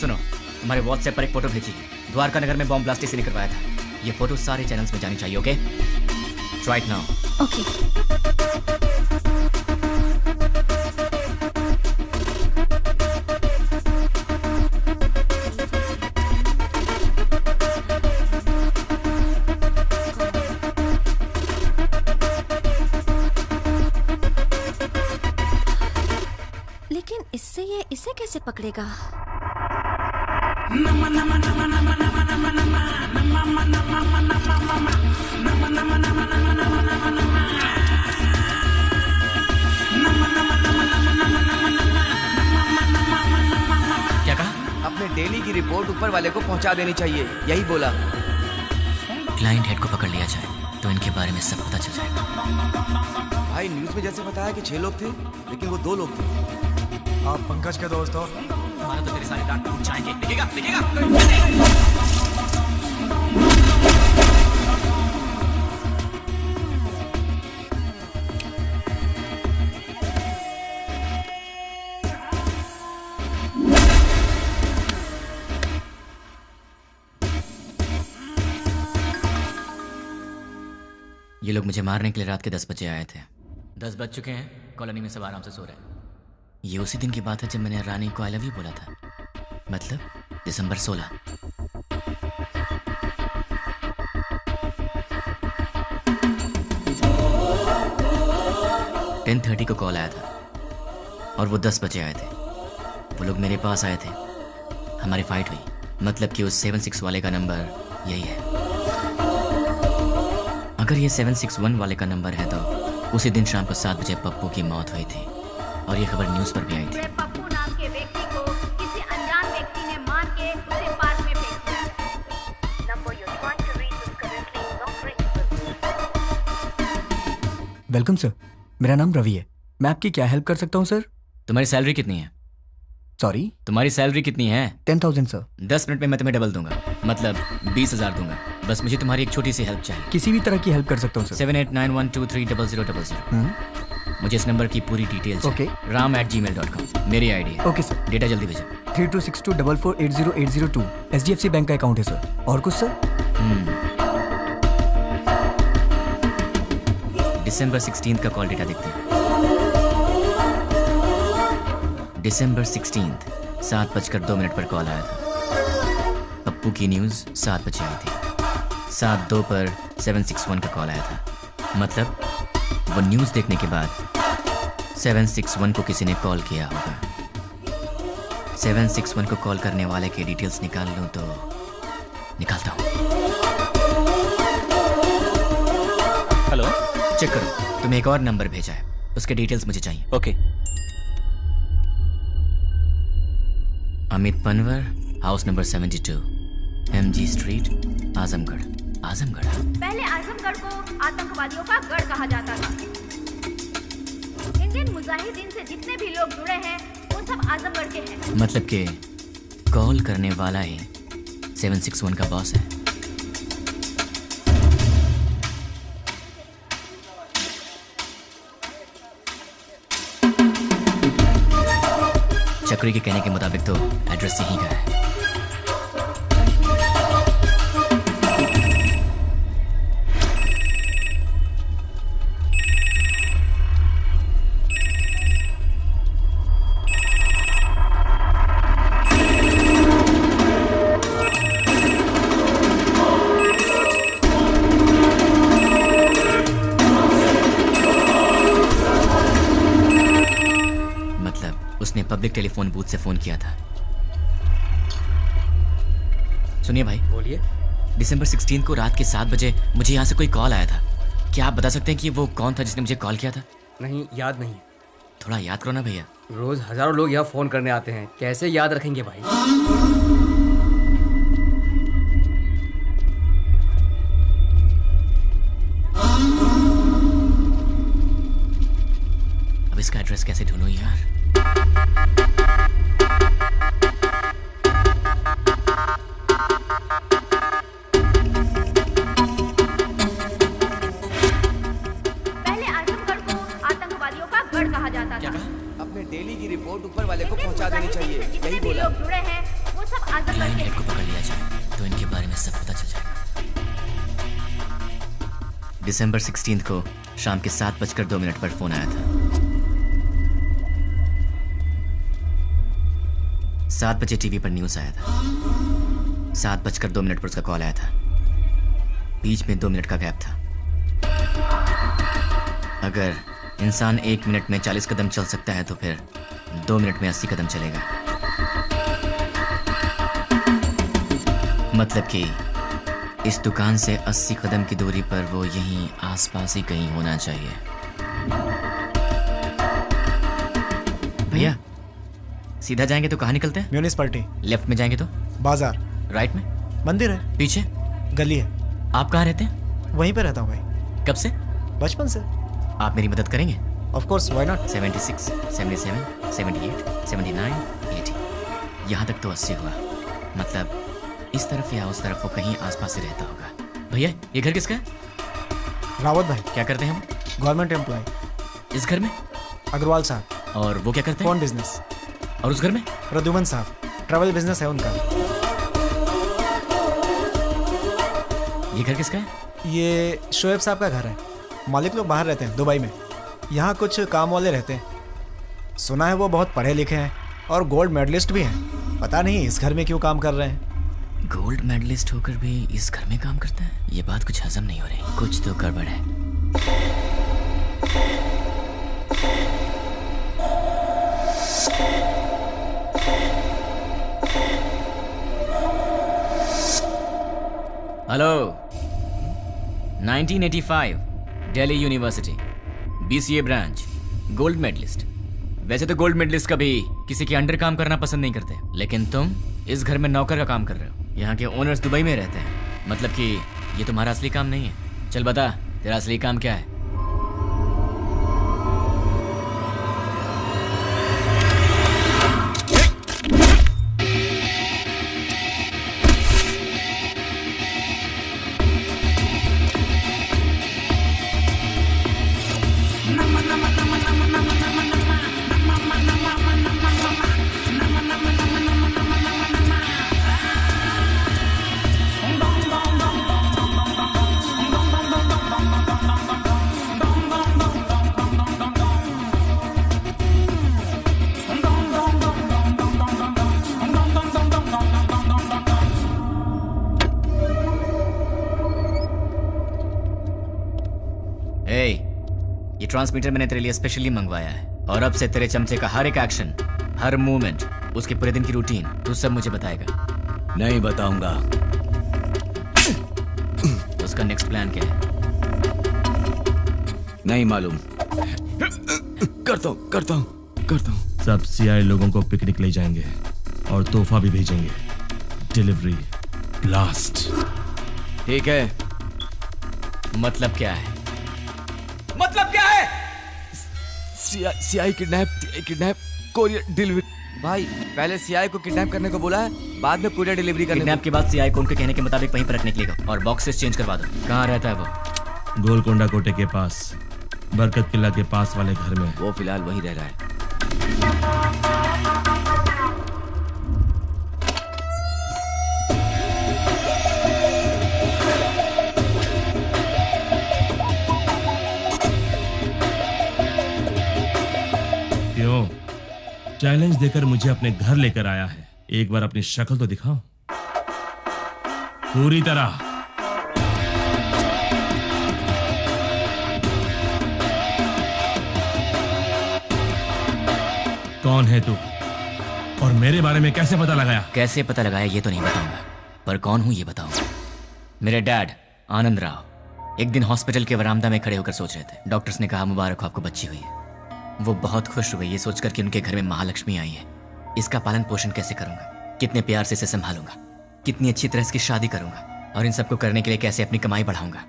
सुनो, हमारे व्हाट्सएप पर एक फोटो भेजी। द्वारका नगर में बॉम्ब ब्लास्ट इसी ने करवाया था। ये फोटो सारे चैनल्स में जानी चाहिए। Okay, try it now. Okay. लेकिन इससे ये इसे कैसे पकड़ेगा? क्या कहा? अपने डेली की रिपोर्ट ऊपर वाले को पहुंचा देनी चाहिए, यही बोला। क्लाइंट हेड को पकड़ लिया जाए तो इनके बारे में सब पता चल जाएगा। भाई न्यूज में जैसे बताया कि 6 लोग थे, लेकिन वो 2 लोग थे। आप पंकज के दोस्त हो? हमारा तो तेरे सारे दांत टूट जाएंगे। दिखेगा? ये लोग मुझे मारने के लिए रात के 10 बजे आए थे। 10 बज चुके हैं, कॉलोनी में सब आराम से सो रहे हैं। ये उसी दिन की बात है जब मैंने रानी को आई लव यू बोला था, मतलब दिसंबर 16। (10:30) को कॉल आया था और वो 10 बजे आए थे। वो लोग मेरे पास आए थे, हमारी फाइट हुई। मतलब कि उस 76 वाले का नंबर यही है। अगर ये 761 वाले का नंबर है तो उसी दिन शाम को 7 बजे पप्पू की मौत हुई थी और ये खबर न्यूज़ पर भी आई थी। पप्पू नाम के व्यक्ति को किसी अनजान व्यक्ति ने मार के उसे पार्क में फेंक दिया है। Number you want to reach is currently not reachable. Welcome sir, मेरा नाम रवि है। मैं आपकी क्या हेल्प कर सकता हूँ सर? तुम्हारी सैलरी कितनी है? सॉरी? तुम्हारी सैलरी कितनी है? 10,000 सर। 10 मिनट में मैं तुम्हें डबल दूंगा, मतलब 20,000 दूंगा। बस मुझे तुम्हारी एक छोटी सी हेल्प चाहिए। किसी भी तरह की हेल्प कर सकता हूँ सर। 7891230000। मुझे इस नंबर की पूरी डिटेल ओके। ram@gmail.com मेरी आईडी है। Okay sir. डेटा जल्दी भेजो। 326244808002 HDFC बैंक का अकाउंट है सर। और कुछ सर? दिसंबर 16 का कॉल डेटा देखते हैं। दिसंबर 16 7:02 पर कॉल आया था। पप्पू की न्यूज़ 7 बजे आई थी। 7:02 पर 761 का कॉल आया था। मतलब वो न्यूज़ देखने के बाद 761 को किसी ने कॉल किया होगा। 761 को कॉल करने वाले के डिटेल्स निकाल लूं तो निकालता हूं। हेलो, चेक करो, तुम्हें एक और नंबर भेजा है, उसके डिटेल्स मुझे चाहिए। Okay. Amit Panwar, house number 72, MG street, Azamgarh. Azamgarh? पहले आजमगढ़ को आतंकवादियों का गढ़ कहा जाता था। इंडियन मुजाहिदीन से जितने भी लोग जुड़े हैं वो सब आजमगढ़ के हैं। मतलब कि कॉल करने वाला ही 761 का बॉस है। चक्री के कहने के मुताबिक तो एड्रेस यहीं का है। पब्लिक टेलीफोन बूथ से फोन किया था। सुनिए भाई। बोलिए। दिसंबर 16 को रात के 7 बजे मुझे यहाँ से कोई कॉल आया था। क्या आप बता सकते हैं कि वो कौन था जिसने मुझे कॉल किया था? नहीं, याद नहीं। थोड़ा याद करो ना भैया। रोज हजारों लोग यहाँ फोन करने आते हैं, कैसे याद रखेंगे भाई? अब इसका एड्रेस कैसे ढूंढूं यार? पहले आजमगढ़ को आतंकवादियों का गढ़ कहा जाता था। अपने डेली की रिपोर्ट ऊपर वाले को पहुंचा देनी चाहिए। यही बोला। लोग जुड़े हैं वो सब आजमगढ़ के को पकड़ लिया जाए तो इनके बारे में सब पता चल जाएगा। दिसंबर 16 को शाम के 7:02 पर फोन आया था। 7 बजे टीवी पर न्यूज आया था। 7:02 पर उसका कॉल आया था। बीच में 2 मिनट का गैप था। अगर इंसान 1 मिनट में 40 कदम चल सकता है तो फिर 2 मिनट में 80 कदम चलेगा। मतलब कि इस दुकान से 80 कदम की दूरी पर वो यहीं आसपास ही कहीं होना चाहिए। भैया सीधा जाएंगे तो कहाँ निकलते हैं? म्यूनिसिपैलिटी। लेफ्ट में जाएंगे तो? बाजार। राइट में? मंदिर है। पीछे? गली है। आप कहाँ रहते हैं? वहीं पे रहता हूँ भाई। कब से? बचपन से। आप मेरी मदद करेंगे? Of course, why not. 76, 77, 78, 79, 80, यहाँ तक तो 80 हुआ। मतलब इस तरफ या उस तरफ वो कहीं आसपास ही रहता होगा। भैया ये घर किसका है? रावत भाई। क्या करते हैं हम? Government employ. इस घर में? अग्रवाल साहब। और वो क्या करते हैं? Phone business. और उस घर में? प्रद्युमन साहब, ट्रैवल बिजनेस है उनका। ये घर किसका है? ये शोएब साहब का घर है। मालिक लोग बाहर रहते हैं, दुबई में। यहाँ कुछ काम वाले रहते हैं। सुना है वो बहुत पढ़े लिखे हैं और गोल्ड मेडलिस्ट भी हैं। पता नहीं इस घर में क्यों काम कर रहे हैं। गोल्ड मेडलिस्ट होकर भी इस घर में काम करता है? ये बात कुछ हजम नहीं हो रही। कुछ तो गड़बड़ है। Hello. 1985 Delhi university, BCA branch, gold medalist. वैसे तो गोल्ड मेडलिस्ट कभी किसी के अंडर काम करना पसंद नहीं करते, लेकिन तुम इस घर में नौकर का काम कर रहे हो। यहाँ के ओनर्स दुबई में रहते हैं। मतलब कि ये तुम्हारा असली काम नहीं है। चल बता, तेरा असली काम क्या है? ट्रांसमीटर मैंने तेरे लिए स्पेशली मंगवाया है और अब से तेरे चमचे का हर एक एक्शन, हर मूवमेंट, उसके पूरे दिन की रूटीन तू सब मुझे बताएगा। नहीं बताऊंगा। उसका नेक्स्ट प्लान क्या है? नहीं मालूम। करता हूँ। सब सीआई लोगों को पिकनिक ले जाएंगे और तोहफा भी भेजेंगे। Delivery blast. ठीक है। मतलब क्या है? CI kidnap courier delivery. भाई पहले सीआई को किडनैप करने को बोला है, बाद में कोरियर डिलीवरी करने। किडनैप के बाद सीआई को उनके कहने के मुताबिक वहीं पर रखने के लिए और बॉक्सेस चेंज करवा दो। कहाँ रहता है वो? गोलकोंडा कोटे के पास, बरकत किला के पास वाले घर में। वो फिलहाल वहीं रह रहा है। क्यों? चैलेंज देकर मुझे अपने घर लेकर आया है, एक बार अपनी शक्ल तो दिखाओ पूरी तरह। कौन है तू और मेरे बारे में कैसे पता लगाया? कैसे पता लगाया ये तो नहीं बताऊंगा, पर कौन हूं ये बताऊंगा। मेरे डैड आनंद राव एक दिन हॉस्पिटल के वरामदा में खड़े होकर सोच रहे थे। डॉक्टर्स ने कहा मुबारक हो, आपको बच्ची हुई है। वो बहुत खुश हुए ये सोचकर कि उनके घर में महालक्ष्मी आई है। इसका पालन पोषण कैसे करूंगा, कितने प्यार से इसे संभालूंगा, कितनी अच्छी तरह इसकी शादी करूंगा और इन सबको करने के लिए कैसे अपनी कमाई बढ़ाऊंगा।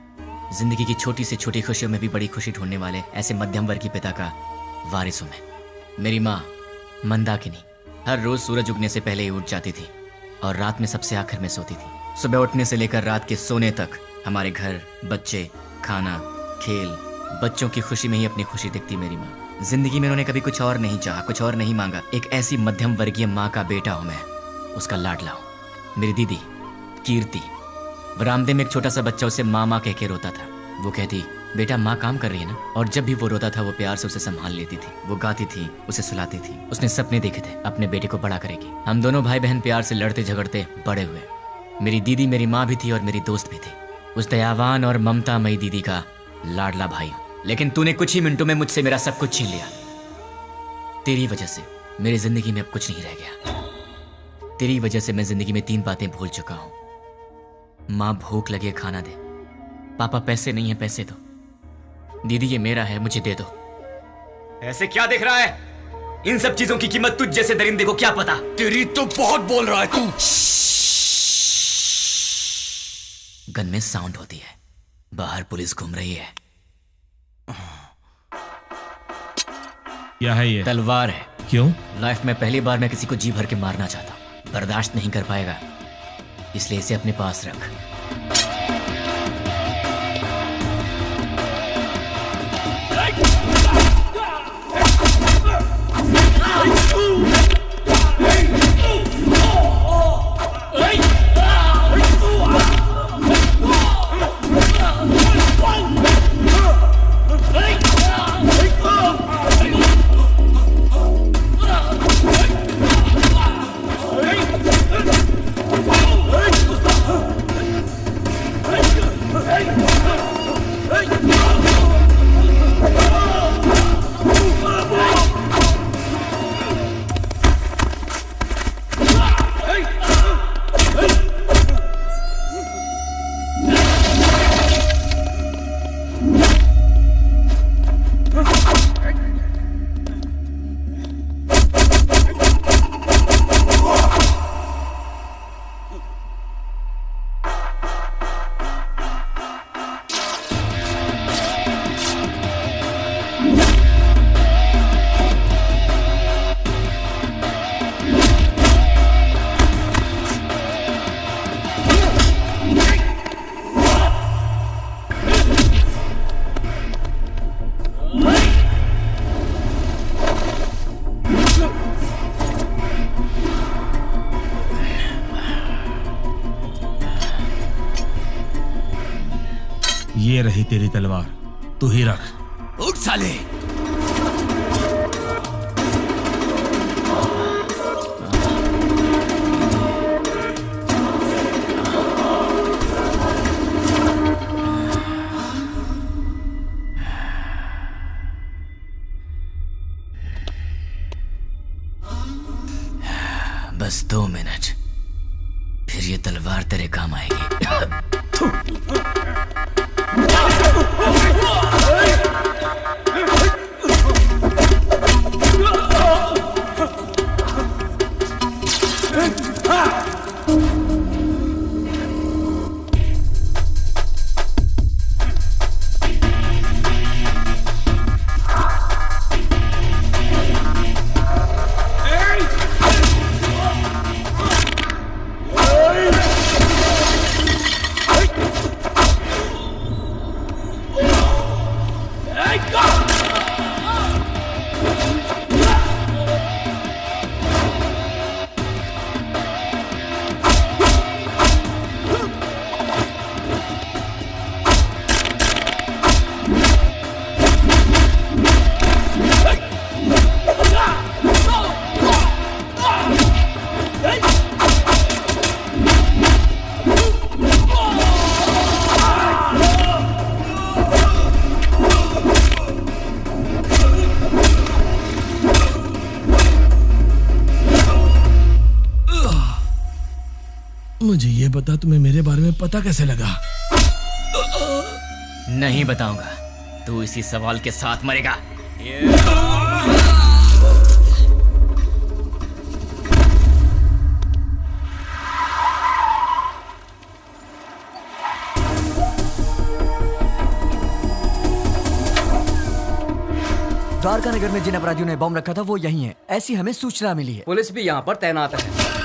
जिंदगी की छोटी से छोटी खुशियों में भी बड़ी खुशी ढूंढने वाले ऐसे मध्यम वर्ग के पिता का वारिस हूं मैं। मेरी माँ मंदाकिनी हर रोज सूरज उगने से पहले ही उठ जाती थी और रात में सबसे आखिर में सोती थी। सुबह उठने से लेकर रात के सोने तक हमारे घर, बच्चे, खाना, खेल, बच्चों की खुशी में ही अपनी खुशी दिखती मेरी माँ। जिंदगी में उन्होंने कभी कुछ और नहीं चाहा, कुछ और नहीं मांगा। एक ऐसी मध्यम वर्गीय माँ का बेटा हूं मैं, उसका लाडला हूं। मेरी दीदी कीर्ति बरामदे में एक छोटा सा बच्चा उसे माँ माँ कह के रोता था। वो कहती, बेटा माँ काम कर रही है ना। और जब भी वो रोता था वो प्यार से उसे संभाल लेती थी। वो गाती थी, उसे सुलाती थी। उसने सपने देखे थे अपने बेटे को बड़ा करेगी। हम दोनों भाई बहन प्यार से लड़ते झगड़ते बड़े हुए। मेरी दीदी मेरी माँ भी थी और मेरी दोस्त भी थी। उस दयावान और ममतामयी दीदी का लाडला भाई हूं। लेकिन तूने कुछ ही मिनटों में मुझसे मेरा सब कुछ छीन लिया। तेरी वजह से मेरी जिंदगी में अब कुछ नहीं रह गया। तेरी वजह से मैं जिंदगी में 3 बातें भूल चुका हूं। माँ भूख लगे खाना दे, पापा पैसे नहीं है पैसे दो, दीदी ये मेरा है मुझे दे दो। ऐसे क्या देख रहा है? इन सब चीजों की कीमत तुझ जैसे दरिंदे को क्या पता? तेरी तो बहुत बोल रहा है तू। गन में साउंड होती है, बाहर पुलिस घूम रही है। क्या है ये? तलवार है। क्यों? लाइफ में पहली बार मैं किसी को जी भर के मारना चाहता हूं। बर्दाश्त नहीं कर पाएगा, इसलिए इसे अपने पास रख। ये रही तेरी तलवार, तू ही रख। उठ साले। बस 2 मिनट, फिर ये तलवार तेरे काम आएगी। मुझे ये बता, तुम्हें मेरे बारे में पता कैसे लगा? नहीं बताऊंगा, तू इसी सवाल के साथ मरेगा। द्वारका नगर में जिन अपराधियों ने बम रखा था वो यही है, ऐसी हमें सूचना मिली है। पुलिस भी यहाँ पर तैनात है।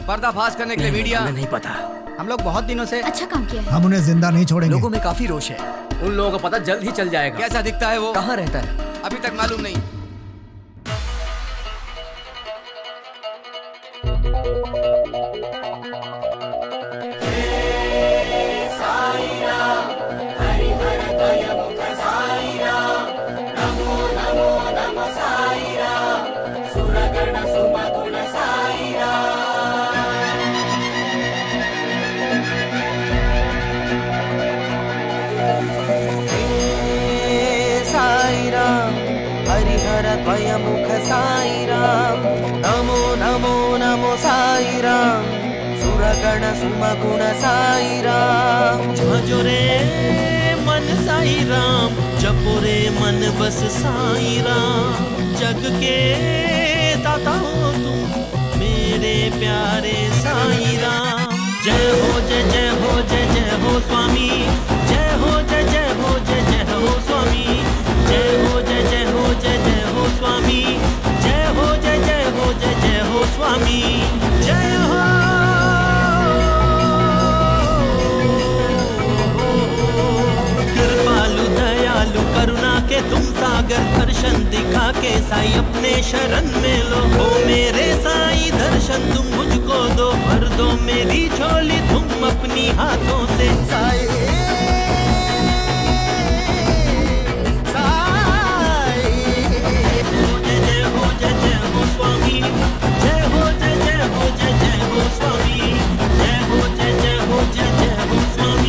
पर्दाफाश करने के लिए मीडिया। हमें नहीं पता। हम लोग बहुत दिनों से अच्छा काम किया है। हम उन्हें जिंदा नहीं छोड़ेंगे। लोगों में काफी रोष है। उन लोगों को पता जल्द ही चल जाएगा। कैसा दिखता है वो? कहाँ रहता है? अभी तक मालूम नहीं। मुख साई राम, नमो नमो नमो साई राम, सुरगण सुमगुण साई राम। भजो रे मन साई राम, जपो रे मन बस साई राम। जग के दाता हो तुम मेरे प्यारे साई राम। जय हो जय जय हो जय जय हो स्वामी, जय हो जय जय हो जय जय हो स्वामी, जय हो जय जय हो जय जय हो स्वामी, जय हो जय जय हो जय जय हो स्वामी, जय हो। कृपालु दयालु करुणा के तुम सागर, दर्शन दिखा के साई अपने शरण में लो। हो मेरे साई दर्शन तुम मुझको दो, भर दो मेरी झोली तुम अपनी हाथों से। साई स्वामी, जय हो जय जय हो जय जय हो स्वामी, जय हो जय जय हो जय जय हो स्वामी, जय हो जय जय हो जय जय हो स्वामी।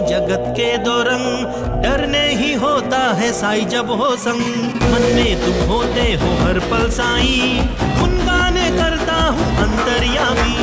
जगत के दो रंग, डरने ही होता है साई जब हो संग। मन में तुम होते हो हर पल साई, गुनगाने करता हूँ अंतर्यामी।